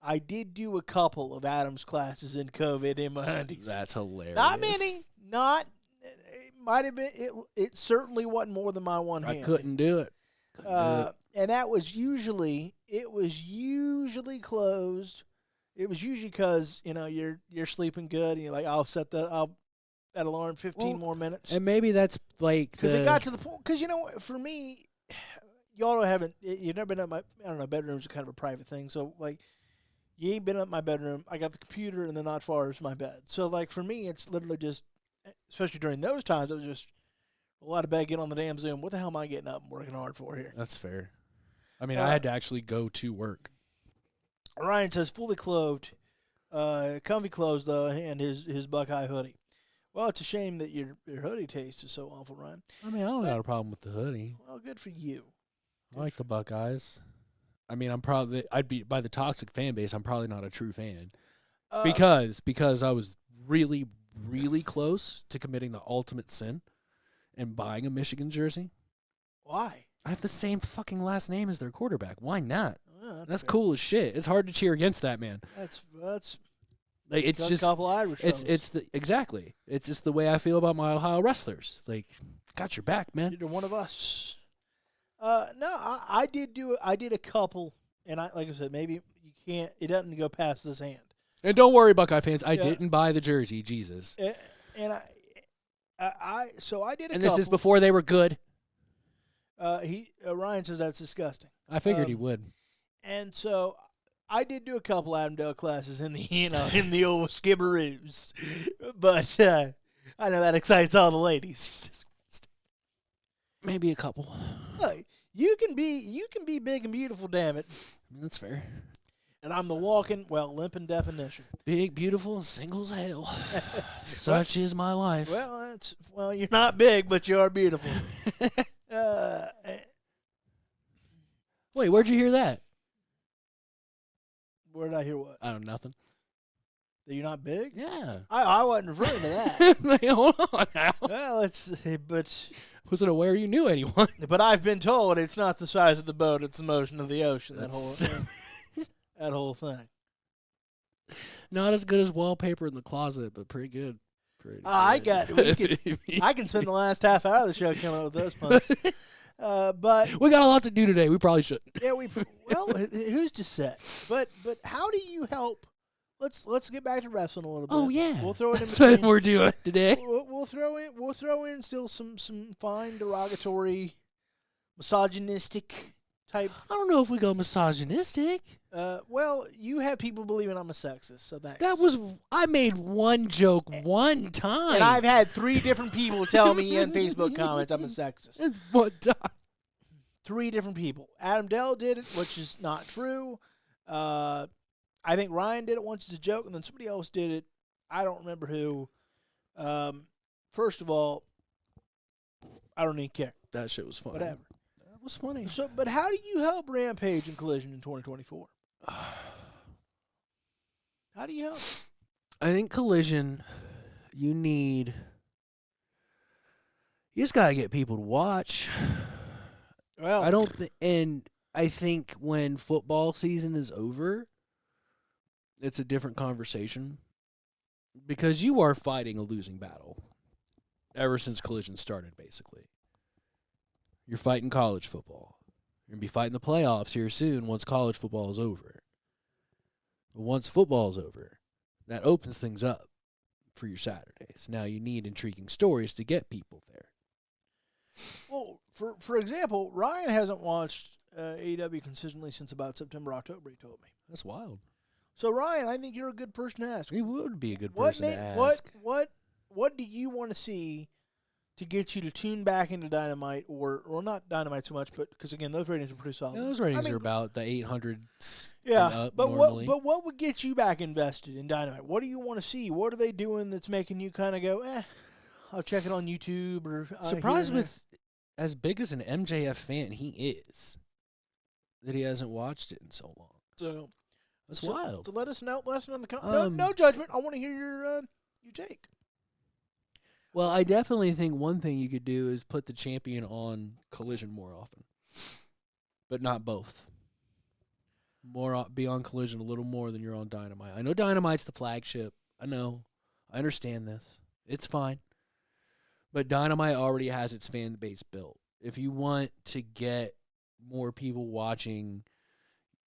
I did do a couple of Adams classes in COVID in my undies. That's hilarious. Not many. It might have been. It certainly wasn't more than my one hand. I couldn't do it. And that was usually. It was usually closed. It was usually because you're sleeping good and you're like, I'll set that alarm 15 more minutes. And maybe that's like because it got to the point. Because for me, y'all haven't. You've never been at my. I don't know. Bedroom's kind of a private thing. So like. You ain't been up my bedroom. I got the computer, and then not far is my bed. So, like, for me, it's literally just, especially during those times, it was just a lot of bed, get on the damn Zoom. What the hell am I getting up and working hard for here? That's fair. I mean, I had to actually go to work. Ryan says, fully clothed, comfy clothes, though, and his Buckeye hoodie. Well, it's a shame that your hoodie taste is so awful, Ryan. I mean, I don't got a problem with the hoodie. Well, good for you. I like the Buckeyes. I mean, I'd be by the toxic fan base. I'm probably not a true fan because I was really, really close to committing the ultimate sin and buying a Michigan jersey. Why? I have the same fucking last name as their quarterback. Why not? Well, that's cool as shit. It's hard to cheer against that man. That's like it's just a couple Irish. It's exactly. It's just the way I feel about my Ohio wrestlers. Like, got your back, man. You're one of us. I did a couple, and like I said, maybe you can't. It doesn't go past this hand. And don't worry, Buckeye fans. I didn't buy the jersey. Jesus. And I did a couple. And this is before they were good. Ryan says that's disgusting. I figured he would. And so I did do a couple Adamdale classes in the in the old skibberoos, but I know that excites all the ladies. Maybe a couple. Look, you can be big and beautiful, damn it. That's fair. And I'm the limping definition. Big, beautiful, and single as hell. Such is my life. Well, you're not big, but you are beautiful. Wait, where'd you hear that? Where did I hear what? I don't know, nothing. That you're not big? Yeah. I wasn't referring to that. Like, hold on now. Well, but wasn't aware you knew anyone. But I've been told it's not the size of the boat; it's the motion of the ocean. That whole thing. Not as good as wallpaper in the closet, but pretty good. I can spend the last half hour of the show coming up with those puns. But we got a lot to do today. We probably shouldn't. Yeah, who's to say? But how do you help? Let's get back to wrestling a little bit. Oh yeah, we'll throw it in. That's what we're doing today. We'll throw in still some fine derogatory, misogynistic type. I don't know if we go misogynistic. Well, you have people believing I'm a sexist. So thanks. I made one joke one time. And I've had 3 different people tell me in Facebook comments I'm a sexist. It's one time. 3 different people. Adam Dell did it, which is not true. I think Ryan did it once as a joke, and then somebody else did it. I don't remember who. First of all, I don't even care. That shit was funny. Whatever. That was funny. So, but how do you help Rampage and Collision in 2024? How do you help? I think Collision, you just got to get people to watch. Well, and I think when football season is over, it's a different conversation because you are fighting a losing battle ever since Collision started, basically. You're fighting college football. You're going to be fighting the playoffs here soon once college football is over. But once football is over, that opens things up for your Saturdays. Now you need intriguing stories to get people there. Well, for example, Ryan hasn't watched AEW consistently since about September, October, he told me. That's wild. So, Ryan, I think you're a good person to ask. He would be a good person to ask. What do you want to see to get you to tune back into Dynamite, or not Dynamite so much, but because again, those ratings are pretty solid. Yeah, those ratings are about the 800s. Yeah, and up but normally. what would get you back invested in Dynamite? What do you want to see? What are they doing that's making you kind of go, I'll check it on YouTube or surprised with as big as an MJF fan he is that he hasn't watched it in so long. So that's wild. So let us know. Let us know in the comments. No judgment. I want to hear your take. Well, I definitely think one thing you could do is put the champion on Collision more often, but not both. Be on Collision a little more than you're on Dynamite. I know Dynamite's the flagship. I know. I understand this. It's fine. But Dynamite already has its fan base built. If you want to get more people watching,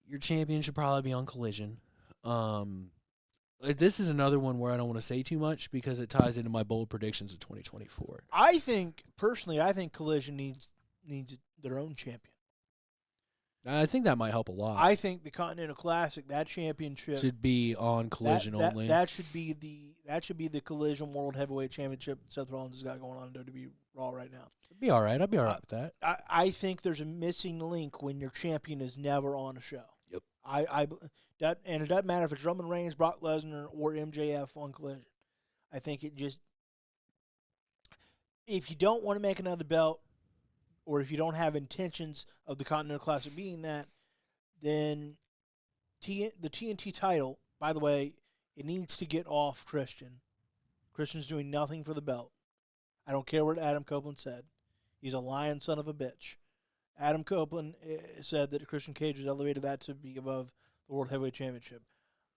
your champion should probably be on Collision. This is another one where I don't want to say too much because it ties into my bold predictions of 2024. I think Collision needs their own champion. I think that might help a lot. I think the Continental Classic, that championship should be on Collision only. That should be the Collision World Heavyweight Championship Seth Rollins has got going on in WWE Raw right now. It'd be all right. I'd be all right with that. I think there's a missing link when your champion is never on a show. Yep. And it doesn't matter if it's Roman Reigns, Brock Lesnar, or MJF on Collision. I think it just, if you don't want to make another belt, or if you don't have intentions of the Continental Classic being that, then the TNT title, by the way, it needs to get off Christian. Christian's doing nothing for the belt. I don't care what Adam Copeland said. He's a lying son of a bitch. Adam Copeland said that Christian Cage has elevated that to be above the World Heavyweight Championship.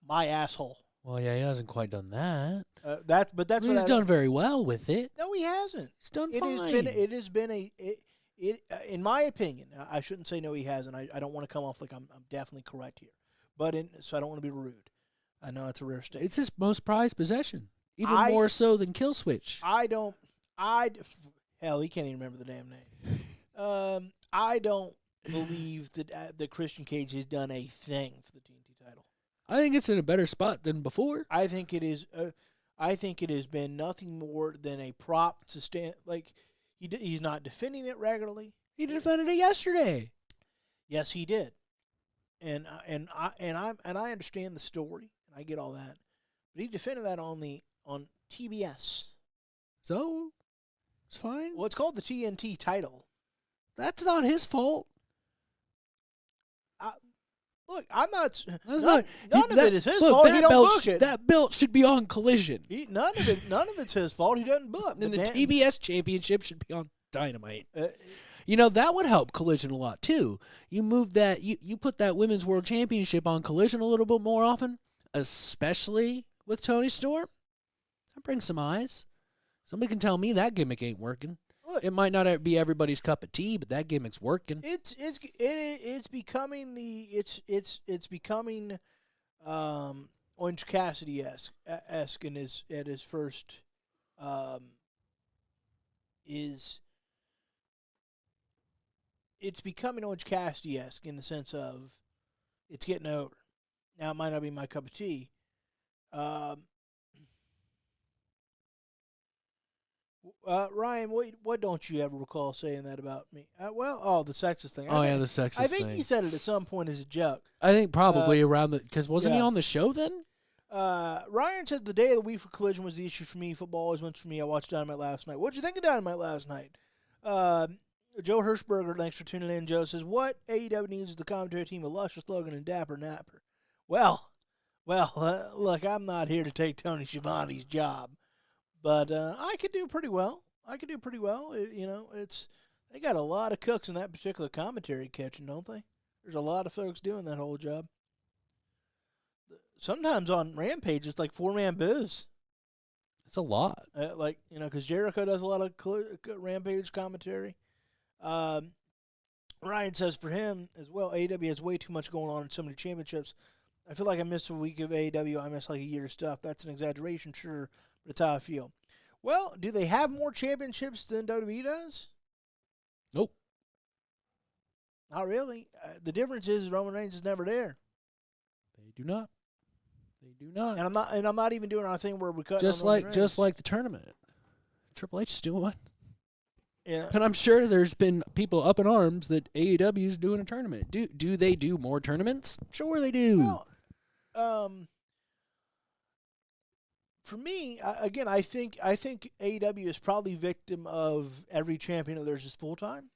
My asshole. Well, yeah, he hasn't quite done that. But he's done very well with it. No, he hasn't. He's done fine. It has been in my opinion, I shouldn't say no, he hasn't. I don't want to come off like I'm definitely correct here, so I don't want to be rude. I know it's a rare state. It's his most prized possession, even more so than Kill Switch. Hell, he can't even remember the damn name. I don't believe that Christian Cage has done a thing for the TNT title. I think it's in a better spot than before. I think it is. I think it has been nothing more than a prop to stand. Like he's not defending it regularly. He defended it yesterday. Yes, he did. And I understand the story, and I get all that. But he defended that on TBS. So it's fine. Well, it's called the TNT title. That's not his fault. Look, I'm not. None of it is his fault. He don't book it. That belt should be on Collision. None of it's his fault. He doesn't book. And the TBS championship should be on Dynamite. That would help Collision a lot too. You move that. You put that Women's World Championship on Collision a little bit more often, especially with Toni Storm. That brings some eyes. Somebody can tell me that gimmick ain't working. Look, it might not be everybody's cup of tea, but that gimmick's working. It's becoming Orange Cassidy esque in his first it's becoming Orange Cassidy esque in the sense of it's getting over. Now, it might not be my cup of tea. Ryan, what don't you ever recall saying that about me? The sexist thing. Oh, yeah, the sexist I think thing. he said it at some point as a joke. I think probably around the, because wasn't he yeah. on the show then? Ryan says the day of the week for Collision was the issue for me. Football always went for me. I watched Dynamite last night. What'd you think of Dynamite last night? Joe Hirschberger, thanks for tuning in. Joe says, what AEW needs is the commentary team of Luscious, Logan, and Dapper Napper. Well, look, I'm not here to take Tony Schiavone's job, but I could do pretty well. They got a lot of cooks in that particular commentary kitchen, don't they? There's a lot of folks doing that whole job. Sometimes on Rampage, it's like 4-man booze. It's a lot. Because Jericho does a lot of Rampage commentary. Ryan says for him as well, AEW has way too much going on in so many championships. I feel like I missed a week of AEW. I missed like a year of stuff. That's an exaggeration, sure, but it's how I feel. Well, do they have more championships than WWE does? Nope. Not really. The difference is Roman Reigns is never there. They do not. And I'm not even doing our thing where we cut just like the tournament. Triple H is doing one. Yeah. And I'm sure there's been people up in arms that AEW is doing a tournament. Do they do more tournaments? Sure they do. Well, for me, again, I think AEW is probably victim of every champion of theirs is full time,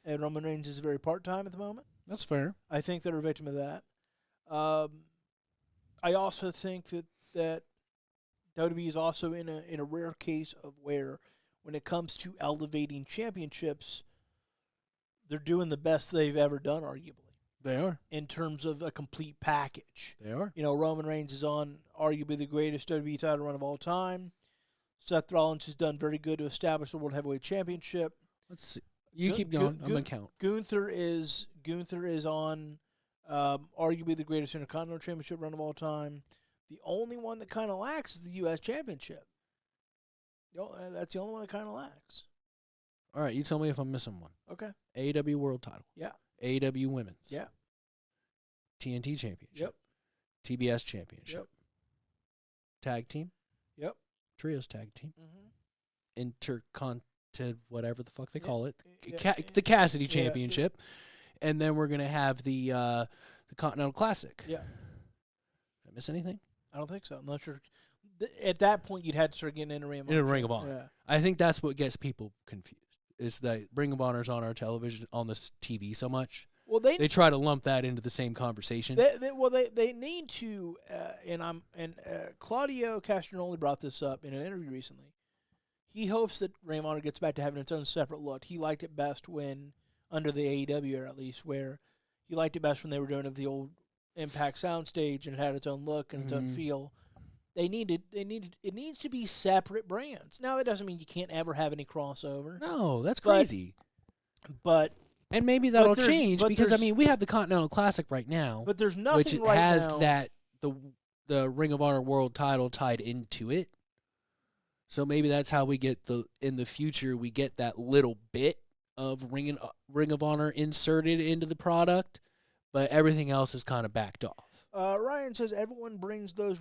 and Roman Reigns is very part time at the moment. That's fair. I think they're a victim of that. I also think that WWE is also in a rare case of where, when it comes to elevating championships, they're doing the best they've ever done, arguably. They are. In terms of a complete package. They are. Roman Reigns is on arguably the greatest WWE title run of all time. Seth Rollins has done very good to establish the World Heavyweight Championship. Let's see. You keep going. I'm going to count. Gunther is on arguably the greatest Intercontinental Championship run of all time. The only one that kind of lacks is the U.S. Championship. That's the only one that kind of lacks. All right, you tell me if I'm missing one. Okay. AEW World Title. Yeah. AEW Women's. Yeah. TNT Championship. Yep. TBS Championship. Yep. Tag Team. Yep. Trios Tag Team. Mm-hmm. Intercontinental, whatever the fuck they call it. The Cassidy Championship. Yeah. And then we're going to have the Continental Classic. Yeah. Did I miss anything? I don't think so. I'm not sure. At that point, you'd have to start getting into Ring of Honor. In a Ring of Honor. Yeah. I think that's what gets people confused, is that Ring of Honor's on our television, on this TV so much. Well, they try to lump that into the same conversation. They need to, and Claudio Castagnoli brought this up in an interview recently. He hopes that Ring of Honor gets back to having its own separate look. He liked it best when, under the AEW era at least, where he liked it best when they were doing it the old Impact soundstage and it had its own look and its own feel. It needs to be separate brands. Now, that doesn't mean you can't ever have any crossover. No, that's crazy. And maybe that'll change because, we have the Continental Classic right now. But there's nothing which right has now. the Ring of Honor World Title tied into it. So maybe that's how we get in the future, we get that little bit of Ring of Honor inserted into the product, but everything else is kind of backed off. Ryan says everyone brings those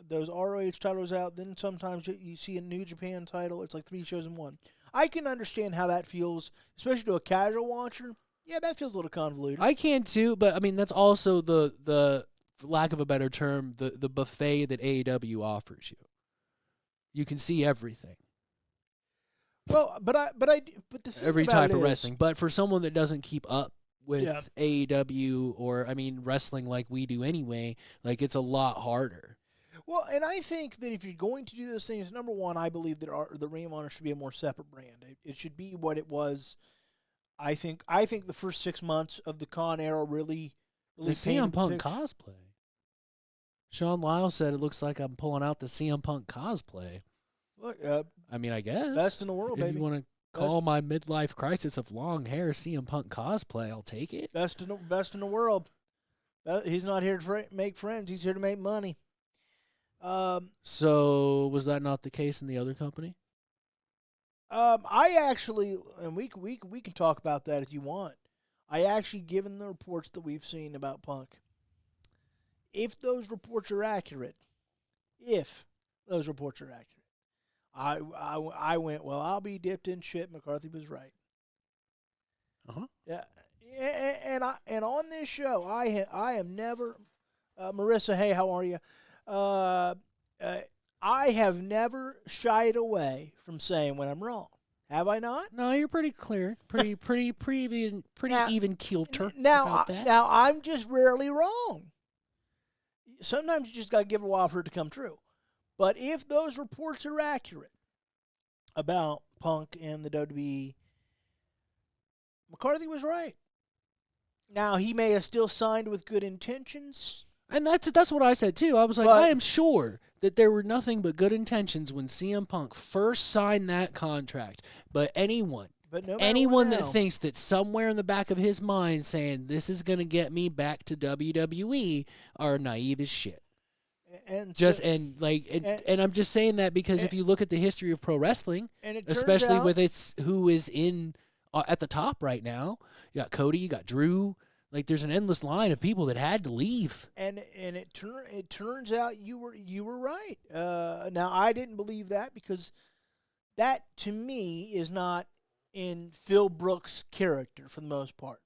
those ROH titles out. Then sometimes you see a New Japan title. It's like 3 shows in one. I can understand how that feels, especially to a casual watcher. Yeah, that feels a little convoluted. I can too, but that's also the for lack of a better term, the buffet that AEW offers you. You can see everything. Well, but the thing every about type it of is, wrestling. But for someone that doesn't keep up with AEW or wrestling like we do anyway, it's a lot harder. Well, and I think that if you're going to do those things, number one, I believe that the Ring of Honor should be a more separate brand. It should be what it was. I think the first 6 months of the Con era really the CM Punk cosplay. Sean Lyle said it looks like I'm pulling out the CM Punk cosplay. Look, I guess best in the world, if baby. You want to call my midlife crisis of long hair CM Punk cosplay, I'll take it. Best in the world. He's not here to make friends. He's here to make money. So was that not the case in the other company? I actually, and we can talk about that if you want. I actually, given the reports that we've seen about Punk, if those reports are accurate, I went, well, I'll be dipped in shit. McCarthy was right. Yeah, and on this show, I am never, Marissa. Hey, how are you? I have never shied away from saying when I'm wrong. Have I not? No, you're pretty clear, pretty even keelter about that. Now I'm just rarely wrong. Sometimes you just got to give a while for it to come true. But if those reports are accurate about Punk and the WWE, McCarthy was right. Now, he may have still signed with good intentions. And that's what I said, too. I was like, I am sure that there were nothing but good intentions when CM Punk first signed that contract. But anyone that thinks that somewhere in the back of his mind saying this is going to get me back to WWE are naive as shit. And I'm just saying that because if you look at the history of pro wrestling, especially with who is in at the top right now, you got Cody, you got Drew. Like there's an endless line of people that had to leave. And it turns out you were right. Now I didn't believe that because that to me is not in Phil Brooks' character for the most part.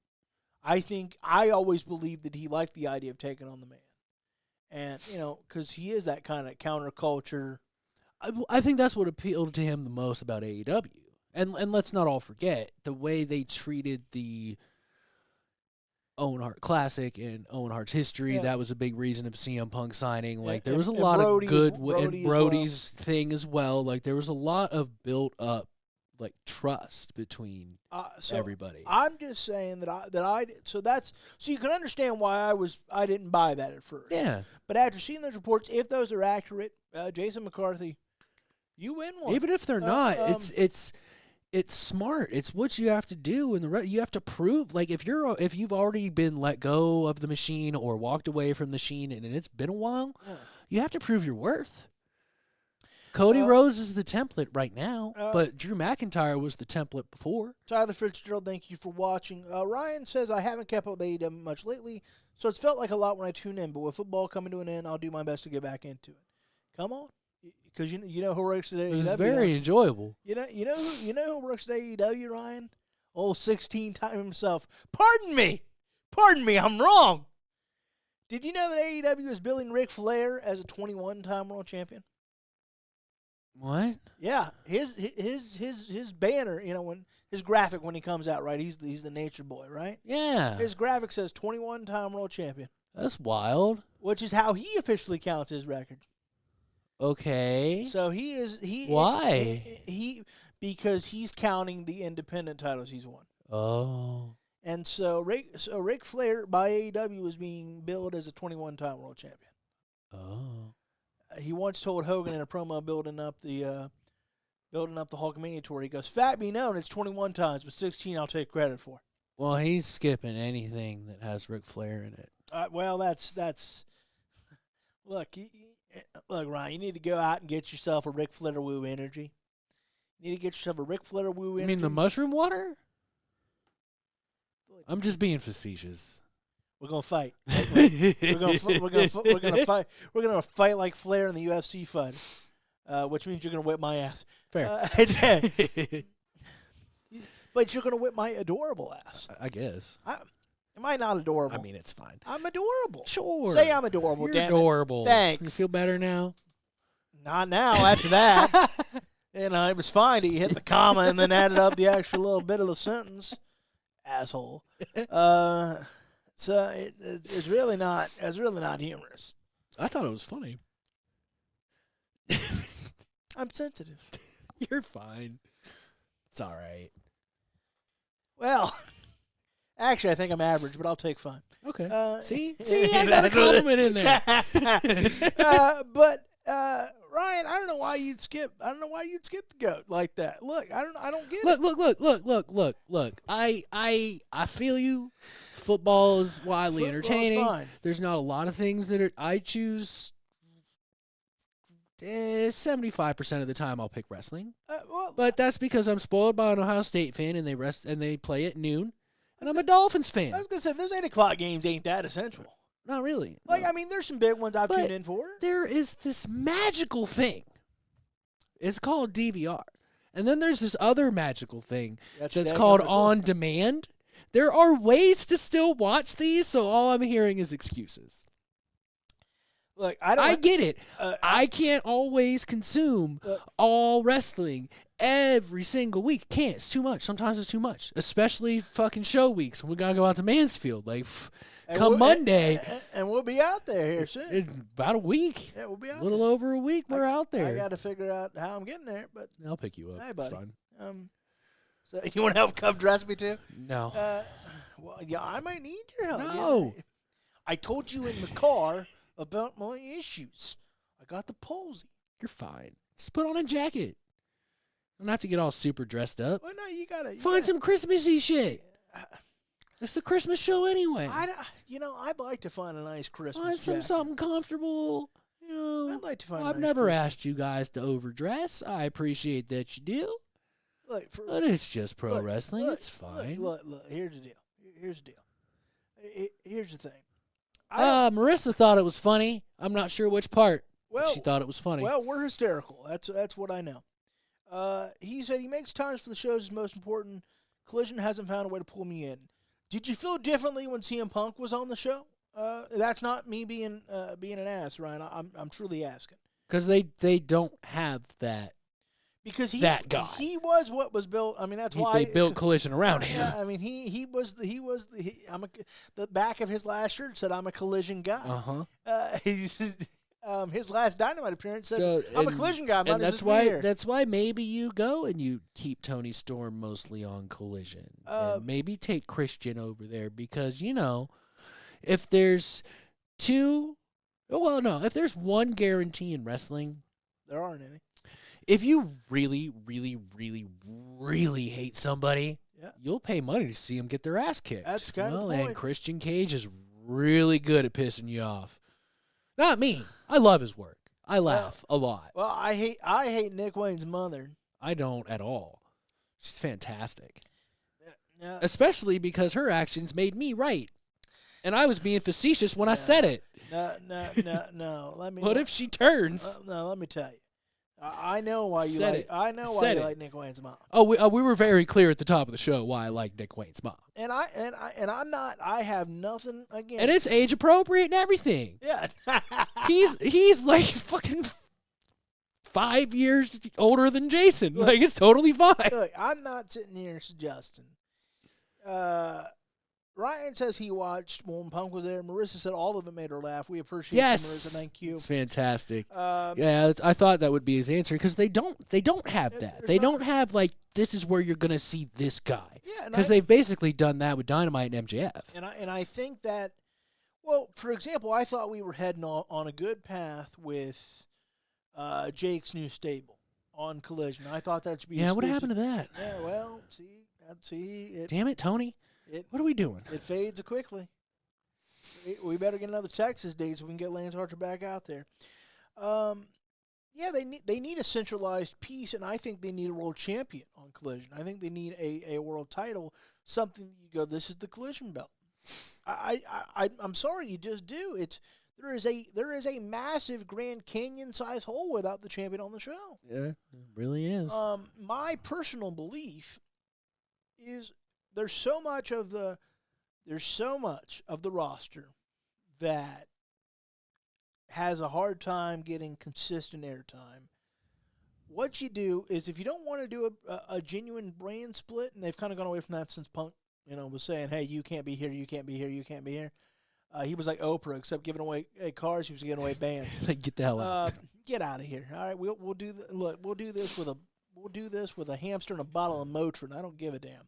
I always believed that he liked the idea of taking on the man. And, because he is that kind of counterculture. I think that's what appealed to him the most about AEW. And let's not all forget the way they treated the Owen Hart Classic and Owen Hart's history. Yeah. That was a big reason of CM Punk signing. Like, there was a lot of good, and Brody's thing as well. Like, there was a lot of built up, like, trust between everybody. I'm just saying so you can understand why I didn't buy that at first. Yeah. But after seeing those reports, if those are accurate, Jason McCarthy, you win one. Even if they're not, it's smart. It's what you have to do, and you have to prove. Like if you've already been let go of the machine or walked away from the machine, and it's been a while, you have to prove your worth. Cody Rhodes is the template right now, but Drew McIntyre was the template before. Tyler Fitzgerald, thank you for watching. Ryan says, I haven't kept up with AEW much lately, so it's felt like a lot when I tune in, but with football coming to an end, I'll do my best to get back into it. Come on. Because you know who works at AEW. It's very enjoyable. You know who works at AEW, Ryan? Old 16-time himself. Pardon me, I'm wrong. Did you know that AEW is billing Ric Flair as a 21-time world champion? What? Yeah, his banner, when his graphic when he comes out, right? He's the Nature Boy, right? Yeah. His graphic says 21-time world champion. That's wild. Which is how he officially counts his record. Okay. So Why? Because he's counting the independent titles he's won. Oh. And so Ric Flair by AEW was being billed as a 21-time world champion. Oh. He once told Hogan in a promo building up the Hulkamania tour, he goes, "Fact be known, it's 21 times, but 16 I'll take credit for." Well, he's skipping anything that has Ric Flair in it. Well, that's look, Ryan, you need to go out and get yourself a Ric Flair woo energy. You need to get yourself a Ric Flair woo energy. You mean the mushroom water? I'm just being facetious. We're gonna fight. We're gonna fight. We're gonna fight like Flair in the UFC fight, which means you're gonna whip my ass. Fair. But you're gonna whip my adorable ass. I guess. Am I not adorable? I mean, it's fine. I'm adorable. Sure. Say I'm adorable. You're adorable. Thanks. You feel better now? Not now. After that, it was fine that you hit the comma and then added up the actual little bit of the sentence, asshole. So it's really not. It's really not humorous. I thought it was funny. I'm sensitive. You're fine. It's all right. Well, actually, I think I'm average, but I'll take fine. Okay. See, I got a compliment in there. But Ryan, I don't know why you'd skip. I don't know why you'd skip the GOAT like that. Look, I don't get it. Look. I feel you. Football is widely entertaining. Fine. There's not a lot of things that I choose. 75% of the time, I'll pick wrestling. But that's because I'm spoiled by an Ohio State fan, and they play at noon, and I'm a Dolphins fan. I was gonna say those 8:00 games ain't that essential. Not really. Like, no. I mean, there's some big ones I've But tuned in for. There is this magical thing. It's called DVR. And then there's this other magical thing that's called on demand. There are ways to still watch these, so all I'm hearing is excuses. Look, I get it. I can't always consume all wrestling every single week. Can't. It's too much. Sometimes it's too much. Especially fucking show weeks when we got to go out to Mansfield. Like, come Monday. And we'll be out there here soon. In about a week. Yeah, we'll be out A little over a week, we're out there. I got to figure out how I'm getting there, but I'll pick you up. hey, buddy. It's fun. So you want to help come dress me too? No. Well, yeah, I might need your help. No. Yeah. I told you in the car about my issues. I got the palsy. You're fine. Just put on a jacket. Don't have to get all super dressed up. Well, no, you gotta Find some Christmassy shit. It's the Christmas show anyway. I'd like to find a nice Christmas Find jacket. something comfortable. You know, I'd like to find. I've never asked you guys to overdress. I appreciate that you do. But it's just pro wrestling. It's fine. Look, here's the deal. Here's the deal. Here's the thing. Marissa thought it was funny. I'm not sure which part. But she thought it was funny. Well, we're hysterical. That's what I know. He said he makes times for the shows is most important. Collision hasn't found a way to pull me in. Did you feel differently when CM Punk was on the show? That's not me being an ass, Ryan. I'm truly asking. Because they don't have that. Because that guy. He was what was built. I mean, that's why they built Collision around him. Yeah, I mean, he was the back of his last shirt said I'm a Collision guy. His last Dynamite appearance said I'm a Collision guy. And that's why maybe you go and you keep Tony Storm mostly on Collision. And maybe take Christian over there because if there's if there's one guarantee in wrestling, there aren't any. If you really, really, really, really hate somebody, you'll pay money to see them get their ass kicked. That's kind of the point. And Christian Cage is really good at pissing you off. Not me. I love his work. I laugh a lot. Well, I hate Nick Wayne's mother. I don't at all. She's fantastic. Yeah. Especially because her actions made me right. And I was being facetious when I said it. No. What if she turns? No, let me tell you. I know why you like. I know why you like Nick Wayne's mom. Oh, we were very clear at the top of the show why I like Nick Wayne's mom. And I'm not. I have nothing against. And it's age appropriate and everything. Yeah. he's like fucking 5 years older than Jason. Look, like it's totally fine. Look, I'm not sitting here suggesting. Ryan says he watched when Punk was there. Marissa said all of it made her laugh. We appreciate it, Marissa. Thank you. It's fantastic. I thought that would be his answer because they don't have that. They don't have like this is where you're gonna see this guy. Yeah, because they've basically done that with Dynamite and MJF. And I think that, well, for example, I thought we were heading on a good path with Jake's new stable on Collision. I thought that should be. Yeah, what happened to that? Yeah, well, see. Damn it, Tony. What are we doing? It fades quickly. We better get another Texas date so we can get Lance Archer back out there. Yeah, they need a centralized piece, and I think they need a world champion on Collision. I think they need a world title, something you go, this is the Collision belt. I'm sorry, you just do. There is a massive Grand Canyon size hole without the champion on the show. Yeah, it really is. My personal belief is there's so much of the roster that has a hard time getting consistent airtime. What you do is if you don't want to do a genuine brand split, and they've kind of gone away from that since Punk, was saying, hey, you can't be here, you can't be here, you can't be here. He was like Oprah, except giving away cars, he was giving away bands. Get the hell out. Get out of here. All right, we'll do this with a hamster and a bottle of Motrin. I don't give a damn.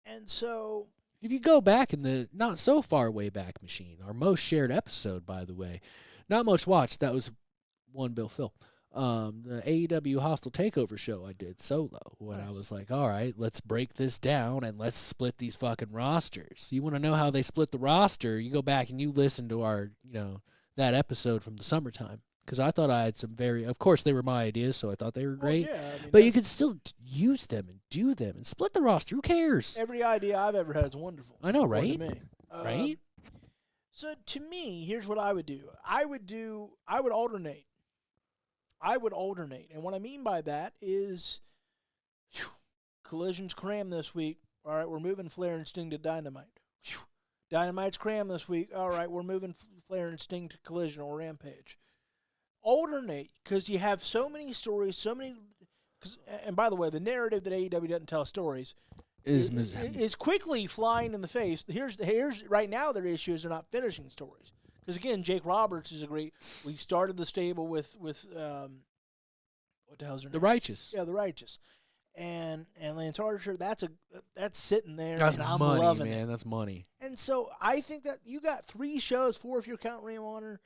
And so if you go back in the not so far way back machine, our most shared episode, by the way, not much watched. That was one Bill Phil. The AEW Hostile Takeover show I did solo when I was like, all right, let's break this down and let's split these fucking rosters. You want to know how they split the roster? You go back and you listen to our, that episode from the summertime. Because I thought I had some of course they were my ideas, so I thought they were great. Well, but you could still use them and do them and split the roster. Who cares? Every idea I've ever had is wonderful. I know, right? To me. Right? So to me, here's what I would do. I would alternate. And what I mean by that is Collision's crammed this week. All right, we're moving Flair and Sting to Dynamite. Dynamite's crammed this week. All right, we're moving Flair and Sting to Collision or Rampage. Alternate, because you have so many stories, and by the way, the narrative that AEW doesn't tell stories is quickly flying in the face. Here's right now their issue is they're not finishing stories. Because again, Jake Roberts is a great. We started the stable with what the hell's her name? The Righteous. Yeah, the Righteous, and Lance Archer. That's sitting there. That's and I'm money, loving man. it. That's money. And so I think that you got 3 shows, 4 if you're counting Ring of Honor.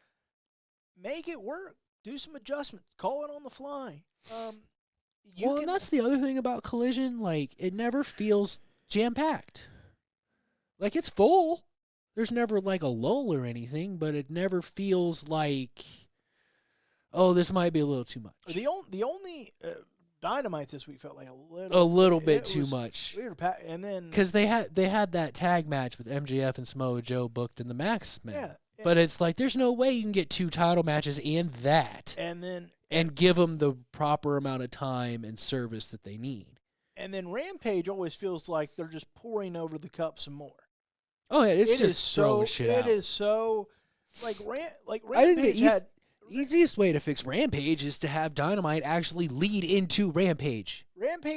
Make it work. Do some adjustments. Call it on the fly. And that's the other thing about Collision. Like, it never feels jam-packed. Like, it's full. There's never, like, a lull or anything, but it never feels like, oh, this might be a little too much. The only Dynamite this week felt like a little bit too much. Weird, and then because they had that tag match with MJF and Samoa Joe booked in the Max match. Yeah. But it's like, there's no way you can get 2 title matches and that. And give them the proper amount of time and service that they need. And then Rampage always feels like they're just pouring over the cup some more. Oh, yeah, it's just throwing shit out. It is so, Rampage I think the easiest way to fix Rampage is to have Dynamite actually lead into Rampage.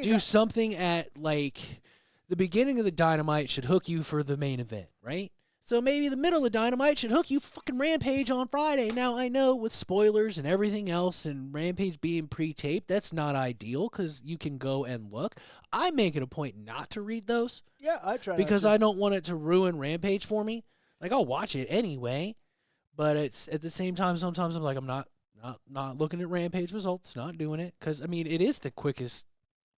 Do something at, like, the beginning of the Dynamite should hook you for the main event, right? So maybe the middle of Dynamite should hook you fucking Rampage on Friday. Now, I know with spoilers and everything else and Rampage being pre-taped, that's not ideal because you can go and look. I make it a point not to read those. Yeah, I try because I don't want it to ruin Rampage for me. Like, I'll watch it anyway, but it's at the same time, sometimes I'm like, I'm not looking at Rampage results, not doing it. Because, I mean, it is the quickest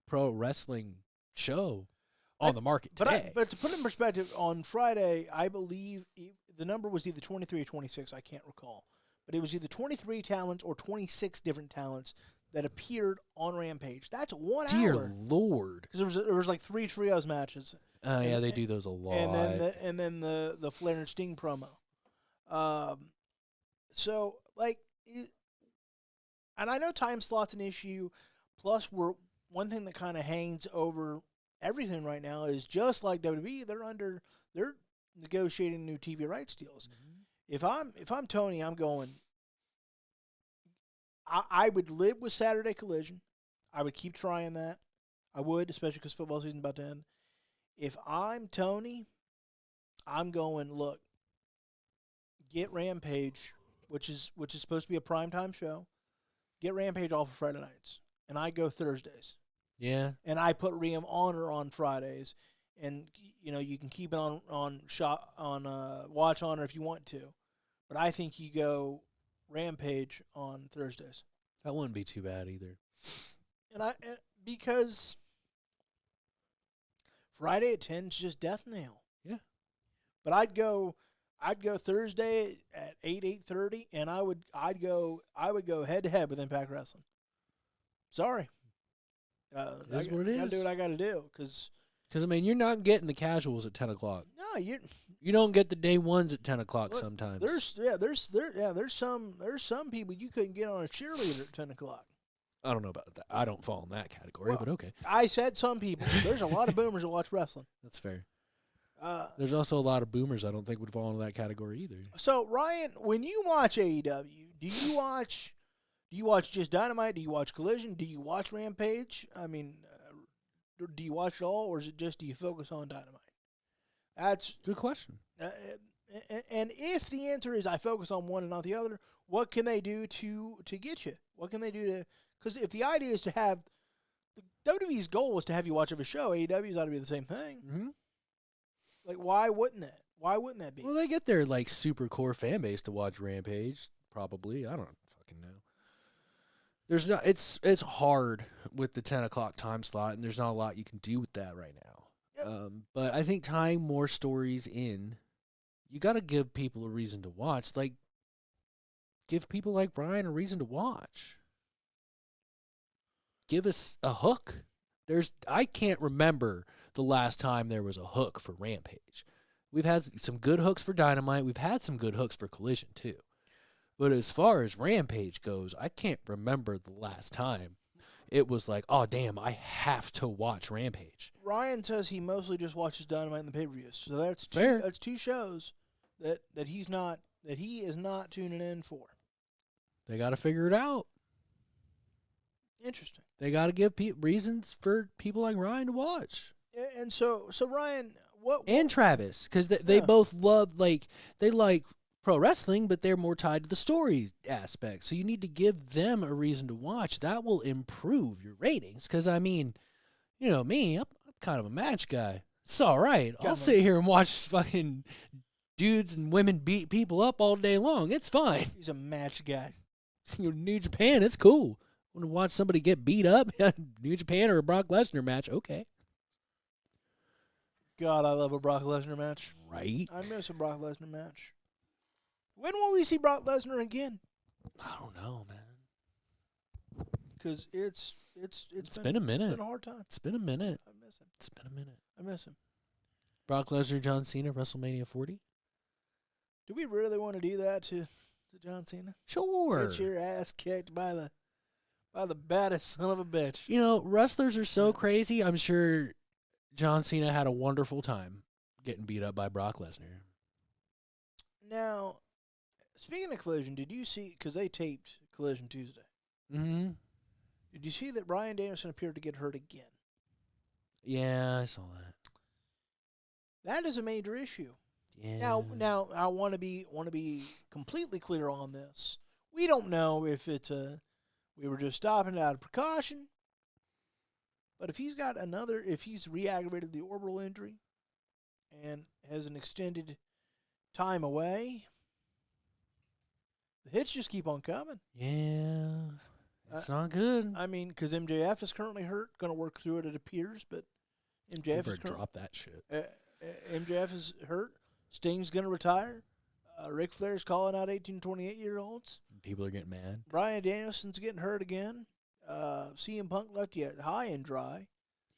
pro wrestling show on the market today. But to put it in perspective, on Friday, I believe the number was either 23 or 26. I can't recall. But it was either 23 talents or 26 different talents that appeared on Rampage. That's 1 hour. Dear Lord. Because there was like 3 trios matches. Oh, yeah, they do those a lot. And then the Flair and Sting promo. So, like, and I know time slot's an issue. Plus, one thing that kind of hangs over everything right now is just like WWE, they're negotiating new TV rights deals. Mm-hmm. If I'm Tony, I'm going. I would live with Saturday Collision. I would keep trying that. I would, especially because football season's about to end. If I'm Tony, I'm going. Look, get Rampage, which is supposed to be a primetime show. Get Rampage off of Friday nights, and I go Thursdays. Yeah. And I put Ring of Honor on Fridays, and you can keep it on Watch Honor if you want to, but I think you go Rampage on Thursdays. That wouldn't be too bad either. Because Friday at 10 is just death nail. Yeah. But I'd go Thursday at 8:30, and I'd go head to head with Impact Wrestling. Sorry. It is what it is. I gotta do what I gotta do, because I mean, you're not getting the casuals at 10 o'clock. No, you don't get the day ones at 10 o'clock sometimes. There's some people you couldn't get on a cheerleader at 10 o'clock. I don't know about that. I don't fall in that category, but okay. I said some people. There's a lot of boomers that watch wrestling. That's fair. There's also a lot of boomers I don't think would fall into that category either. So, Ryan, when you watch AEW, do you watch just Dynamite? Do you watch Collision? Do you watch Rampage? I mean, do you watch it all, or is it just do you focus on Dynamite? That's good question. And if the answer is I focus on one and not the other, what can they do to get you? What can they do to? Because if the idea is to have WWE's goal was to have you watch every show, AEW's ought to be the same thing. Mm-hmm. Like, why wouldn't that? Why wouldn't that be? Well, they get their like super core fan base to watch Rampage. Probably, I don't fucking know. There's not. It's hard with the 10 o'clock time slot, and there's not a lot you can do with that right now. Yep. But I think tying more stories in, you got to give people a reason to watch. Like, give people like Brian a reason to watch. Give us a hook. I can't remember the last time there was a hook for Rampage. We've had some good hooks for Dynamite. We've had some good hooks for Collision, too. But as far as Rampage goes, I can't remember the last time it was like, oh, damn, I have to watch Rampage. Ryan says he mostly just watches Dynamite and the pay-per-views. So that's Fair. That's two shows that he is not tuning in for. They got to figure it out. Interesting. They got to give reasons for people like Ryan to watch. And so Ryan, what And Travis, because they Yeah. both love, they like pro wrestling, but they're more tied to the story aspect. So you need to give them a reason to watch. That will improve your ratings. Because, I mean, you know me, I'm kind of a match guy. It's all right. I'll sit here and watch fucking dudes and women beat people up all day long. It's fine. he's a match guy. You know, New Japan, it's cool. Want to watch somebody get beat up? New Japan or a Brock Lesnar match? Okay. God, I love a Brock Lesnar match. Right? I miss a Brock Lesnar match. When will we see Brock Lesnar again? I don't know, man. Because it's been a minute. It's been a hard time. It's been a minute. I miss him. It's been a minute. I miss him. Brock Lesnar, John Cena, WrestleMania 40? Do we really want to do that to John Cena? Sure. Get your ass kicked by the baddest son of a bitch. You know, wrestlers are so crazy. I'm sure John Cena had a wonderful time getting beat up by Brock Lesnar. Now, speaking of Collision, did you see, because they taped Collision Tuesday, Mm-hmm. did you see that Bryan Danielson appeared to get hurt again? Yeah, I saw that. That is a major issue. Yeah. Now I want to be completely clear on this. We don't know if we were just stopping it out of precaution. But if he's re-aggravated the orbital injury and has an extended time away, the hits just keep on coming. Yeah. It's not good. I mean, because MJF is currently hurt, going to work through it, it appears, but MJF is drop that shit. MJF is hurt. Sting's going to retire. Ric Flair's calling out 18 to 28-year-olds. People are getting mad. Bryan Danielson's getting hurt again. CM Punk left you high and dry.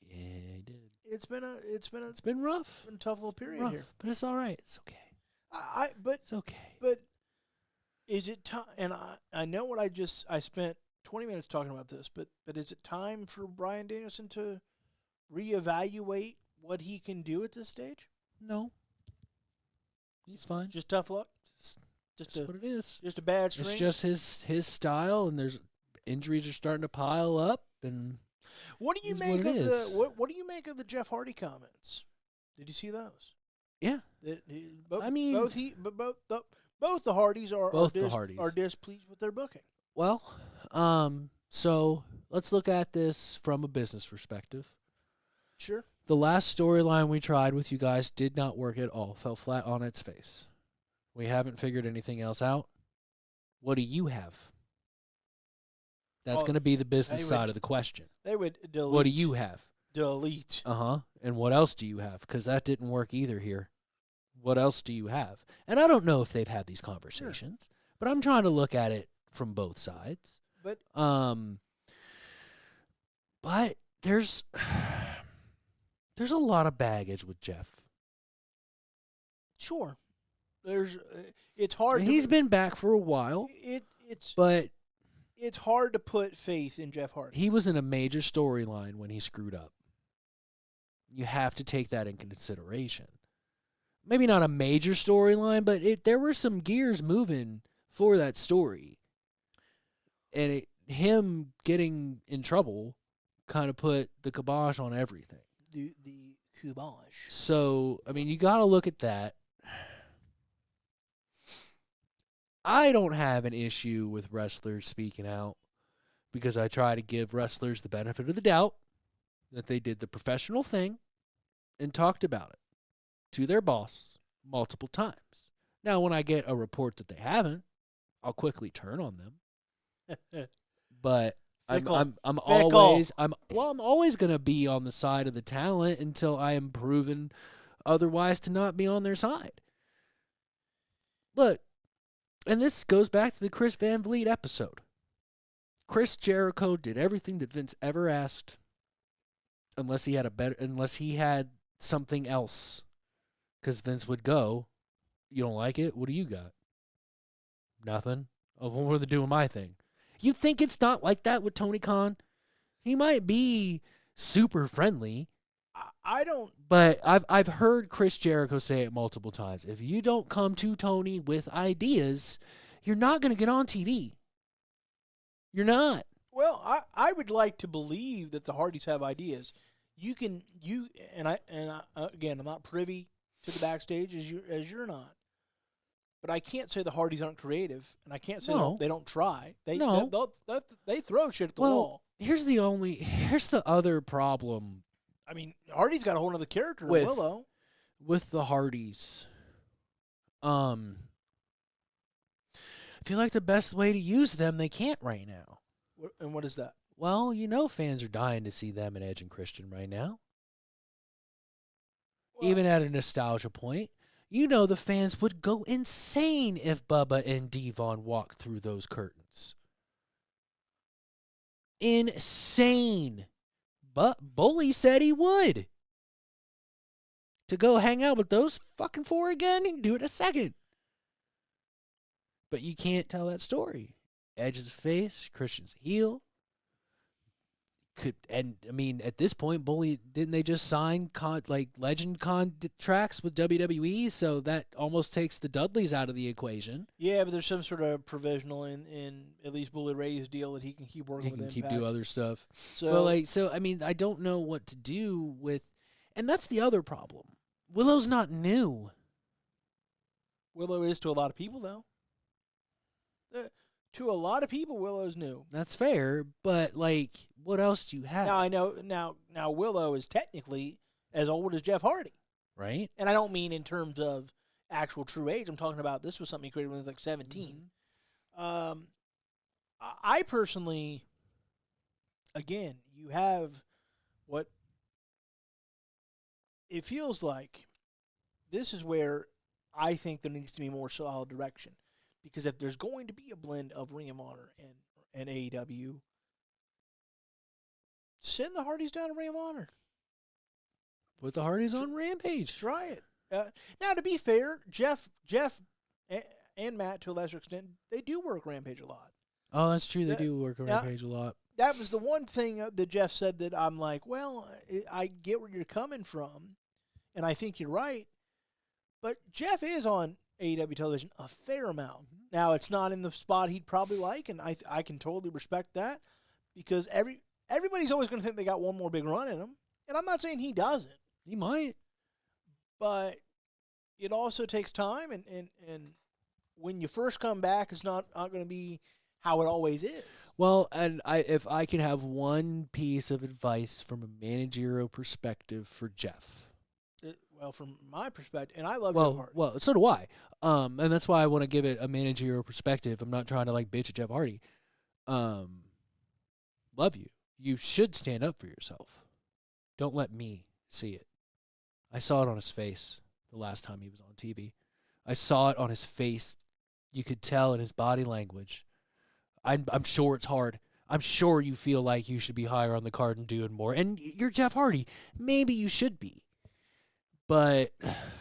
Yeah, he did. It's been rough. It's been a tough little period here. But it's all right. It's okay. But It's okay. But is it time? And I know what I spent 20 minutes talking about this. But is it time for Bryan Danielson to reevaluate what he can do at this stage? No. He's fine. Just tough luck. Just what it is. Just a bad string. It's just his style, and there's injuries are starting to pile up. And what do you make of what do you make of the Jeff Hardy comments? Did you see those? Yeah. Both the Hardys are displeased with their booking. Well, so let's look at this from a business perspective. Sure. The last storyline we tried with you guys did not work at all. Fell flat on its face. We haven't figured anything else out. What do you have? That's going to be the business side of the question. They would delete. What do you have? Delete. Uh-huh. And what else do you have? Because that didn't work either here. What else do you have? And I don't know if they've had these conversations, but I'm trying to look at it from both sides. But there's a lot of baggage with Jeff. Sure. It's hard. He's been back for a while. It's hard to put faith in Jeff Hardy. He was in a major storyline when he screwed up. You have to take that in consideration. Maybe not a major storyline, but there were some gears moving for that story. And him getting in trouble kind of put the kibosh on everything. The kibosh. So, I mean, you got to look at that. I don't have an issue with wrestlers speaking out because I try to give wrestlers the benefit of the doubt that they did the professional thing and talked about it to their boss multiple times. Now, when I get a report that they haven't, I'll quickly turn on them. But I'm always going to be on the side of the talent until I am proven otherwise to not be on their side. Look, and this goes back to the Chris Van Vliet episode. Chris Jericho did everything that Vince ever asked, unless he had something else Because Vince would go, you don't like it? What do you got? Nothing. Oh, well, what are they doing my thing? You think it's not like that with Tony Khan? He might be super friendly. I don't. But I've heard Chris Jericho say it multiple times. If you don't come to Tony with ideas, you're not going to get on TV. You're not. Well, I would like to believe that the Hardys have ideas. Again, I'm not privy to the backstage as you're not. But I can't say the Hardys aren't creative, and I can't say they don't try. They throw shit at the wall. Here's the other problem. I mean, Hardy's got a whole other character in Willow. With the Hardys. I feel like the best way to use them, they can't right now. And what is that? Well, fans are dying to see them and Edge and Christian right now. Well, even at a nostalgia point. The fans would go insane if Bubba and Devon walked through those curtains. Insane. But Bully said he would. To go hang out with those fucking four again, he can do it in a second. But you can't tell that story. Edge's face, Christian's heel. At this point, Bully, didn't they just sign legend contracts with WWE? So that almost takes the Dudleys out of the equation. Yeah, but there's some sort of provisional in at least Bully Ray's deal that he can keep working with. He can keep do other stuff. So, I don't know what to do with, and that's the other problem. Willow's not new. Willow is to a lot of people, though. To a lot of people, Willow's new. That's fair, but what else do you have? Now I know. Now Willow is technically as old as Jeff Hardy, right? And I don't mean in terms of actual true age. I'm talking about this was something he created when he was like 17. Mm-hmm. I personally, again, you have what it feels like. This is where I think there needs to be more solid direction. Because if there's going to be a blend of Ring of Honor and AEW, send the Hardys down to Ring of Honor. Put the Hardys on Rampage. Try it. Now, to be fair, Jeff, and Matt, to a lesser extent, they do work Rampage a lot. Oh, that's true. They do work Rampage a lot. That was the one thing that Jeff said that I'm like, well, I get where you're coming from, and I think you're right. But Jeff is on AEW television a fair amount. Now, it's not in the spot he'd probably like, and I can totally respect that because everybody's always going to think they got one more big run in them, and I'm not saying he doesn't. He might. But it also takes time, and when you first come back, it's not going to be how it always is. Well, and if I can have one piece of advice from a managerial perspective for Jeff. Well, from my perspective, and I love Jeff Hardy. Well, so do I. And that's why I want to give it a managerial perspective. I'm not trying to bitch at Jeff Hardy. Love you. You should stand up for yourself. Don't let me see it. I saw it on his face the last time he was on TV. I saw it on his face. You could tell in his body language. I'm sure it's hard. I'm sure you feel like you should be higher on the card and doing more. And you're Jeff Hardy. Maybe you should be. But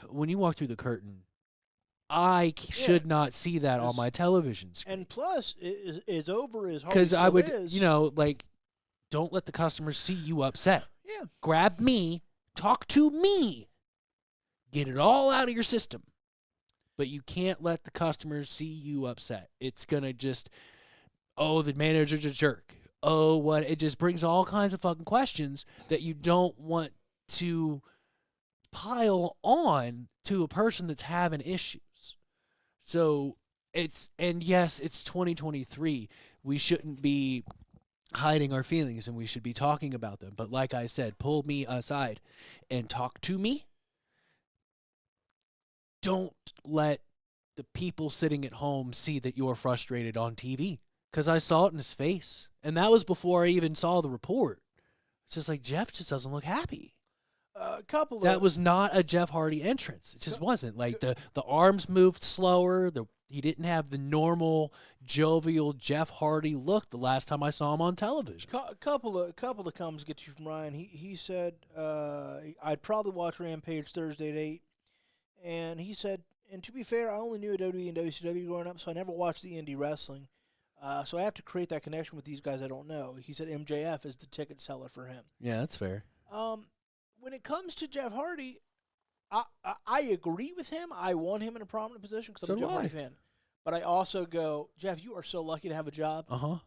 when you walk through the curtain, I should not see that on my television screen. And plus, it's over as hard because I would, is. Don't let the customers see you upset. Yeah. Grab me, talk to me, get it all out of your system. But you can't let the customers see you upset. It's gonna the manager's a jerk. Oh, what? It just brings all kinds of fucking questions that you don't want to pile on to a person that's having issues. So yes, it's 2023. We shouldn't be hiding our feelings and we should be talking about them. But like I said, pull me aside and talk to me. Don't let the people sitting at home see that you're frustrated on TV. Because I saw it in his face. And that was before I even saw the report. It's just Jeff just doesn't look happy. That was not a Jeff Hardy entrance. It just wasn't. The arms moved slower. He didn't have the normal jovial Jeff Hardy look the last time I saw him on television. Couple of comments get you from Ryan. He said I'd probably watch Rampage Thursday at 8. And he said, and to be fair, I only knew WWE and WCW growing up, so I never watched the indie wrestling. So I have to create that connection with these guys I don't know. He said MJF is the ticket seller for him. Yeah, that's fair. When it comes to Jeff Hardy, I agree with him. I want him in a prominent position because I'm a Jeff Hardy fan. But I also go, Jeff, you are so lucky to have a job. Uh-huh.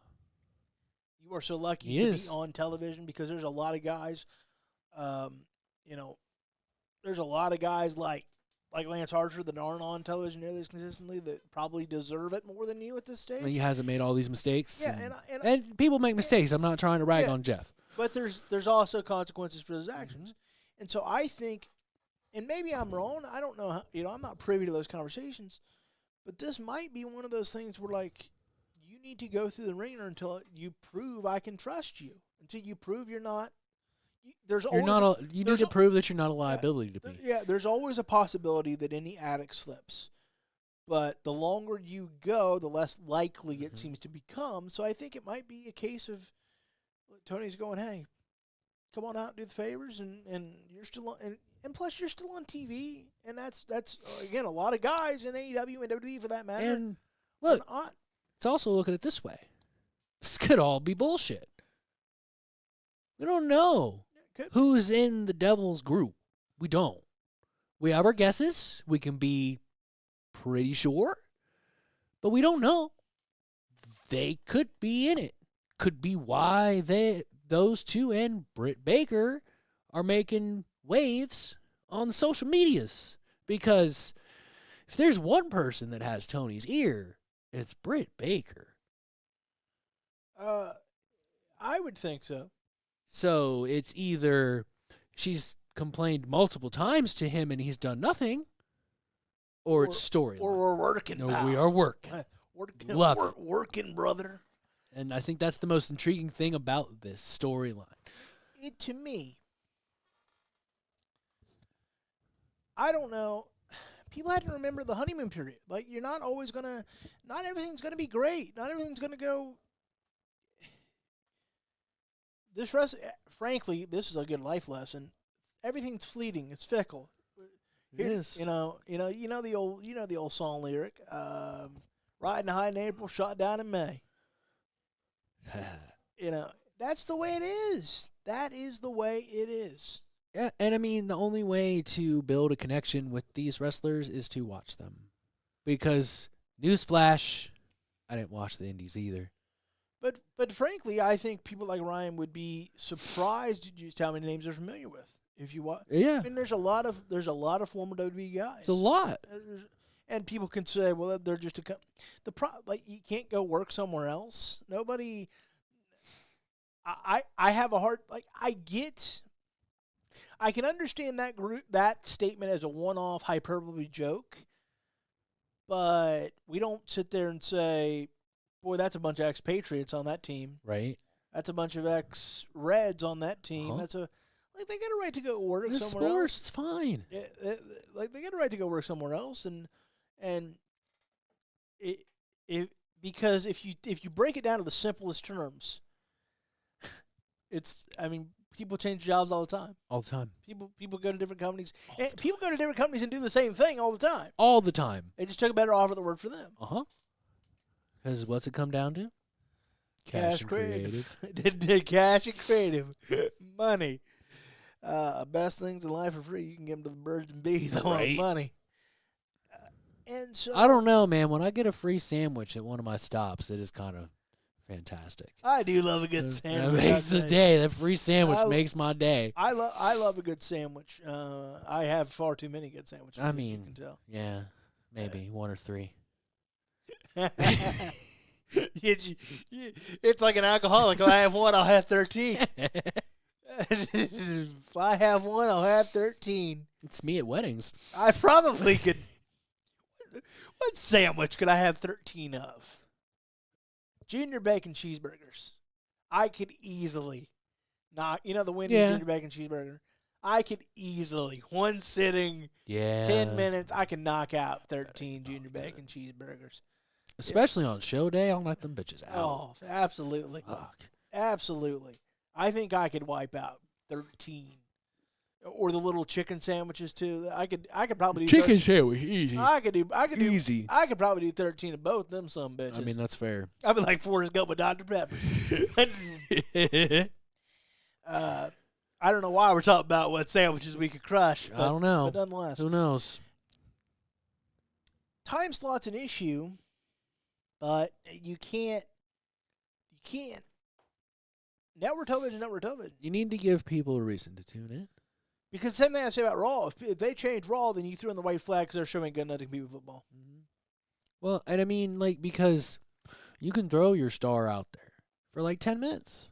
You are so lucky to be on television because there's a lot of guys, there's a lot of guys like Lance Archer that aren't on television nearly as consistently that probably deserve it more than you at this stage. He hasn't made all these mistakes. Yeah, and people make mistakes. I'm not trying to rag on Jeff. But there's also consequences for those actions. Mm-hmm. And so I think, and maybe I'm wrong, I don't know, I'm not privy to those conversations, but this might be one of those things where, like, you need to go through the ringer until you prove I can trust you. Until you prove you're not. You need to prove that you're not a liability to me. Yeah, there's always a possibility that any addict slips. But the longer you go, the less likely it seems to become. So I think it might be a case of Tony's going, hey, come on out and do the favors, and you're still on, and plus you're still on TV, and that's again a lot of guys in AEW and WWE for that matter. And look, let's also look at it this way: this could all be bullshit. We don't know who's in the Devil's group. We don't. We have our guesses. We can be pretty sure, but we don't know. They could be in it. Could be why those two and Britt Baker are making waves on the social medias. Because if there's one person that has Tony's ear, it's Britt Baker. I would think so. So it's either she's complained multiple times to him and he's done nothing, or it's storyline. Or we're working. No, we are working. Working, brother. And I think that's the most intriguing thing about this storyline. To me, I don't know. People have to remember the honeymoon period. Like, you're not always going to, not everything's going to be great. Not everything's going to go. Frankly, this is a good life lesson. Everything's fleeting. It's fickle. It is. You know the old song lyric. Riding high in April, shot down in May. That's the way it is. That is the way it is. Yeah, and I mean, the only way to build a connection with these wrestlers is to watch them. Because, newsflash, I didn't watch the indies either. But frankly, I think people like Ryan would be surprised at just how many names they're familiar with. If you watch, yeah, I mean, there's a lot of former WWE guys. It's a lot, and people can say, well, they're just you can't go work somewhere else. Nobody. I have a hard I can understand that statement as a one-off hyperbole joke, but we don't sit there and say, boy, that's a bunch of ex-Patriots on that team. Right. That's a bunch of ex-Reds on that team. Uh-huh. That's they got a right to go work it's somewhere sports, else. It's fine. Yeah, they got a right to go work somewhere else, because if you break it down to the simplest terms, people change jobs all the time. All the time. People go to different companies. People go to different companies and do the same thing all the time. All the time. They just took a better offer that worked for them. Uh-huh. Because what's it come down to? Cash and creative. Cash and creative. Money. Best things in life are free. You can give them to the birds and bees. I want money. And so I don't know, man. When I get a free sandwich at one of my stops, it is kind of fantastic. I do love a good sandwich. That makes the day. That free sandwich makes my day. I love a good sandwich. I have far too many good sandwiches. I mean, you can tell. Yeah, maybe 1 or 3. It's like an alcoholic. If I have one, I'll have 13. If I have one, I'll have 13. It's me at weddings. I probably could. What sandwich could I have 13 of? Junior bacon cheeseburgers. I could easily knock. You know the Wendy's junior bacon cheeseburger? I could easily, one sitting, 10 minutes, I can knock out 13 junior bacon cheeseburgers. Especially on show day, I'll knock them bitches out. Oh, absolutely. Fuck. Absolutely. I think I could wipe out 13 Or the little chicken sandwiches too. I could probably do Chicken sandwich, easy. I could do Easy. I could probably do 13 of both them some bitches. I mean, that's fair. I'd be like Forrest Gump with Dr. Peppers. I don't know why we're talking about what sandwiches we could crush. But, I don't know. But nonetheless, Who knows? time slot's an issue, but you can't. Network television is network television. You need to give people a reason to tune in. Because the same thing I say about Raw. If they change Raw, then you throw in the white flag because their show ain't got nothing to do with football. Mm-hmm. Well, and I mean, like, because you can throw your star out there for like 10 minutes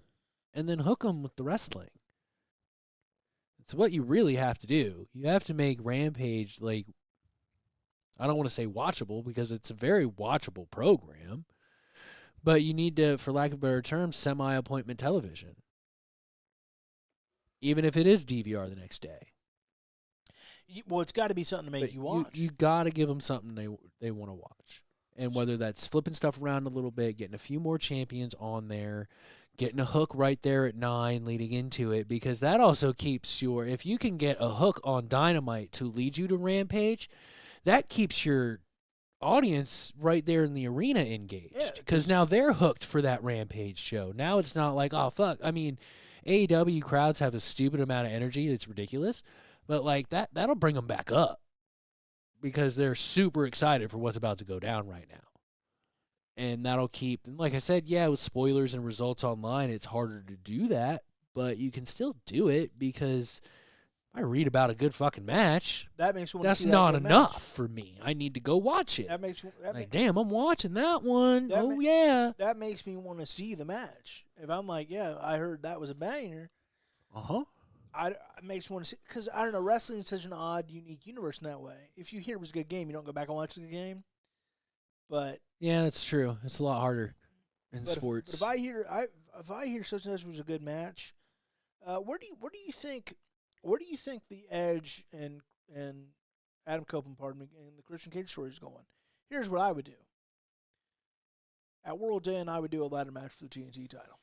and then hook them with the wrestling. It's what you really have to do. You have to make Rampage, like, I don't want to say watchable because it's a very watchable program, but you need to, for lack of a better term, semi-appointment television. Even if it is DVR the next day. Well, it's got to be something to make you watch. You got to give them something they want to watch. And whether that's flipping stuff around a little bit, getting a few more champions on there, getting a hook right there at 9 leading into it, because that also keeps if you can get a hook on Dynamite to lead you to Rampage, that keeps your audience right there in the arena engaged. Because now they're hooked for that Rampage show. Now it's not like, oh, fuck. I mean, AEW crowds have a stupid amount of energy. It's ridiculous. But, like, that'll bring them back up because they're super excited for what's about to go down right now. And that'll keep, and like I said, yeah, with spoilers and results online, it's harder to do that. But you can still do it because if I read about a good fucking match, that makes you want that's to see not that enough match. for me. I need to go watch it. That makes Damn, I'm watching that one. Yeah. That makes me want to see the match. If I'm like, yeah, I heard that was a banger. It makes me want to see, because I don't know, wrestling is such an odd, unique universe in that way. If you hear it was a good game, you don't go back and watch the game. But yeah, that's true. It's a lot harder in sports. If I hear such and such was a good match, where do you think the Edge and Adam Copeland, pardon me, and the Christian Cage story is going? Here's what I would do. At World's End, I would do a ladder match for the TNT title.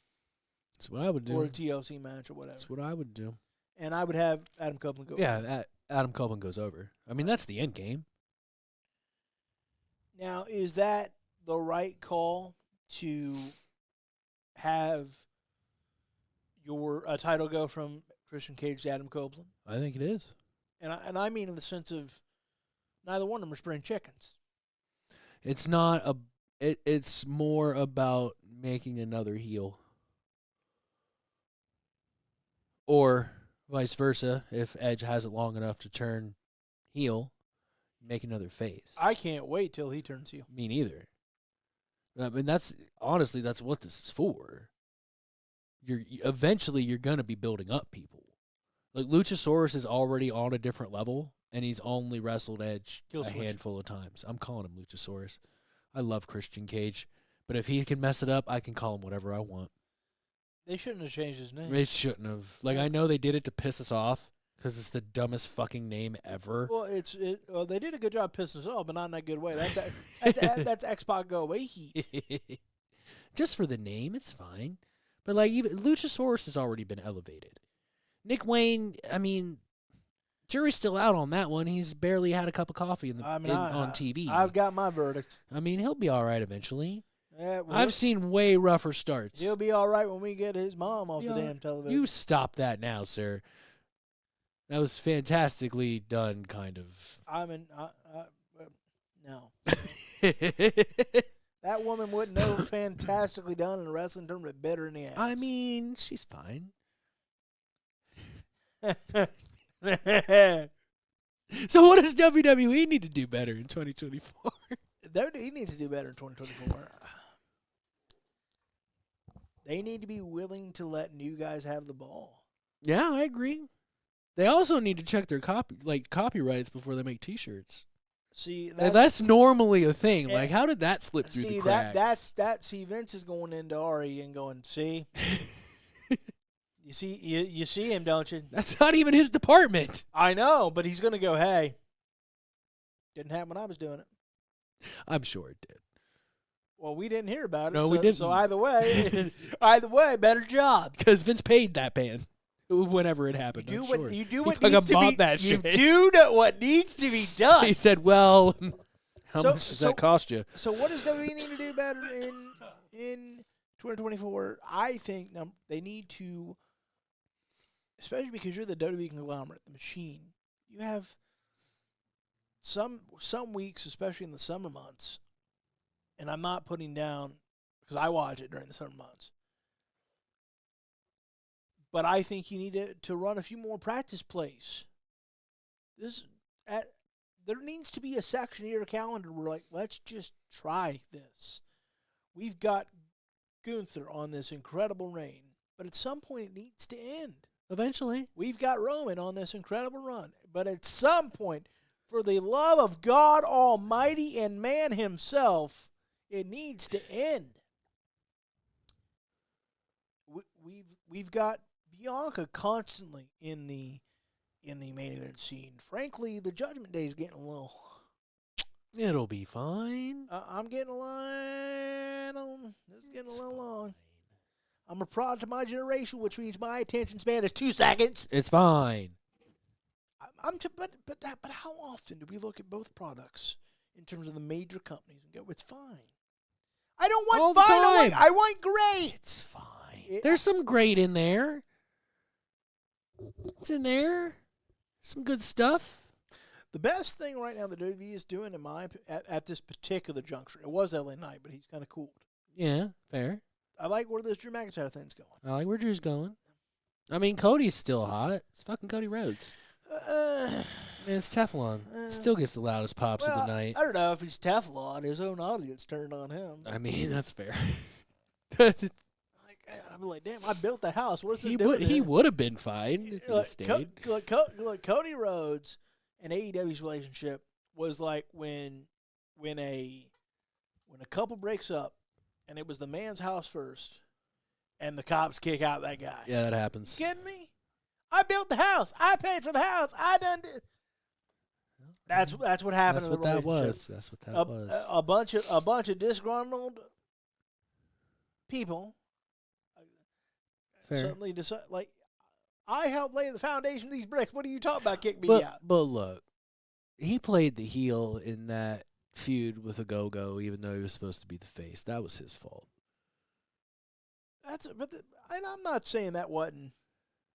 That's what I would do. Or a TLC match or whatever. That's what I would do. And I would have Adam Copeland go. Yeah, Adam Copeland goes over. I mean, that's the end game. Now, is that the right call to have your title go from Christian Cage to Adam Copeland? I think it is. And I mean in the sense of neither one of them are spring chickens. It's not it's more about making another heel. Or vice versa, if Edge has it long enough to turn heel, make another face. I can't wait till he turns heel. Me neither. I mean, that's what this is for. Eventually you're going to be building up people. Like Luchasaurus is already on a different level, and he's only wrestled Edge handful of times. I'm calling him Luchasaurus. I love Christian Cage, but if he can mess it up, I can call him whatever I want. They shouldn't have changed his name. They shouldn't have. Like, I know they did it to piss us off because it's the dumbest fucking name ever. Well, well, they did a good job pissing us off, but not in that good way. That's X-Pac go away heat. Just for the name, it's fine. But like, even Luchasaurus has already been elevated. Nick Wayne, I mean, jury's still out on that one. He's barely had a cup of coffee on TV. I've got my verdict. I mean, he'll be all right eventually. Yeah, well, I've seen way rougher starts. He'll be all right when we get his mom off the damn television. You stop that now, sir. That was fantastically done, kind of. No. That woman wouldn't know fantastically done in wrestling terms, but better in the ass. I mean, she's fine. So what does WWE need to do better in 2024? WWE needs to do better in 2024. They need to be willing to let new guys have the ball. Yeah, I agree. They also need to check their copyrights before they make T-shirts. See, that's normally a thing. Like, how did that slip through the cracks? See, Vince is going into Ari and going, see, you see him, don't you? That's not even his department. I know, but he's going to go, hey, didn't happen when I was doing it. I'm sure it did. Well, we didn't hear about it. No, we didn't. So either way, better job. Because Vince paid that man. Whenever it happened, You do I'm what sure. you do He what fucking needs to bought be. that You shit. do know what needs to be done. He said, "Well, how So- much does that cost you?" So what does WWE need to do better in 2024? I think they need to, especially because you're the WWE conglomerate, the machine. You have some weeks, especially in the summer months, and I'm not putting down because I watch it during the summer months. But I think you need to run a few more practice plays. There needs to be a section of your calendar where, like, let's just try this. We've got Gunther on this incredible reign, but at some point it needs to end. Eventually. We've got Roman on this incredible run, but at some point, for the love of God Almighty and man himself, it needs to end. We've got Bianca constantly in the main event scene. Frankly, the Judgment Day is getting a little. It'll be fine. I'm getting a line. It's getting a little long. I'm a product of my generation, which means my attention span is 2 seconds. It's fine. But how often do we look at both products in terms of the major companies and go, it's fine? I don't want All the fine. time. I want great. It's fine. There's some great in there. It's in there. Some good stuff. The best thing right now that WWE is doing at this particular juncture, it was LA Knight, but he's kind of cooled. Yeah, fair. I like where this Drew McIntyre thing's going. I like where Drew's going. I mean, Cody's still hot. It's fucking Cody Rhodes. Man, it's Teflon. Still gets the loudest pops of the night. I don't know if he's Teflon. His own audience turned on him. I mean, that's fair. I'm like, damn, I built the house. What's he doing? he would have been fine if he stayed. Cody Rhodes and AEW's relationship was like when a couple breaks up and it was the man's house first and the cops kick out that guy. Yeah, that happens. You kidding me? I built the house. I paid for the house. I done did. That's what happened. That's in what the that relationship. was. That's what that was. A bunch of disgruntled people Fair. suddenly decide, like, I helped lay the foundation of these bricks. What are you talking about? Kick me out. But look, he played the heel in that feud with a Go-Go, even though he was supposed to be the face. That was his fault. And I'm not saying that wasn't.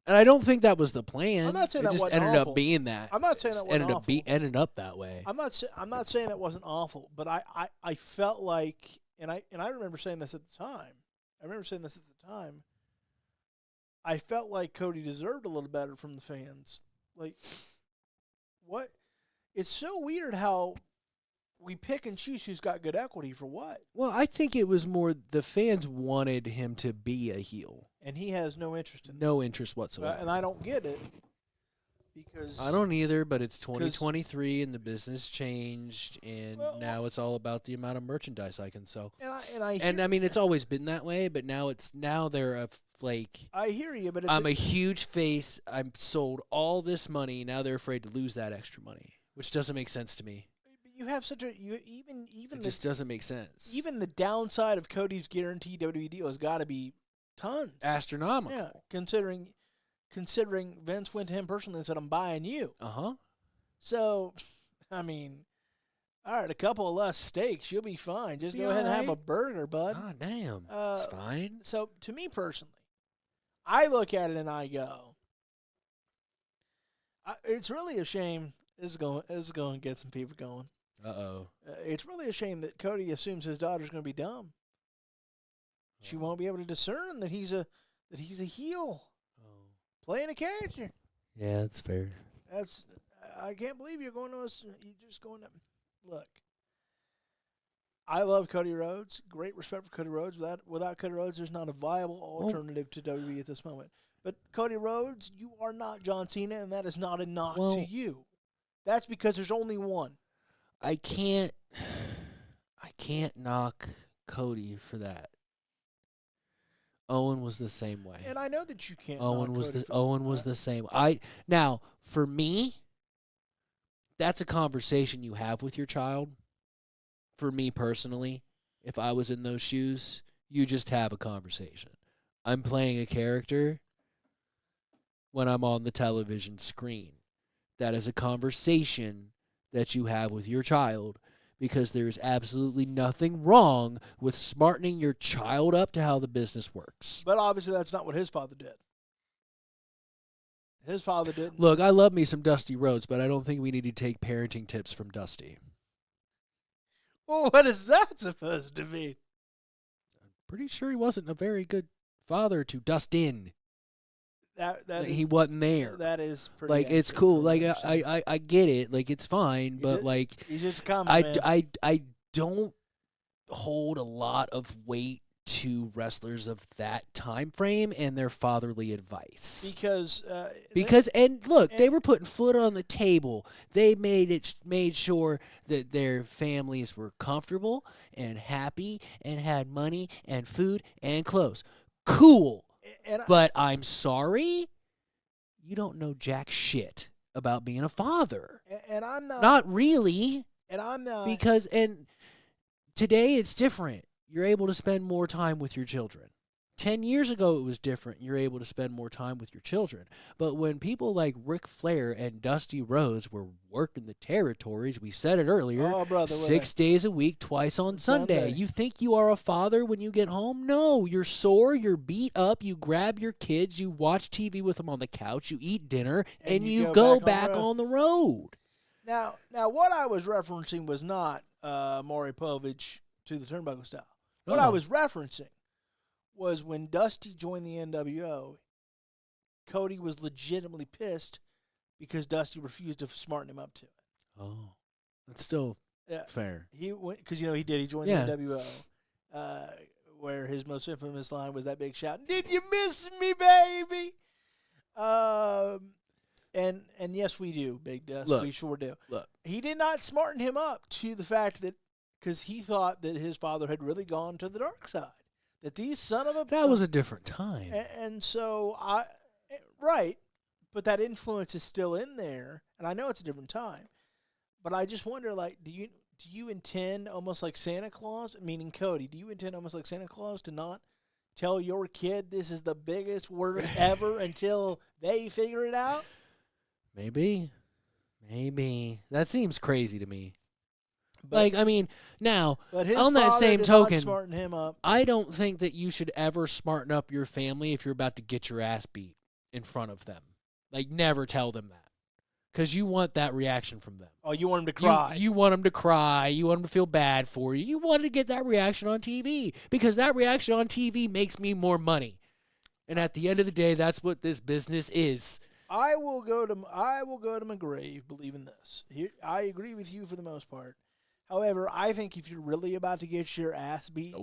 And I don't think that was the plan. I'm not saying that just wasn't ended awful. up being that. I'm not saying that wasn't awful. Ended up that way. I'm not saying that wasn't awful, but I felt like, and I remember saying this at the time. I felt like Cody deserved a little better from the fans. Like, what? It's so weird how we pick and choose who's got good equity for what. Well, I think it was more the fans wanted him to be a heel. And he has no interest in it. No interest whatsoever. And I don't get it. Because I don't either, but it's 2023 and the business changed, and now it's all about the amount of merchandise I can sell. And I mean, it's always been that way, but now they're a flake. I hear you, but I'm a huge face. I'm sold all this money. Now they're afraid to lose that extra money, which doesn't make sense to me. You have such a even it just doesn't make sense. Even the downside of Cody's guaranteed WWE deal has got to be tons, astronomical. Yeah, considering Vince went to him personally and said, "I'm buying you." So, I mean, all right, a couple of less steaks, you'll be fine. Just go ahead and have a burger, bud. Oh, damn, it's fine. So, to me personally, I look at it and I go, it's really a shame. This is going to get some people going. It's really a shame that Cody assumes his daughter's going to be dumb. She won't be able to discern that he's a heel, playing a character. Yeah, that's fair. I can't believe you're going to us. You're just going to look. I love Cody Rhodes. Great respect for Cody Rhodes. Without Cody Rhodes, there's not a viable alternative to WWE at this moment. But Cody Rhodes, you are not John Cena, and that is not a knock to you. That's because there's only one. I can't knock Cody for that. Owen was the same way. And I know that you can't. Owen was the same. Now, for me, that's a conversation you have with your child. For me personally, if I was in those shoes, you just have a conversation. I'm playing a character. when I'm on the television screen. That is a conversation that you have with your child, because there's absolutely nothing wrong with smartening your child up to how the business works. But obviously that's not what his father did. His father didn't. Look, I love me some Dusty Rhodes, but I don't think we need to take parenting tips from Dusty. Well, what is that supposed to mean? Pretty sure he wasn't a very good father to Dustin. He Is, wasn't there. That is pretty like it's cool. Like I get it. Like it's fine, but like he's just a common man. I don't hold a lot of weight to wrestlers of that time frame and their fatherly advice. Because look, they were putting foot on the table. They made sure that their families were comfortable and happy and had money and food and clothes. Cool. But I'm sorry, you don't know jack shit about being a father. And I'm not. Not really. And I'm not. Because today it's different. You're able to spend more time with your children. 10 years ago it was different. You're able to spend more time with your children. But when people like Ric Flair and Dusty Rhodes were working the territories, we said it earlier, 6 days a week, twice on Sunday. You think you are a father when you get home? No, you're sore, you're beat up, you grab your kids, you watch TV with them on the couch, you eat dinner, and you go back on the road. Now, what I was referencing was not Maury Povich to the Turnbuckle style. What I was referencing was when Dusty joined the NWO, Cody was legitimately pissed because Dusty refused to smarten him up to it. Oh, that's still fair. He went because he did. He joined the NWO, where his most infamous line was that big shout, "Did you miss me, baby?" And yes, we do, Big Dust. We sure do. Look, he did not smarten him up to the fact that because he thought that his father had really gone to the dark side. That these son of a... That was a different time. And so, but that influence is still in there, and I know it's a different time. But I just wonder, like, do you intend almost like Santa Claus, meaning Cody, do you intend almost like Santa Claus to not tell your kid this is the biggest word ever until they figure it out? Maybe. That seems crazy to me. But, now, on that same token, him up. I don't think that you should ever smarten up your family if you're about to get your ass beat in front of them. Like, never tell them that. Because you want that reaction from them. Oh, you want them to cry. You want them to cry. You want them to feel bad for you. You want to get that reaction on TV. Because that reaction on TV makes me more money. And at the end of the day, that's what this business is. I will go to my grave believing this. I agree with you for the most part. However, I think if you're really about to get your ass beat,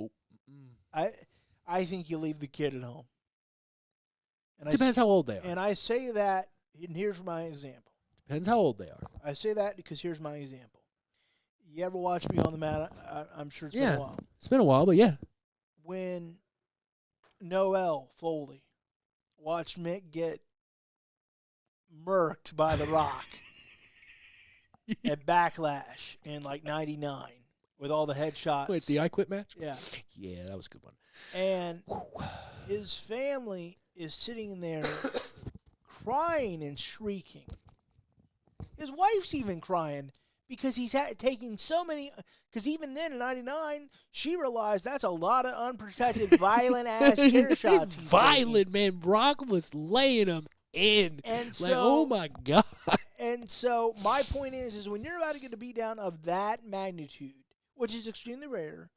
I think you leave the kid at home. And depends how old they are. And I say that, and here's my example. Depends how old they are. I say that because here's my example. You ever watch Beyond the Mat? I'm sure it's been a while. It's been a while, but yeah. When Noel Foley watched Mick get murked by The Rock at Backlash in like 99 with all the headshots. Wait, the I Quit match? Yeah. Yeah, that was a good one. And his family is sitting there crying and shrieking. His wife's even crying because he's taking so many. Because even then in 99, she realized that's a lot of unprotected, violent-ass chair shots. Violent, man. Brock was laying them in. And so, oh, my God. And so my point is when you're about to get a beatdown of that magnitude, which is extremely rare,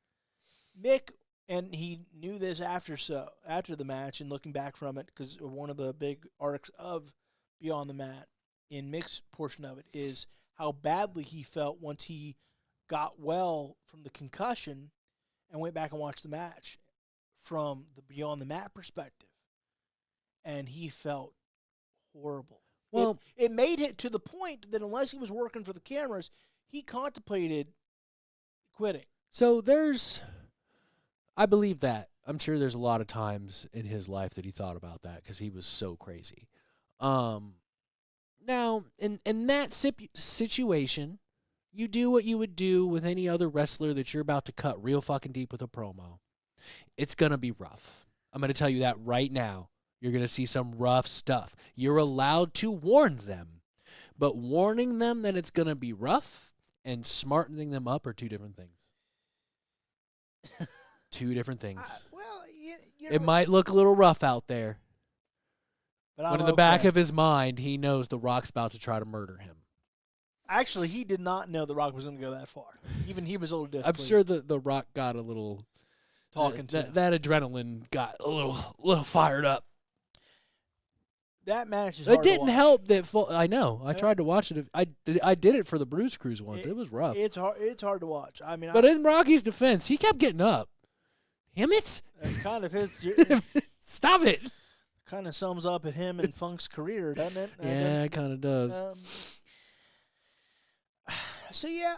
Mick, and he knew this after the match and looking back from it, because one of the big arcs of Beyond the Mat in Mick's portion of it is how badly he felt once he got well from the concussion and went back and watched the match from the Beyond the Mat perspective. And he felt horrible. Well, it made it to the point that unless he was working for the cameras, he contemplated quitting. So I believe that. I'm sure there's a lot of times in his life that he thought about that because he was so crazy. Now, in that situation, you do what you would do with any other wrestler that you're about to cut real fucking deep with a promo. It's going to be rough. I'm going to tell you that right now. You're going to see some rough stuff. You're allowed to warn them. But warning them that it's going to be rough and smartening them up are two different things. Two different things. It might look a little rough out there. But in the back of his mind, he knows The Rock's about to try to murder him. Actually, he did not know The Rock was going to go that far. Even he was a little I'm sure the Rock got a little talking to that adrenaline got a little fired up. That match is hard It didn't to watch. help that I know. I tried to watch it. I did it for the Bruce Cruise once. It was rough. It's hard to watch. I mean, but in Rocky's defense, he kept getting up. Damn it! That's kind of his. Stop it! Kind of sums up him and Funk's career, doesn't it? Yeah, it kind of does. So yeah,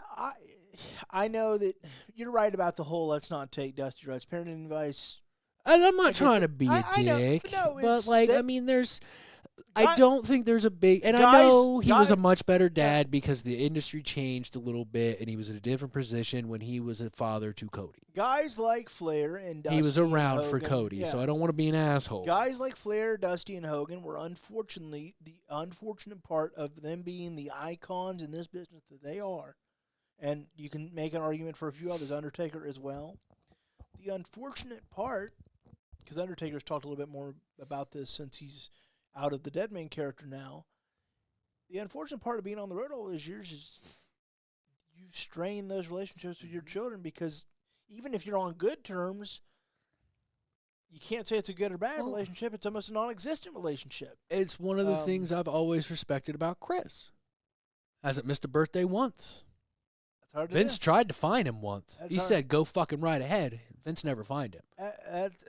I know that you're right about the whole let's not take Dusty Rhodes parenting advice. And I'm not trying to be a dick, but I mean, I don't think there's a big, and I know he was a much better dad because the industry changed a little bit, and he was in a different position when he was a father to Cody. Guys like Flair and Dusty he was around and for Hogan, Cody, so I don't want to be an asshole. Guys like Flair, Dusty, and Hogan were unfortunately the unfortunate part of them being the icons in this business that they are, and you can make an argument for a few others, Undertaker as well. The unfortunate part, because Undertaker's talked a little bit more about this since he's out of the Deadman character now. The unfortunate part of being on the road all those years is you strain those relationships with your children because even if you're on good terms, you can't say it's a good or bad relationship. It's almost a non-existent relationship. It's one of the things I've always respected about Chris. Hasn't missed a birthday once. That's hard to Vince do. tried to find him once. That's he hard. said, go fucking right ahead. Vince never find him.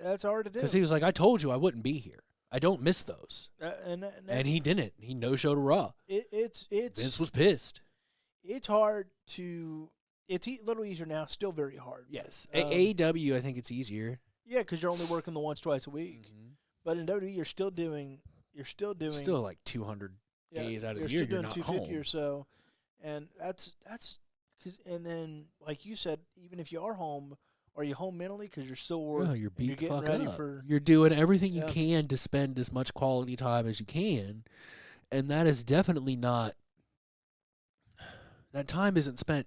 That's hard to do. Because he was like, I told you I wouldn't be here. I don't miss those. And he didn't. He no-showed a Raw. It's Vince was pissed. It's hard to. It's a little easier now. Still very hard. Yes. AEW, I think it's easier. Yeah, because you're only working the once, twice a week. Mm-hmm. But in WWE, you're still doing. Still like 200 days out of the year. You're not home. 250 or so, and that's because. And then, like you said, even if you are home. Are you home mentally because you're still working? No, you're beat the fuck ready up. For, you're doing everything you can to spend as much quality time as you can, and that is definitely not. That time isn't spent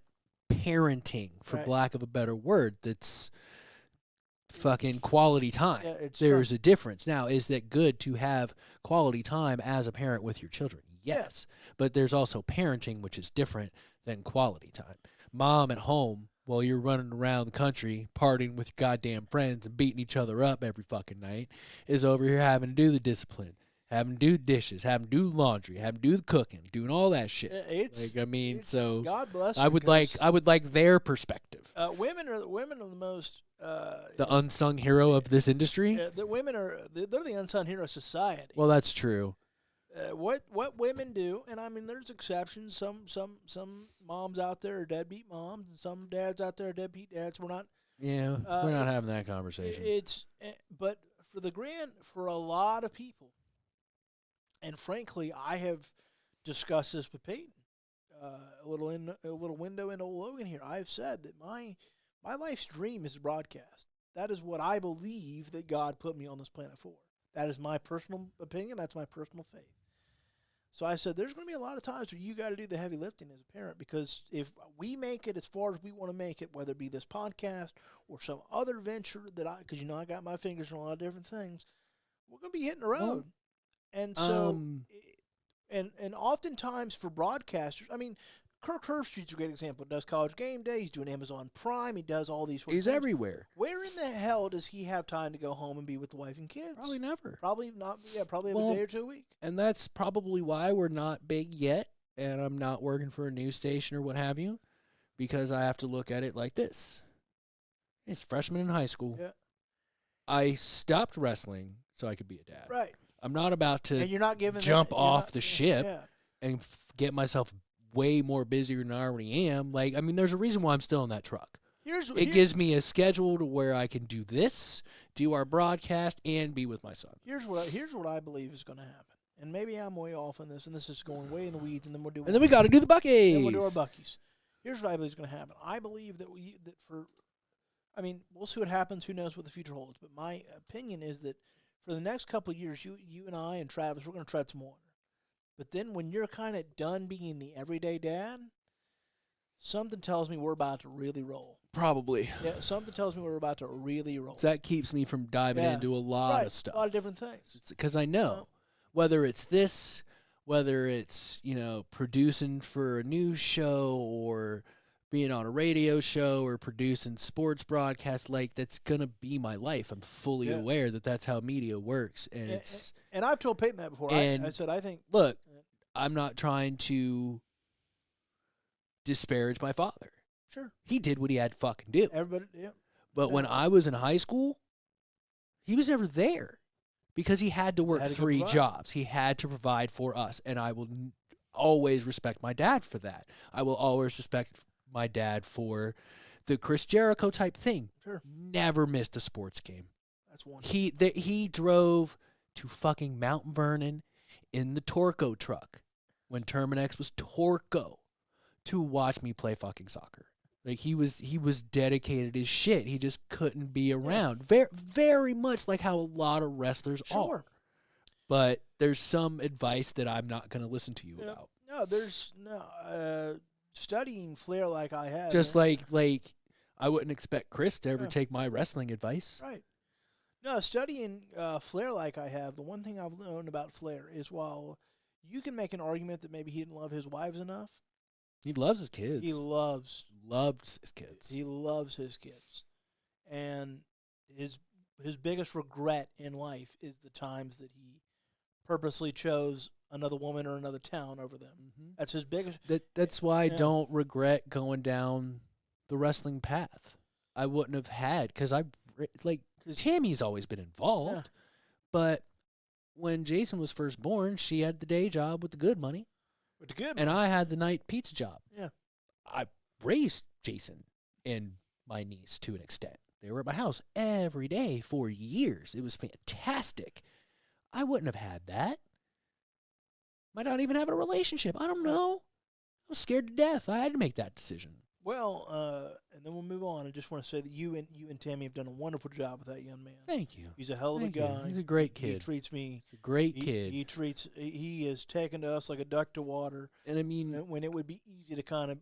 parenting, for lack of a better word. That's fucking quality time. Yeah, There's a difference. Now, is that good to have quality time as a parent with your children? Yes, but there's also parenting, which is different than quality time. Mom at home. While you're running around the country, partying with your goddamn friends and beating each other up every fucking night, is over here having to do the discipline, having to do dishes, having to do laundry, having to do the cooking, doing all that shit. So God bless. I would like their perspective. Women are the most the unsung hero of this industry. The women they're the unsung hero of society. Well, that's true. What women do, and I mean, there's exceptions. Some moms out there are deadbeat moms, and some dads out there are deadbeat dads. We're not. Yeah, we're not having that conversation. But for a lot of people, and frankly, I have discussed this with Peyton. A little window into Logan here. I've said that my life's dream is to broadcast. That is what I believe that God put me on this planet for. That is my personal opinion. That's my personal faith. So I said, there's going to be a lot of times where you got to do the heavy lifting as a parent, because if we make it as far as we want to make it, whether it be this podcast or some other venture because I got my fingers on a lot of different things, we're going to be hitting the road. And so, and oftentimes for broadcasters, I mean, Kirk Herbstreit's a great example. He does College Game Day. He's doing Amazon Prime. He does all these. He's everywhere. Where in the hell does he have time to go home and be with the wife and kids? Probably never. Probably not. Yeah, probably every day or 2 a week. And that's probably why we're not big yet, and I'm not working for a news station or what have you, because I have to look at it like this. It's freshman in high school. Yeah. I stopped wrestling so I could be a dad. Right. I'm not about to and you're not giving jump off the ship and get myself way more busier than I already am. Like, I mean, there's a reason why I'm still in that truck. It gives me a schedule to where I can do this, do our broadcast, and be with my son. Here's what I believe is going to happen. And maybe I'm way off on this, and this is going way in the weeds, and then we'll do. And then we got to do the Buckies. Then we'll do our Buckies. Here's what I believe is going to happen. I believe that we'll see what happens. Who knows what the future holds? But my opinion is that for the next couple of years, you and I and Travis, we're going to tread some water. But then when you're kind of done being the everyday dad, something tells me we're about to really roll. Probably. Yeah, something tells me we're about to really roll. So that keeps me from diving into a lot of stuff. A lot of different things. Because I know whether it's this, whether it's, producing for a news show or being on a radio show or producing sports broadcasts, that's going to be my life. I'm fully aware that that's how media works. And I've told Peyton that before. I said, I think. Look, I'm not trying to disparage my father. Sure. He did what he had to fucking do. Everybody, yeah. But when I was in high school, he was never there because he had to work 3 jobs. He had to provide for us, and I will always respect my dad for that. I will always respect my dad for the Chris Jericho type thing. Sure. Never missed a sports game. That's wonderful. He drove to fucking Mount Vernon in the Torco truck when Terminex was Torco to watch me play fucking soccer. He was dedicated as shit. He just couldn't be around. Very, very much like how a lot of wrestlers are. But there's some advice that I'm not going to listen to you about. No, there's no studying Flair like I have. Just like I wouldn't expect Chris to ever take my wrestling advice. Right. No, studying Flair like I have, the one thing I've learned about Flair is while you can make an argument that maybe he didn't love his wives enough, he loves his kids. He loves his kids. He loves his kids. And his biggest regret in life is the times that he purposely chose another woman or another town over them. Mm-hmm. That's his biggest. That's why I don't regret going down the wrestling path. I wouldn't have had, because Tammy's always been involved. But when Jason was first born, she had the day job with the good money. And I had the night pizza job. Yeah. I raised Jason and my niece to an extent. They were at my house every day for years. It was fantastic. I wouldn't have had that. Might not even have a relationship. I don't know. I was scared to death. I had to make that decision. Well, and then we'll move on. I just want to say that you and Tammy have done a wonderful job with that young man. Thank you. He's a hell of a guy. He's a great kid. He treats me. He's a great kid. He is taken to us like a duck to water. And I mean, when it would be easy to kind of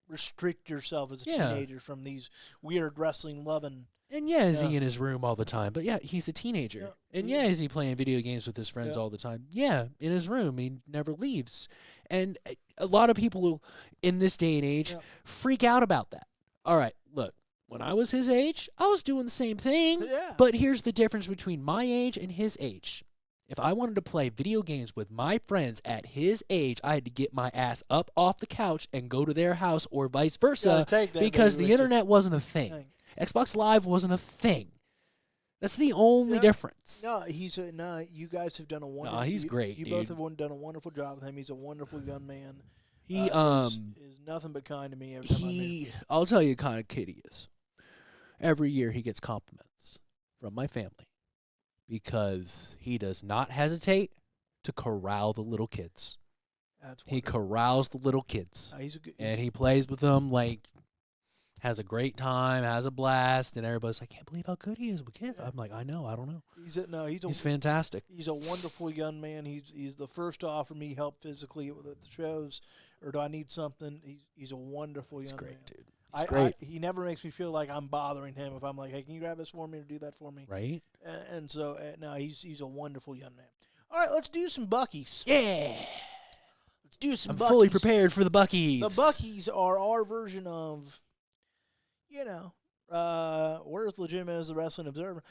restrict yourself as a teenager from these weird wrestling loving. And is he in his room all the time? But he's a teenager. And is he playing video games with his friends all the time? Yeah, in his room. He never leaves. And a lot of people in this day and age freak out about that. All right, look, when I was his age, I was doing the same thing. Yeah. But here's the difference between my age and his age. If I wanted to play video games with my friends at his age, I had to get my ass up off the couch and go to their house or vice versa because the internet wasn't a thing. Xbox Live wasn't a thing. That's the only difference. No, you guys have done a wonderful. No, he's great. You both have done a wonderful job with him. He's a wonderful young man. He is nothing but kind to me every time I'm here. I'll tell you the kind of kid he is. Every year he gets compliments from my family because he does not hesitate to corral the little kids. He corrals the little kids. And he plays with them has a great time, has a blast, and everybody's like, I can't believe how good he is with kids. I'm like, I know, I don't know. He's fantastic. He's a wonderful young man. He's the first to offer me help physically at the shows, or do I need something? He's a wonderful young man. Dude. He's great. He never makes me feel like I'm bothering him if I'm like, hey, can you grab this for me or do that for me? Right. And so, no, he's a wonderful young man. All right, let's do some Buckies. Yeah. Let's do some I'm Buckies. fully prepared for the Buckies. The Buckies are our version of... we're as legitimate as the Wrestling Observer.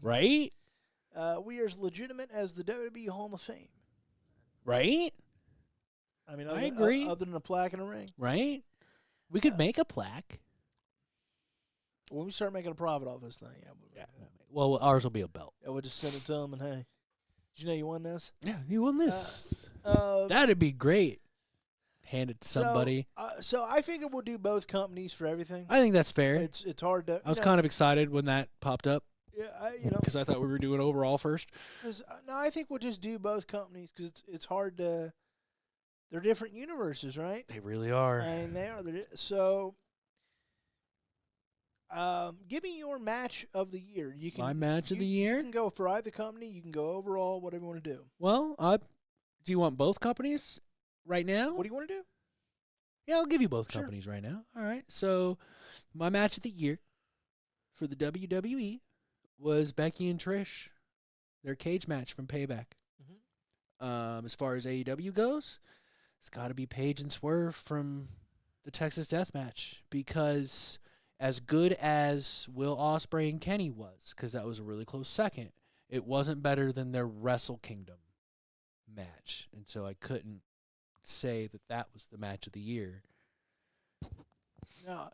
Right? We are as legitimate as the WWE Hall of Fame. Right? I mean, I agree. Other than a plaque and a ring. Right? We could make a plaque. When we start making a profit off this thing, well, ours will be a belt. We'll just send it to them and, hey, did you know you won this? Yeah, you won this. That'd be great. Hand it to somebody. So I figure we'll do both companies for everything. I think that's fair. It's hard to. I was kind of excited when that popped up. Yeah, because I thought we were doing overall first. No, I think we'll just do both companies because it's hard to. They're different universes, right? They really are. And they are. So Give me your match of the year. You can My match of the You year? can go for either company. You can go overall, whatever you want to do. Well, do you want both companies right now? What do you want to do? Yeah, I'll give you both Sure. companies right now. All right. So, my match of the year for the WWE was Becky and Trish, their cage match from Payback. As far as AEW goes, it's got to be Paige and Swerve from the Texas Death Match, because as good as Will Ospreay and Kenny was, because that was a really close second, it wasn't better than their Wrestle Kingdom match, and so I couldn't say that was the match of the year. No,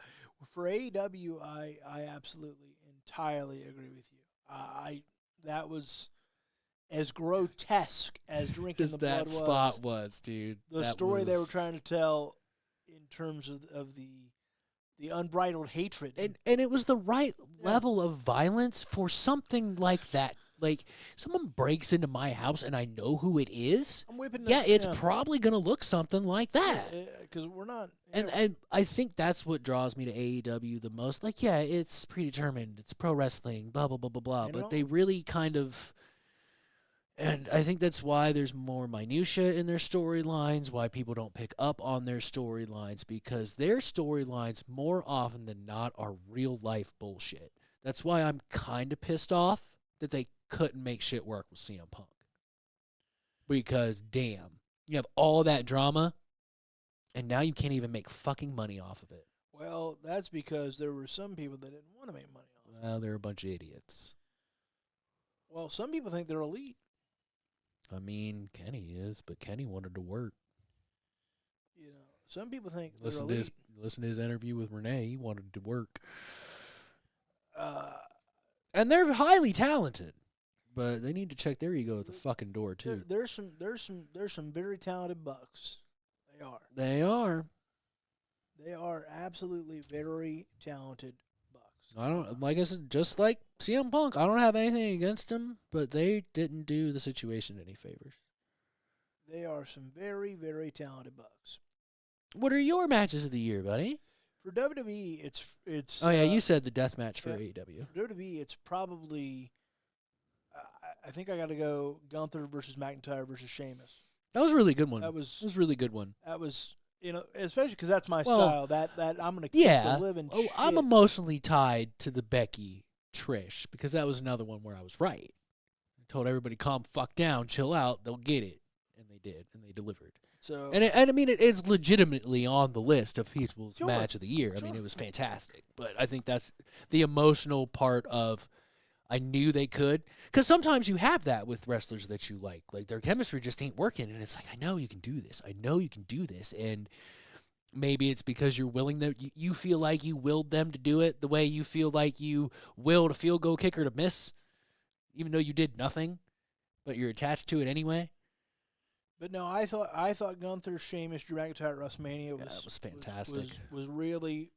for AEW, I absolutely entirely agree with you. That was as grotesque as drinking the blood That was. spot was, dude. The That story they were was- trying to tell in terms of the unbridled hatred. and it was the right level of violence for something like that. Like, someone breaks into my house and I know who it is. I'm whipping. It's probably gonna look something like that. Because we're not. And I think that's what draws me to AEW the most. Like, yeah, it's predetermined, it's pro wrestling, blah blah blah blah blah. You But know? they really kind of, and I think that's why there's more minutia in their storylines. Why people don't pick up on their storylines, because their storylines more often than not are real life bullshit. That's why I'm kind of pissed off that they couldn't make shit work with CM Punk. Because damn, you have all that drama, and now you can't even make fucking money off of it. Well, that's because there were some people that didn't want to make money off it. Well, they're a bunch of idiots. Well, some people think they're elite. I mean, Kenny is, but Kenny wanted to work. You know, some people think Listen they're to elite. listen to his interview with Renee. He wanted to work, Uh, and they're highly talented, but they need to check their ego at the fucking door too. there's some very talented bucks. They are. They are. They are absolutely very talented bucks. I don't, like I said, just like CM Punk, I don't have anything against them, but they didn't do the situation any favors. They are some very, very talented bucks. What are your matches of the year, buddy? For WWE, it's. Oh yeah, you said the death match for yeah. AEW. For WWE, it's probably. I think I got to go Gunther versus McIntyre versus Sheamus. That was a really good one. That was a really good one. That was, especially because that's my Well, style. That I'm gonna keep Yeah. the living. Oh, I'm shit. emotionally tied to the Becky Trish, because that was another one where I was right. I told everybody, calm fuck down, chill out, they'll get it. And they did, and they delivered. So And I mean, it's legitimately on the list of people's Sure. match of the year. I Sure. mean, it was fantastic. But I think that's the emotional part of, I knew they could. Because sometimes you have that with wrestlers that you like. Like, their chemistry just ain't working. And it's like, I know you can do this. I know you can do this. And maybe it's because you're willing to, you feel like you willed them to do it the way you feel like you willed a field goal kicker to miss, even though you did nothing, but you're attached to it anyway. But no, I thought Gunther, Sheamus, Drew McIntyre at WrestleMania Was fantastic. Was really,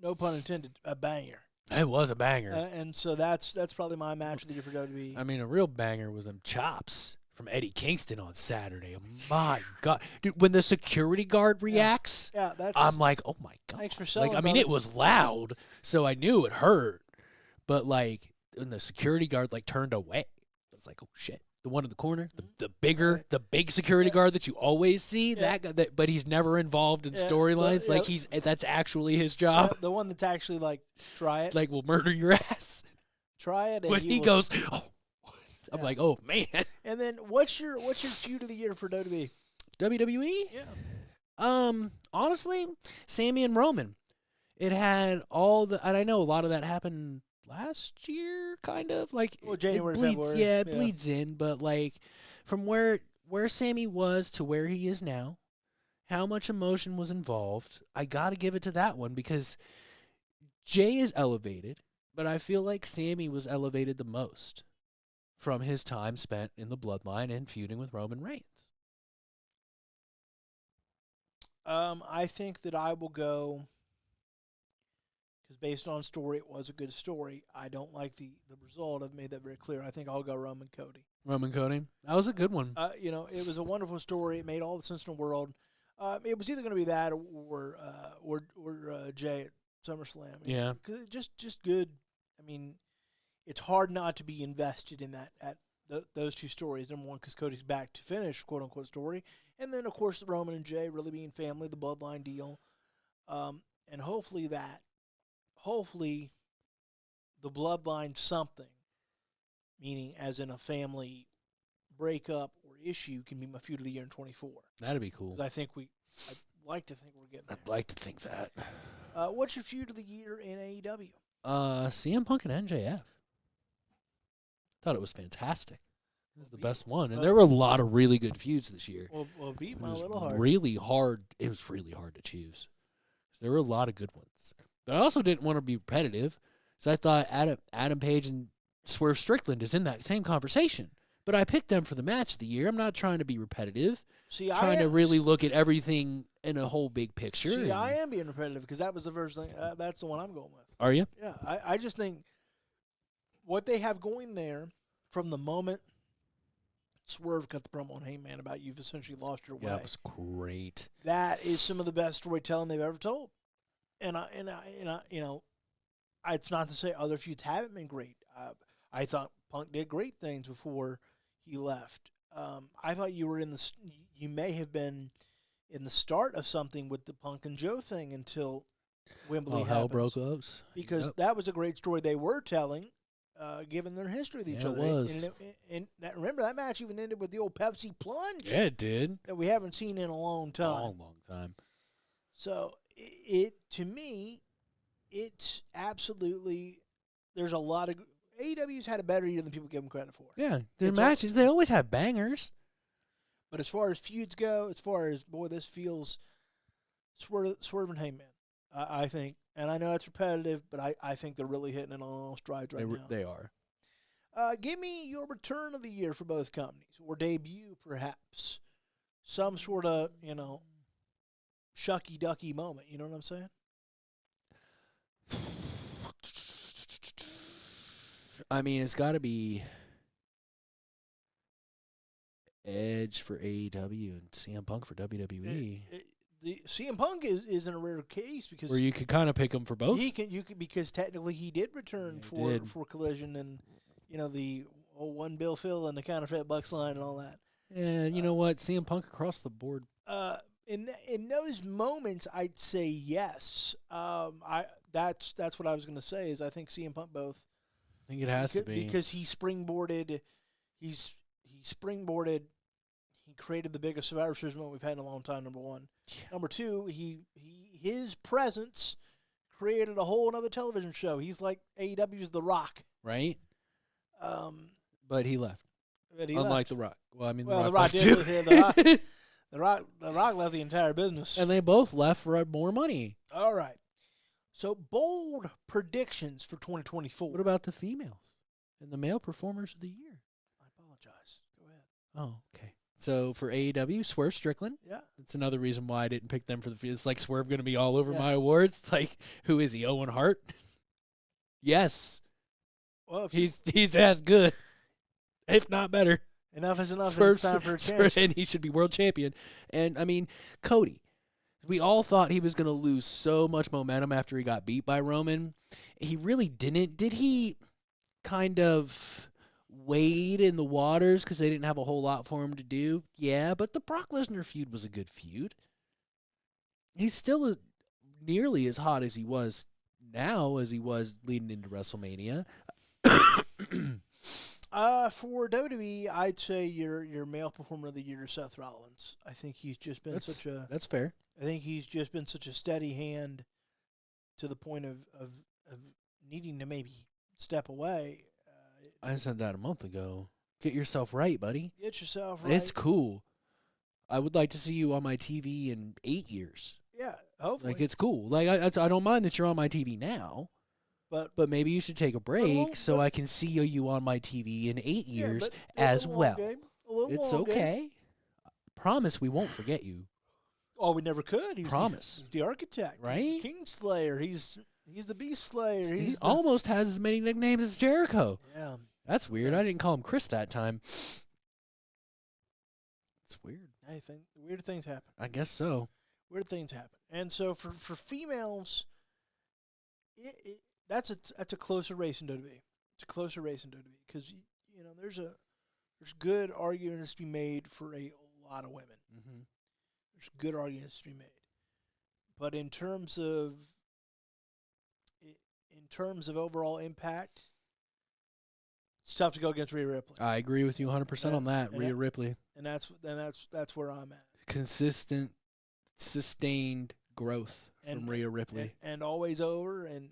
no pun intended, a banger. It was a banger. And so that's probably my match of the year for WWE. I mean, a real banger was them chops from Eddie Kingston on Saturday. My God. Dude, when the security guard reacts, Yeah, that's. I'm like, oh my God. Thanks for selling, Like, I mean, brother. it was loud, so I knew it hurt. But, like, when the security guard, like, turned away, I was like, oh, shit. The one in the corner, the big security guard that you always see, Yeah. that guy, but he's never involved in Yeah, storylines. but, Like, yeah. that's actually his job. the one that's actually like try it, Like, will murder your ass. try it. And When he will- goes, oh. I'm Yeah. like, oh, man. And then what's your feud of the year for WWE? WWE? Yeah. Honestly, Sammy and Roman. It had all the, and I know a lot of that happened last year, kind of like Well, January, it bleeds, February, yeah, it yeah. bleeds in, but like from where Sammy was to where he is now, how much emotion was involved. I got to give it to that one, because Jay is elevated, but I feel like Sammy was elevated the most from his time spent in the Bloodline and feuding with Roman Reigns. I think that I will go because based on story, it was a good story. I don't like the result. I've made that very clear. I think I'll go Roman Cody. Roman Cody. That was a good one. It was a wonderful story. It made all the sense in the world. It was either going to be that or Jay SummerSlam. Yeah. Just good. I mean, it's hard not to be invested in those two stories. Number one, because Cody's back to finish, quote unquote, story, and then of course Roman and Jay really being family, the bloodline deal, and hopefully the bloodline something, meaning as in a family breakup or issue, can be my feud of the year in 24. That'd be cool. I'd like to think we're getting there. I'd like to think that. What's your feud of the year in AEW? CM Punk and MJF. Thought it was fantastic. It was the best one, and there were a lot of really good feuds this year. Well, beat It my was little heart. really hard. It was really hard to choose. There were a lot of good ones, but I also didn't want to be repetitive, so I thought Adam Page and Swerve Strickland is in that same conversation. But I picked them for the match of the year. I'm not trying to be repetitive. Trying to really look at everything in a whole big picture. See, I am being repetitive because that was the first thing. That's the one I'm going with. Are you? Yeah, I just think what they have going there from the moment Swerve cut the promo on Heyman about you've essentially lost your way. Yeah, it was great. That is some of the best storytelling they've ever told. And I it's not to say other feuds haven't been great. I thought Punk did great things before he left. I thought you may have been in the start of something with the Punk and Joe thing until Wembley hell happened. broke loose. Because that was a great story they were telling, given their history with each other. It was. Remember, that match even ended with the old Pepsi plunge. Yeah, it did. That we haven't seen in a long time. Long time. So, to me, it's absolutely, there's a lot of, AEW's had a better year than people give them credit for. Yeah, their matches, they always have bangers. But as far as feuds go, as far as, boy, this feels Swerve and Heyman, I think. And I know it's repetitive, but I think they're really hitting it on all strides right now. They are. Give me your return of the year for both companies, or debut, perhaps. Some sort of, shucky-ducky moment. You know what I'm saying? I mean, it's got to be Edge for AEW and CM Punk for WWE. The CM Punk is in a rare case because Where you could kind of pick them for both. you can because technically he did return for Collision and the old one Bill Phil and the counterfeit Bucks line and all that. Yeah, you know what? CM Punk across the board. In those moments, I'd say yes. That's what I was going to say. Is I think CM Punk both. I think it has to be because he springboarded. He springboarded. He created the biggest Survivor Series moment we've had in a long time. Number one. Yeah. Number two, his presence created a whole another television show. He's like AEW's The Rock, right? But he left. Unlike Unlike The Rock. Well, I mean, The Rock left did. too. The Rock left the entire business. And they both left for more money. All right. So bold predictions for 2024. What about the females and the male performers of the year? I apologize. Go ahead. Oh, okay. So for AEW, Swerve Strickland. Yeah. That's another reason why I didn't pick them for the field. It's like Swerve going to be all over my awards. Like, who is he? Owen Hart? Yes. Well, he's as good, if not better. Enough is enough. Swerve, It's time for a change. And he should be world champion. And, I mean, Cody. We all thought he was going to lose so much momentum after he got beat by Roman. He really didn't. Did he kind of wade in the waters because they didn't have a whole lot for him to do? Yeah, but the Brock Lesnar feud was a good feud. He's still nearly as hot as he was now as he was leading into WrestleMania. For WWE, I'd say your male performer of the year is Seth Rollins. I think he's just been That's fair. I think he's just been such a steady hand to the point of needing to maybe step away. I said that a month ago. Get yourself right, buddy. Get yourself right. It's cool. I would like to see you on my TV in 8 years. Yeah, hopefully. Like, it's cool. Like, I don't mind that you're on my TV now, but maybe you should take a break so I can see you on my TV in 8 years as well. It's okay. Promise we won't forget you. Oh, we never could. Promise. He's the architect, right? He's the Kingslayer. He's the Beast Slayer. He almost has as many nicknames as Jericho. Yeah, that's weird. I didn't call him Chris that time. It's weird. Hey, weird things happen. I guess so. Weird things happen. And so for females, That's a closer race in WWE. It's a closer race in WWE because there's good arguments to be made for a lot of women. Mm-hmm. There's good arguments to be made, but in terms of overall impact, it's tough to go against Rhea Ripley. I agree with you 100% on that, Rhea Ripley. And that's where I'm at. Consistent, sustained growth from Rhea Ripley. And always over, and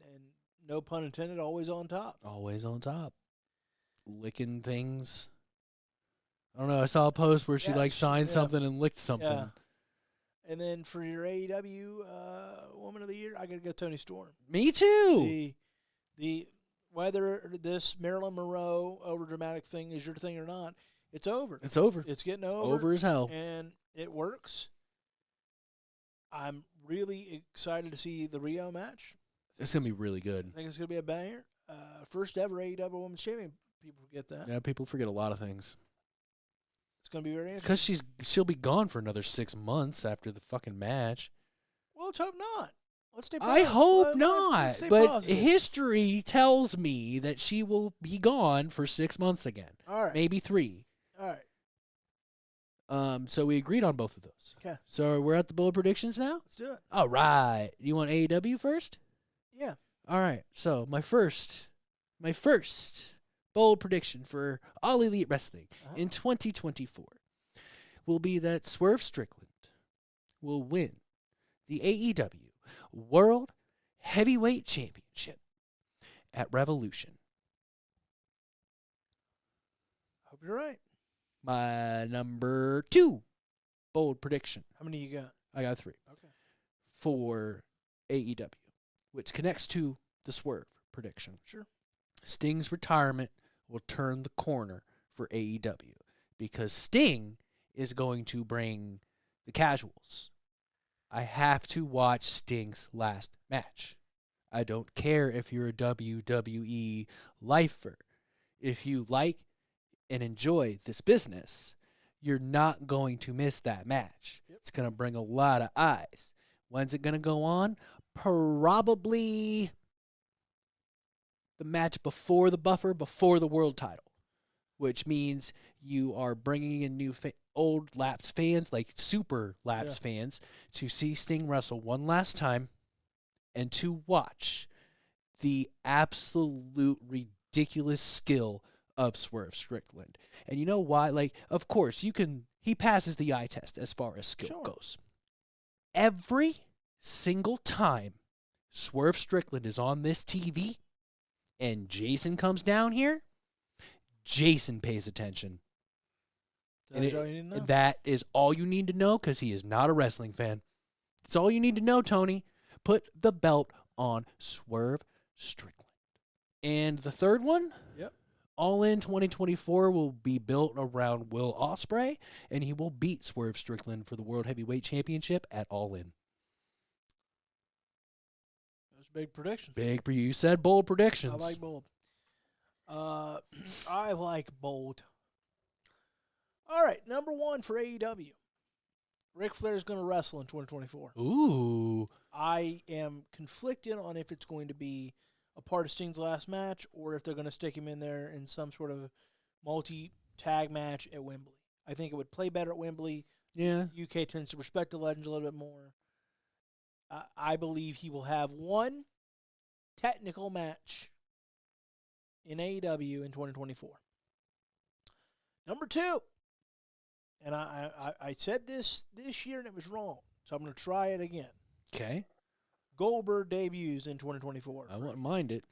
no pun intended, always on top. Always on top. Licking things. I don't know. I saw a post where she signed something and licked something. Yeah. And then for your AEW Woman of the Year, I got to go Toni Storm. Me too. The whether this Marilyn Monroe overdramatic thing is your thing or not, it's over. It's over. It's getting over. Over as hell. And it works. I'm really excited to see the Rio match. It's going to be really good. I think it's going to be a banger. First ever AEW Women's Champion. People forget that. Yeah, people forget a lot of things. It's going to be very interesting. It's because she'll be gone for another 6 months after the fucking match. Well, let's hope not. Let's stay I hope not. Let's stay But positive. history tells me that she will be gone for 6 months again. All right. Maybe 3. All right. So we agreed on both of those. Okay. So we're at the bold predictions now? Let's do it. All right. You want AEW first? Yeah. All right. So my first bold prediction for All Elite Wrestling in 2024 will be that Swerve Strickland will win the AEW World Heavyweight Championship at Revolution. Hope you're right. My number 2 bold prediction. How many you got? I got 3. Okay. For AEW, which connects to the Swerve prediction. Sure. Sting's retirement will turn the corner for AEW because Sting is going to bring the casuals. I have to watch Sting's last match. I don't care if you're a WWE lifer. If you like and enjoy this business, you're not going to miss that match. Yep. It's going to bring a lot of eyes. When's it going to go on? Probably the match before the buffer, before the world title, which means you are bringing in new old lapsed fans, like super lapsed fans, to see Sting wrestle one last time and to watch the absolute ridiculous skill of Swerve Strickland. And you know why? Like, of course, he passes the eye test as far as skill goes. Every single time Swerve Strickland is on this TV and Jason comes down here, Jason pays attention. That is all you need to know because he is not a wrestling fan. That's all you need to know, Tony. Put the belt on Swerve Strickland. And the third one? Yep. All In 2024 will be built around Will Ospreay, and he will beat Swerve Strickland for the World Heavyweight Championship at All In. Those big predictions. You said bold predictions. I like bold. I like bold. All right, number 1 for AEW. Ric Flair is going to wrestle in 2024. Ooh. I am conflicted on if it's going to be a part of Sting's last match or if they're going to stick him in there in some sort of multi-tag match at Wembley. I think it would play better at Wembley. Yeah. UK tends to respect the legends a little bit more. I believe he will have one technical match in AEW in 2024. Number 2. And I said this year and it was wrong, so I'm going to try it again. Okay. Goldberg debuts in 2024. I wouldn't mind it.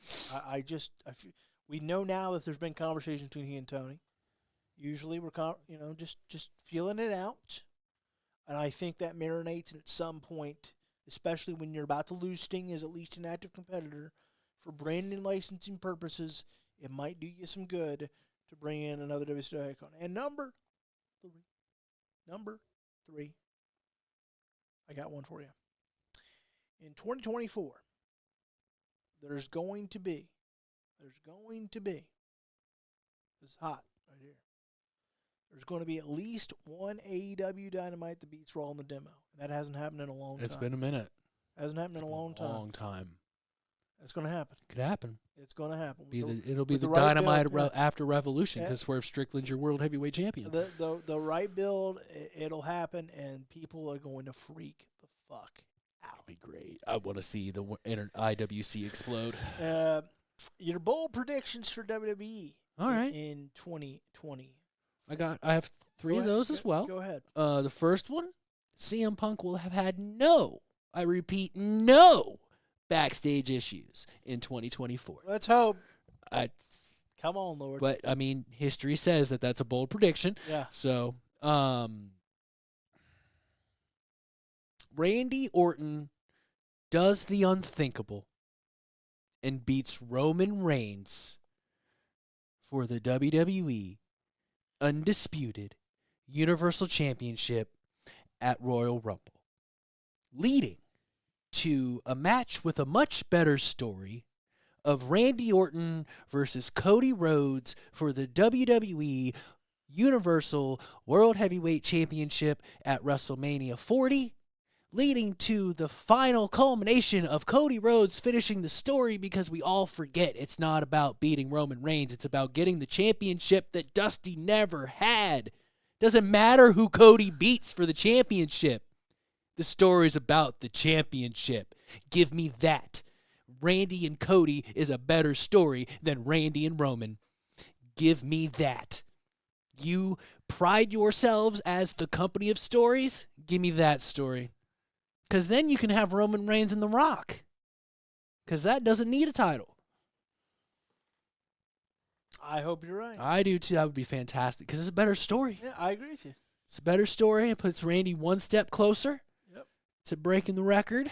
We know now that there's been conversation between he and Tony. Usually we're just feeling it out, and I think that marinates, and at some point, especially when you're about to lose Sting as at least an active competitor, for branding and licensing purposes, it might do you some good to bring in another WCW icon. And number 3, I got one for you. In 2024, there's going to be, this is hot right here, there's going to be at least one AEW Dynamite that beats Raw in the demo. And that hasn't happened in a long time. It's been a minute. Hasn't happened in a long time. It's going to happen. Could happen. It's going to happen. It'll be the right Dynamite build, after Revolution because Swerve Strickland's your world heavyweight champion. The right build, it'll happen, and people are going to freak the fuck out. That'd be great. I want to see the IWC explode. Your bold predictions for WWE. All right. In 2020. I have three of those as well. Go ahead. The first one, CM Punk will have had no backstage issues in 2024. Let's hope. Come on, Lord. But, I mean, history says that that's a bold prediction. Yeah. So, Randy Orton does the unthinkable and beats Roman Reigns for the WWE Undisputed Universal Championship at Royal Rumble, leading to a match with a much better story of Randy Orton versus Cody Rhodes for the WWE Universal World Heavyweight Championship at WrestleMania 40, leading to the final culmination of Cody Rhodes finishing the story because we all forget it's not about beating Roman Reigns. It's about getting the championship that Dusty never had. Doesn't matter who Cody beats for the championship. The story's about the championship. Give me that. Randy and Cody is a better story than Randy and Roman. Give me that. You pride yourselves as the company of stories? Give me that story. Because then you can have Roman Reigns and The Rock. Because that doesn't need a title. I hope you're right. I do too. That would be fantastic. Because it's a better story. Yeah, I agree with you. It's a better story. It puts Randy one step closer to breaking the record.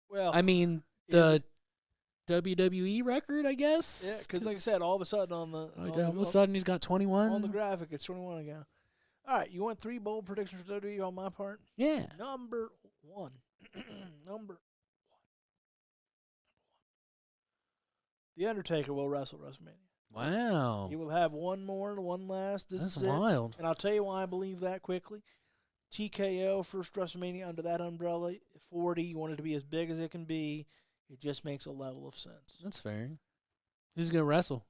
Well, I mean, the WWE record, I guess. Yeah, because like I said, all of a sudden all of a sudden he's got 21. On the graphic, it's 21 again. All right, you want 3 bold predictions for WWE on my part? Yeah. Number 1. The Undertaker will wrestle WrestleMania. Wow. He will have one last. That's wild. And I'll tell you why I believe that quickly. TKO, first WrestleMania under that umbrella, 40. You want it to be as big as it can be. It just makes a level of sense. That's fair. Who's going to wrestle?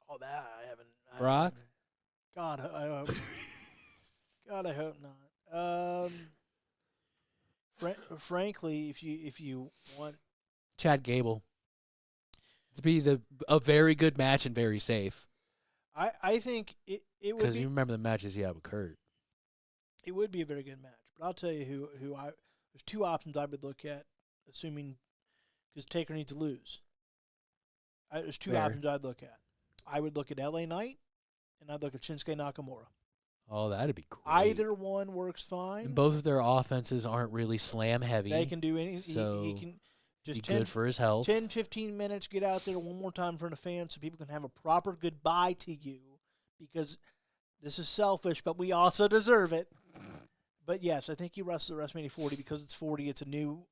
Oh, that I haven't. Brock? God, I hope. God, I hope not. Frankly, if you want Chad Gable to be a very good match and very safe. I think it would be, because you remember the matches he had with Kurt. It would be a very good match, but I'll tell you who there's 2 options I would look at, assuming because Taker needs to lose. There's 2 options I'd look at. I would look at LA Knight, and I'd look at Shinsuke Nakamura. Oh, that'd be great. Either one works fine. And both of their offenses aren't really slam heavy. They can do anything. So he can just be good for his health. 10, 15 minutes, get out there one more time in front of fans so people can have a proper goodbye to you, because this is selfish, but we also deserve it. But yes, I think he wrestles at WrestleMania 40 because it's 40. It's a new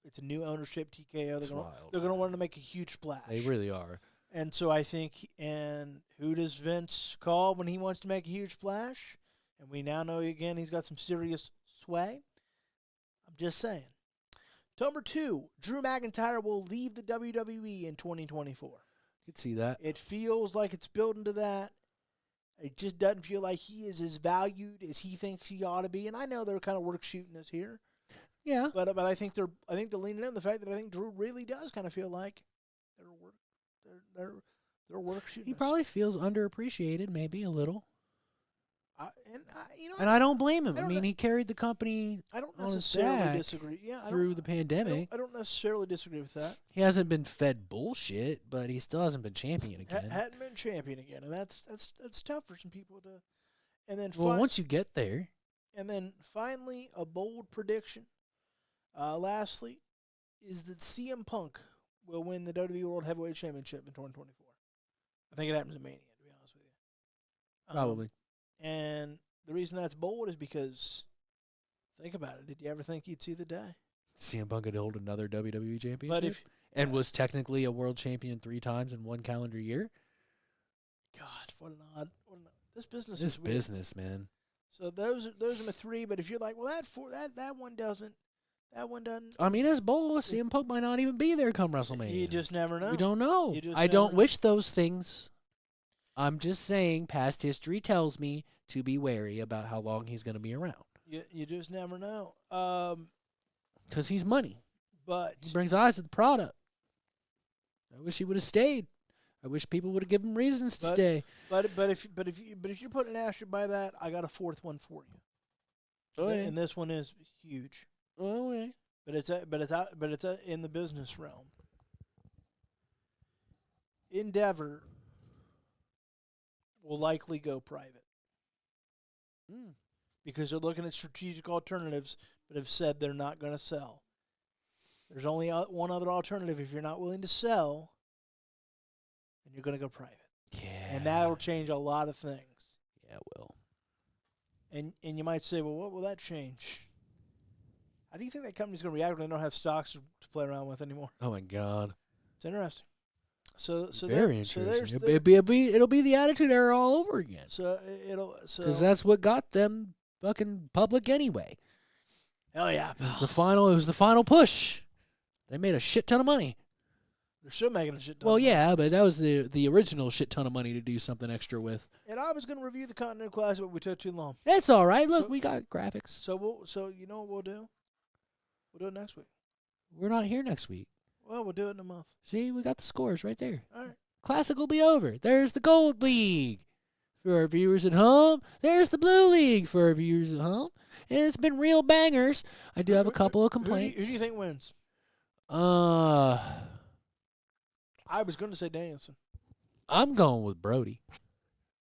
ownership TKO. They're going to want to make a huge splash. They really are. And so I think, and who does Vince call when he wants to make a huge splash? And we now know, again, he's got some serious sway. I'm just saying. Number 2, Drew McIntyre will leave the WWE in 2024. You could see that. It feels like it's building to that. It just doesn't feel like he is as valued as he thinks he ought to be. And I know they're kind of work shooting us here. Yeah. But I think they're leaning in the fact that I think Drew really does kind of feel like they're work shooting. He probably feels underappreciated, maybe a little. You know, and I don't blame him. I mean, he carried the company. I don't necessarily disagree. Yeah, through the pandemic. I don't necessarily disagree with that. He hasn't been fed bullshit, but he still hasn't been champion again. Hadn't been champion again, and that's tough for some people to. And then once you get there, and then finally a bold prediction. Lastly, is that CM Punk will win the WWE World Heavyweight Championship in 2024. I think it happens in Mania, to be honest with you. Probably. And the reason that's bold is because, think about it. Did you ever think you'd see the day? CM Punk could hold another WWE championship? Was technically a world champion 3 times in one calendar year? God, what an odd. This business This is weird. business, man. So those are my 3, but if you're like, well, that one doesn't That one doesn't. I mean, it's bull. CM Punk might not even be there come WrestleMania. You just never know. We don't know. I don't wish those things. I'm just saying past history tells me to be wary about how long he's going to be around. You just never know. Because he's money. But he brings eyes to the product. I wish he would have stayed. I wish people would have given him reasons to stay. But if you're putting an asterisk by that, I got a fourth one for you. Oh, yeah. And this one is huge. Oh, yeah. But it's in the business realm. Endeavor will likely go private. Because they're looking at strategic alternatives, but have said they're not going to sell. There's only one other alternative. If you're not willing to sell, then you're going to go private. Yeah. And that will change a lot of things. Yeah, it will. And you might say, well, what will that change? How do you think that company's going to react when they don't have stocks to play around with anymore? Oh, my God. It's interesting. So very interesting. It'll be the Attitude Era all over again. Because that's what got them fucking public anyway. Hell yeah! It was the final push. They made a shit ton of money. They're still making a shit ton. Well, of money. yeah, but that was the original shit ton of money to do something extra with. And I was going to review the Continental Classic, but we took too long. It's all right. Look, we got graphics. So you know what we'll do? We'll do it next week. We're not here next week. Well, we'll do it in a month. See, we got the scores right there. All right. Classic will be over. There's the Gold League for our viewers at home. There's the Blue League for our viewers at home. And it's been real bangers. I do have a couple of complaints. Who do you think wins? I was going to say Danielson. I'm going with Brody.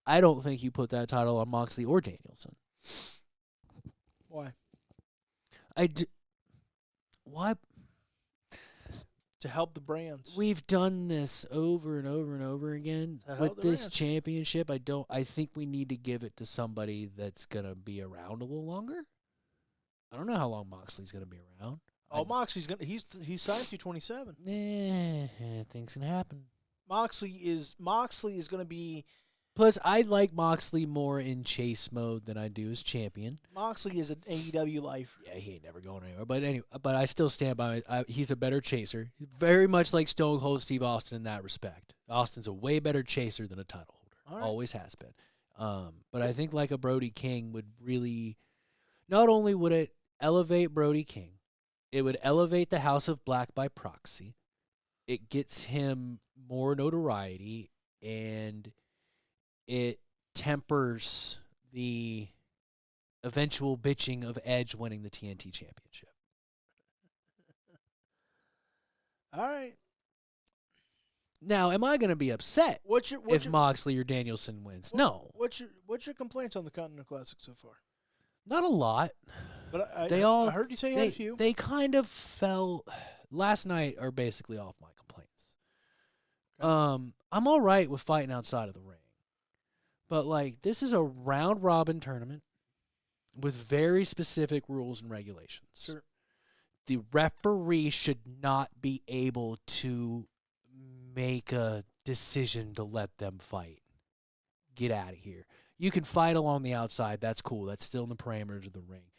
I don't think you put that title on Moxley or Danielson. Why? Why? To help the brands. We've done this over and over and over again with this championship. I think we need to give it to somebody that's gonna be around a little longer. I don't know how long Moxley's gonna be around. Moxley's he's signed to 27. Things can happen. Moxley is gonna be. Plus, I like Moxley more in chase mode than I do as champion. Moxley is an AEW lifer. Yeah, he ain't never going anywhere. But anyway, I still stand by it. He's a better chaser. Very much like Stone Cold Steve Austin in that respect. Austin's a way better chaser than a title holder. Right. Always has been. But I think like a Brody King would really, not only would it elevate Brody King, it would elevate the House of Black by proxy. It gets him more notoriety, and it tempers the eventual bitching of Edge winning the TNT Championship. All right. Now, am I going to be upset if Moxley or Danielson wins? No. What's your complaints on the Continental Classic so far? Not a lot. But I heard you say you had a few. They kind of fell. Last night are basically off my complaints. Okay. I'm all right with fighting outside of the ring. But, this is a round-robin tournament with very specific rules and regulations. Sure. The referee should not be able to make a decision to let them fight. Get out of here. You can fight along the outside. That's cool. That's still in the parameters of the ring.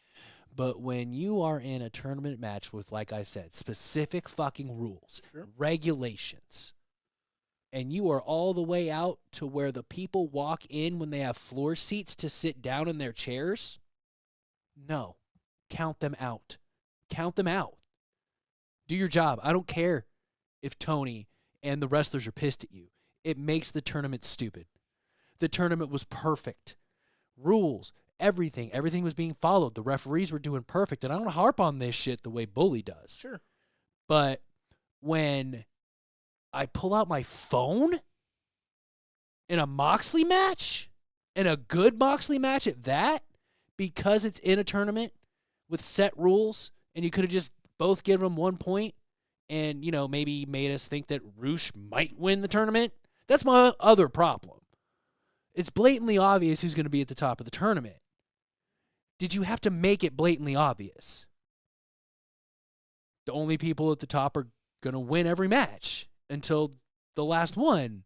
But when you are in a tournament match with, like I said, specific fucking rules, regulations, and you are all the way out to where the people walk in when they have floor seats to sit down in their chairs, no. Count them out. Count them out. Do your job. I don't care if Tony and the wrestlers are pissed at you. It makes the tournament stupid. The tournament was perfect. Rules, everything was being followed. The referees were doing perfect. And I don't harp on this shit the way Bully does. Sure. But when I pull out my phone in a Moxley match, and a good Moxley match at that, because it's in a tournament with set rules, and you could have just both given them 1 point and, maybe made us think that Roosh might win the tournament. That's my other problem. It's blatantly obvious who's going to be at the top of the tournament. Did you have to make it blatantly obvious? The only people at the top are going to win every match until the last one.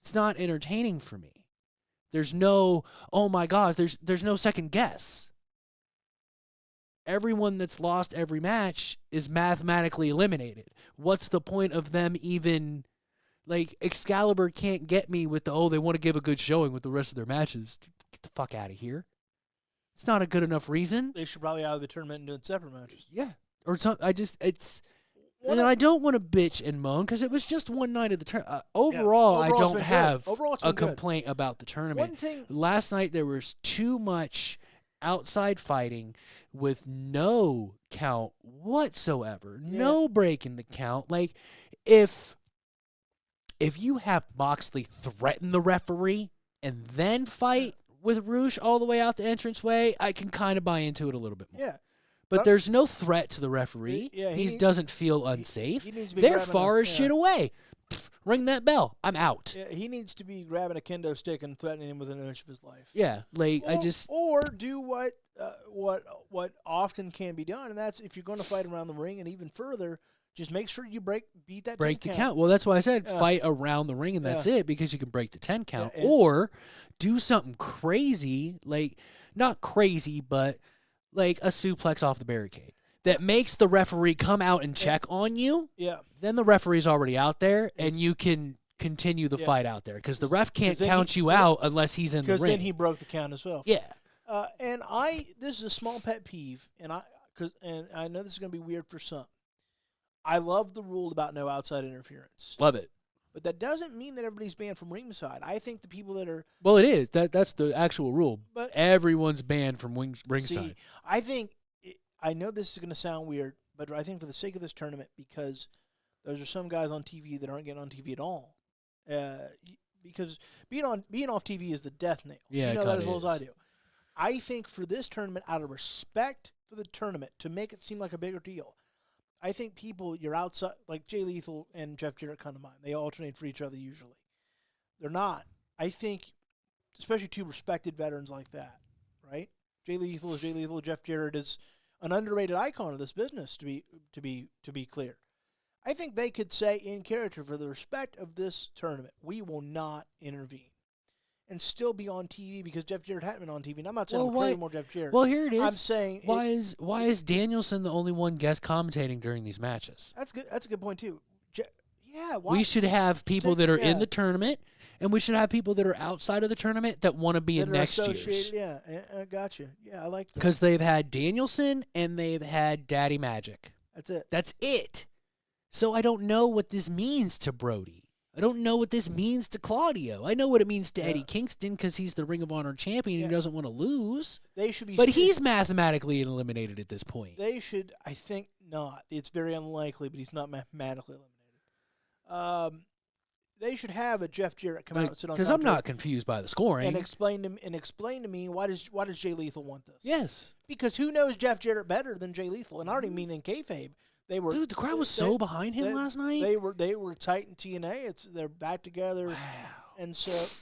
It's not entertaining for me. There's no, oh my God, there's no second guess. everyone that's lost every match is mathematically eliminated. What's the point of them even, like, Excalibur can't get me with they want to give a good showing with the rest of their matches. Get the fuck out of here. It's not a good enough reason. They should probably out of the tournament and doing separate matches. Yeah. Or something. And I don't want to bitch and moan because it was just one night of the tournament. Overall, I don't have a complaint about the tournament. One thing, last night there was too much outside fighting with no count whatsoever. Yeah. No breaking the count. Like, if you have Moxley threaten the referee and then fight with Roosh all the way out the entranceway, I can kind of buy into it a little bit more. Yeah. But there's no threat to the referee. He doesn't feel unsafe. They're far as shit away. Ring that bell. I'm out. Yeah, he needs to be grabbing a kendo stick and threatening him with an inch of his life. Yeah, like or do what often can be done, and that's if you're going to fight around the ring, and even further, just make sure you beat that 10 count. Well, that's why I said fight around the ring, and that's it, because you can break the 10 count, or do something crazy, like not crazy, but like a suplex off the barricade that makes the referee come out and check on you. Yeah. Then the referee's already out there, and you can continue the fight out there because the ref can't count you out unless he's in the ring. Because then he broke the count as well. Yeah. And this is a small pet peeve, and I know this is going to be weird for some. I love the rule about no outside interference. Love it. But that doesn't mean that everybody's banned from ringside. I think the people that are... Well, it is. That's the actual rule. But everyone's banned from ringside. See, I think... I know this is going to sound weird, but I think for the sake of this tournament, because those are some guys on TV that aren't getting on TV at all. Because being off TV is the death nail. Yeah, you know that as well as I do. I think for this tournament, out of respect for the tournament, to make it seem like a bigger deal, I think you're outside, like Jay Lethal and Jeff Jarrett come to mind. They alternate for each other usually. They're not. I think, especially two respected veterans like that, right? Jay Lethal is Jay Lethal. Jeff Jarrett is an underrated icon of this business, to be clear. I think they could say in character, for the respect of this tournament, we will not intervene. And still be on TV, because Jeff Jarrett hadn't been on TV. And I'm not saying I'm crazy more Jeff Jarrett. Well, here it is. I'm saying why is Danielson the only one guest commentating during these matches? That's good. That's a good point too. Why? We should have people that are in the tournament, and we should have people that are outside of the tournament that want to be in next year's. Yeah, I got you. Yeah, I like that. Because they've had Danielson and they've had Daddy Magic. That's it. So I don't know what this means to Brody. I don't know what this means to Claudio. I know what it means to Eddie Kingston, because he's the Ring of Honor champion and he doesn't want to lose. They should be, but he's mathematically eliminated at this point. They should, I think not. It's very unlikely, but he's not mathematically eliminated. They should have a Jeff Jarrett come out and sit on. Because I'm not confused by the scoring. And explain to me why does Jay Lethal want this? Yes. Because who knows Jeff Jarrett better than Jay Lethal? And I don't even mean in kayfabe. Dude, the crowd was so behind him last night. They were tight in TNA. They're back together. Wow. And so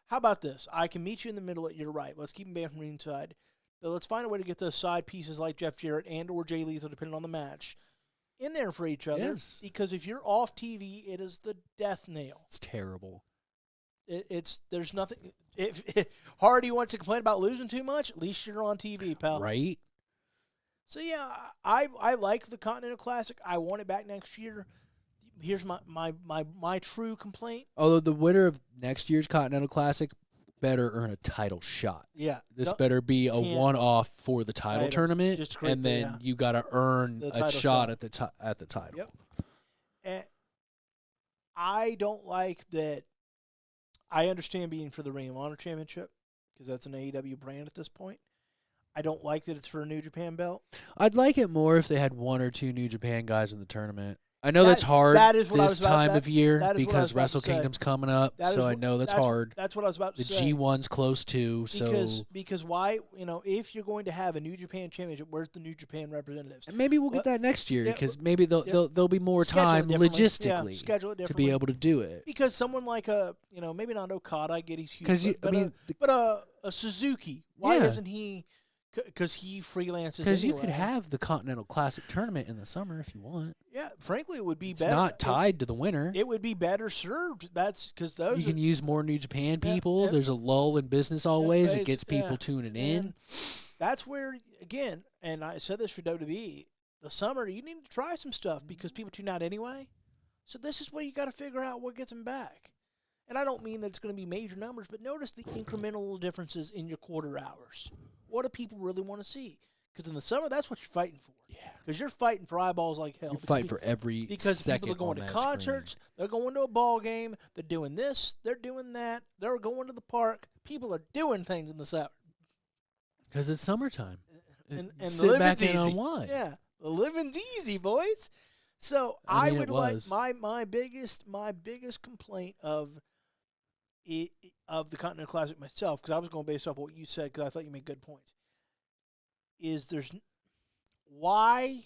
how about this? I can meet you in the middle. You're right. Let's keep them banned from ringside. But let's find a way to get those side pieces like Jeff Jarrett and or Jay Lethal, depending on the match, in there for each other. Yes. Because if you're off TV, it is the death nail. It's terrible. There's nothing. If Hardy wants to complain about losing too much, at least you're on TV, pal. Right. So yeah, I like the Continental Classic. I want it back next year. Here's my true complaint. Although the winner of next year's Continental Classic better earn a title shot. Yeah. This better be a one-off for the title tournament, and then you got to earn a shot at the title. Yep. And I don't like that. I understand being for the Ring of Honor Championship, because that's an AEW brand at this point. I don't like that it's for a New Japan belt. I'd like it more if they had one or two New Japan guys in the tournament. I know that's hard this time of year because Wrestle Kingdom's coming up, so I know that's hard. That's what I was about to say. The G1's close too, because why? If you're going to have a New Japan championship, where's the New Japan representatives? And maybe we'll get that next year, because maybe there'll be more time logistically to be able to do it. Because someone like maybe not Okada, I get he's huge, but a Suzuki, why isn't he? Because he freelances. Because you could have the Continental Classic tournament in the summer if you want. Yeah, frankly, it would be better. It's not tied to the winner. It would be better served. That's because those. You can use more New Japan people. There's a lull in business always. It gets people tuning in. That's where, again, and I said this for WWE, the summer, you need to try some stuff because people tune out anyway. So this is where you got to figure out what gets them back. And I don't mean that it's going to be major numbers, but notice the incremental differences in your quarter hours. What do people really want to see? Because in the summer, that's what you're fighting for. Yeah. Because you're fighting for eyeballs like hell. You're fighting for every because second people are going on to that concerts, screen. they're going to a ball game, they're doing this, they're doing that, they're going to the park. People are doing things in the summer. Because it's summertime. And Sit the back living's and easy. unwind. Yeah, the living's easy, boys. So I mean, would it like was. my biggest complaint of the Continental Classic myself, because I was going based off what you said, because I thought you made good points. Why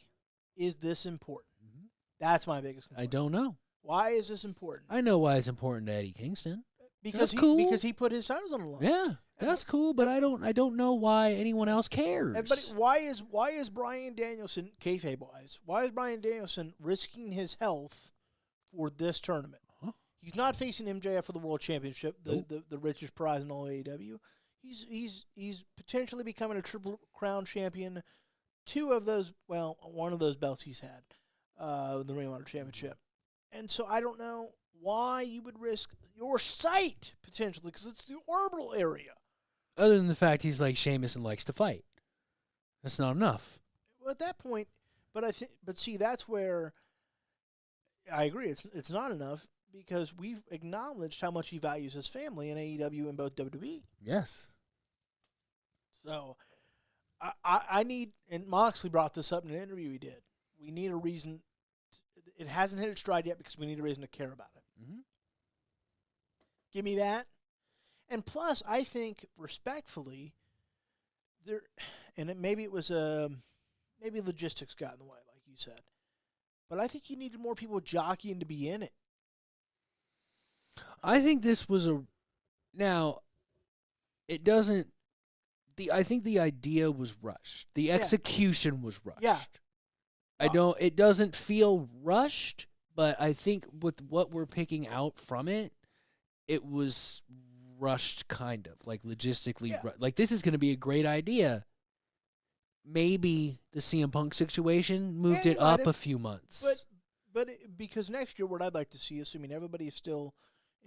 is this important? Mm-hmm. That's my biggest complaint. I don't know. Why is this important? I know why it's important to Eddie Kingston. Because That's cool. Because he put his titles on the line. Yeah, that's cool, but I don't know why anyone else cares. Everybody, why is Bryan Danielson, kayfabe wise, why is Bryan Danielson risking his health for this tournament? Huh? He's not facing MJF for the World Championship, Nope. the richest prize in all AEW. He's potentially becoming a Triple Crown champion. Two of those, well, one of those belts he's had, the Ring of Honor Championship. And so I don't know why you would risk your sight potentially, because it's the orbital area. Other than the fact he's like Sheamus and likes to fight. That's not enough. Well, at that point, but see, that's where I agree. It's not enough because we've acknowledged how much he values his family in AEW and both WWE. Yes. So I need, and Moxley brought this up in an interview he did. We need a reason. It hasn't hit its stride yet because we need a reason to care about it. Mm-hmm. Give me that. And plus, I think respectfully, maybe it was maybe logistics got in the way, like you said. But I think you needed more people jockeying to be in it. I think this was now. It doesn't. I think the idea was rushed. The execution was rushed. Yeah. It doesn't feel rushed, but I think with what we're picking out from it, it was rushed kind of, like logistically. Yeah. Like, this is going to be a great idea. Maybe the CM Punk situation moved it up a few months. But because next year, what I'd like to see, assuming everybody is still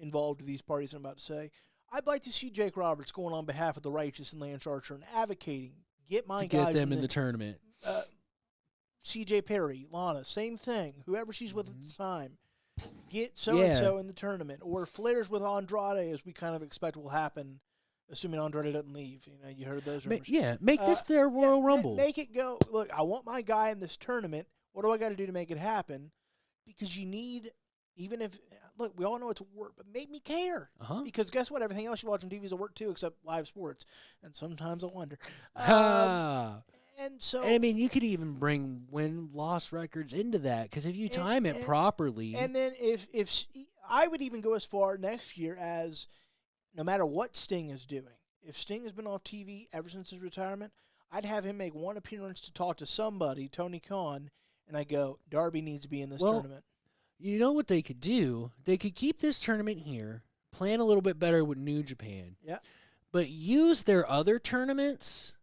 involved with these parties I'm about to say, I'd like to see Jake Roberts going on behalf of the Righteous and Lance Archer and advocating, get get them in the tournament. CJ Perry, Lana, same thing. Whoever she's with at the time, get so-and-so in the tournament. Or Flair's with Andrade, as we kind of expect will happen, assuming Andrade doesn't leave. You know, you heard those rumors. Make this their Royal Rumble. Make it go. Look, I want my guy in this tournament. What do I got to do to make it happen? Because you need, even if, look, we all know it's work, but make me care. Uh-huh. Because guess what? Everything else you watch on TV is a work too, except live sports. And sometimes I wonder. And so, I mean, you could even bring win-loss records into that, because if you time it properly. And then if I would even go as far next year as, no matter what Sting is doing, if Sting has been off TV ever since his retirement, I'd have him make one appearance to talk to somebody, Tony Khan, and I go, Darby needs to be in this tournament. You know what they could do? They could keep this tournament here, plan a little bit better with New Japan, but use their other tournaments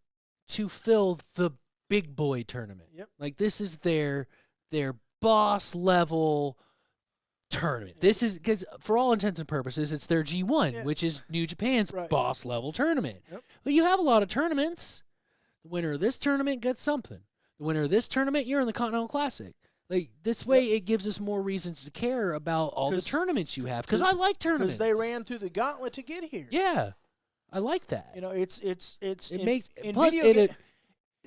to fill the big boy tournament. Yep. Like, this is their boss level tournament. Yep. This is, because for all intents and purposes, it's their G1, which is New Japan's boss level tournament. Yep. But you have a lot of tournaments. The winner of this tournament gets something. The winner of this tournament, you're in the Continental Classic. Like, this way, it gives us more reasons to care about all the tournaments you have. Because I like tournaments. Because they ran through the gauntlet to get here. Yeah. I like that. You know,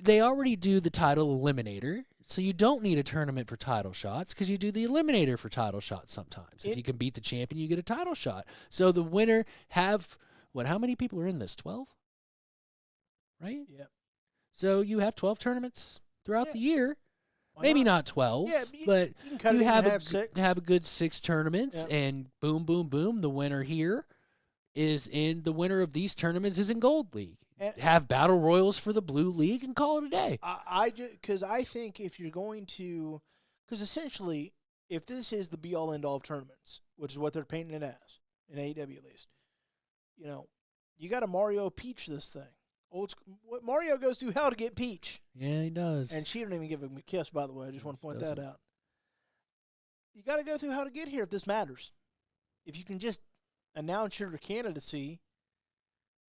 They already do the title eliminator, so you don't need a tournament for title shots, because you do the eliminator for title shots sometimes. If you can beat the champion, you get a title shot. So the winner how many people are in this? 12? Right? Yeah. So you have 12 tournaments throughout the year. Maybe not 12, but you have a good 6 tournaments, and boom, boom, boom, the winner here the winner of these tournaments is in Gold League. Have battle royals for the Blue League and call it a day. Because I think if you're going to, because essentially, if this is the be all end all of tournaments, which is what they're painting it as in AEW at least, you know, you got to Mario Peach this thing Mario goes through hell to get Peach. Yeah, he does. And she don't even give him a kiss, by the way. I just want to point that out. You got to go through how to get here if this matters. If you can just announce your candidacy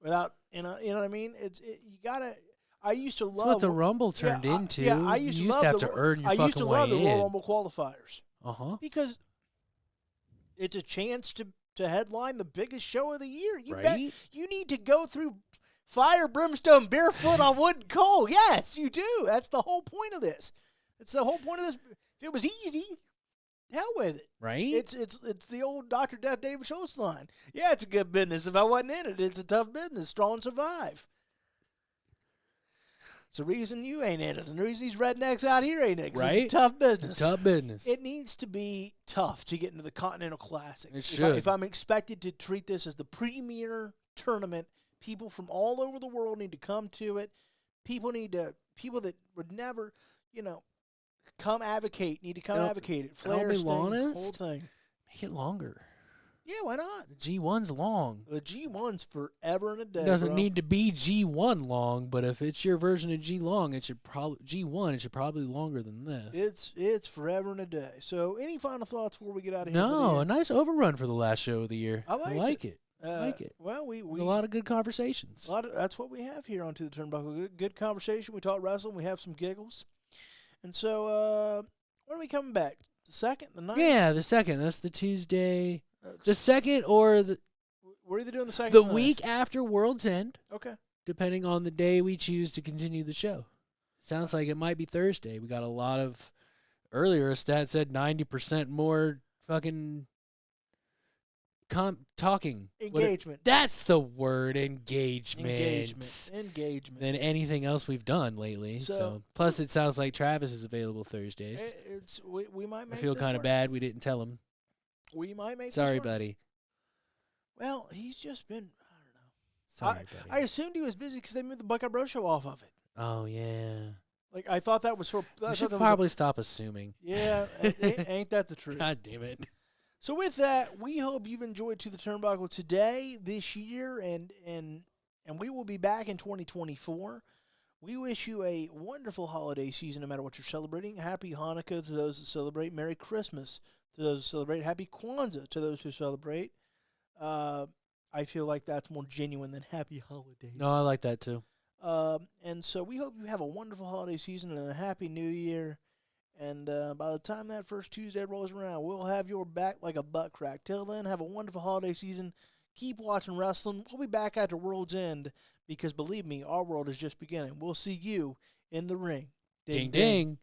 without, you know what I mean? You got to. I used to love. That's what the Rumble turned into. I used to have to earn your fucking way in. I used to love the Royal Rumble qualifiers. Because it's a chance to headline the biggest show of the year. You need to go through fire, brimstone, barefoot on wood and coal. Yes, you do. That's the whole point of this. It's the whole point of this. If it was easy, hell with it. Right? It's the old Dr. Death David Schultz line. Yeah, it's a good business. If I wasn't in it, it's a tough business. Strong survive. It's the reason you ain't in it. And the reason these rednecks out here ain't in it. Right? It's a tough business. Tough business. It needs to be tough to get into the Continental Classic. It should. If I'm expected to treat this as the premier tournament, people from all over the world need to come to it. People that would never, come advocate, need to come advocate it. Flair, I'll be Sting, honest, whole thing. Make it longer. Yeah, why not? The G1's long. The G1's forever and a day. It doesn't need to be G1 long, but if it's your version of G1, it should probably be longer than this. It's forever and a day. So, any final thoughts before we get out of here? No, a nice overrun for the last show of the year. I like it. I like it. Well, we a lot of good conversations. That's what we have here on To the Turnbuckle. Good conversation. We talk wrestling. We have some giggles. And so, when are we coming back? The 2nd, the 9th? Yeah, the 2nd. That's the Tuesday. The 2nd or the... We're either doing the 2nd the or the week after World's End. Okay. Depending on the day we choose to continue the show. Sounds like it might be Thursday. We got a lot of... Earlier, a stat said 90% more fucking... talking. Engagement. That's the word, engagement. Engagement. Than anything else we've done lately. So plus, it sounds like Travis is available Thursdays. We might make I feel kind of bad we didn't tell him. We might make Sorry, this work. buddy. Well, he's just been, I don't know. Sorry, buddy. I assumed he was busy because they moved the Buckeye Bro Show off of it. Oh, yeah. Like, I thought that was for... We should probably stop assuming. Yeah, ain't that the truth? God damn it. So with that, we hope you've enjoyed To the Turnbuckle today, this year, and we will be back in 2024. We wish you a wonderful holiday season no matter what you're celebrating. Happy Hanukkah to those that celebrate. Merry Christmas to those who celebrate. Happy Kwanzaa to those who celebrate. I feel like that's more genuine than happy holidays. No, I like that too. And so we hope you have a wonderful holiday season and a happy new year. And by the time that first Tuesday rolls around, we'll have your back like a butt crack. Till then, have a wonderful holiday season. Keep watching wrestling. We'll be back after World's End because, believe me, our world is just beginning. We'll see you in the ring. Ding, ding.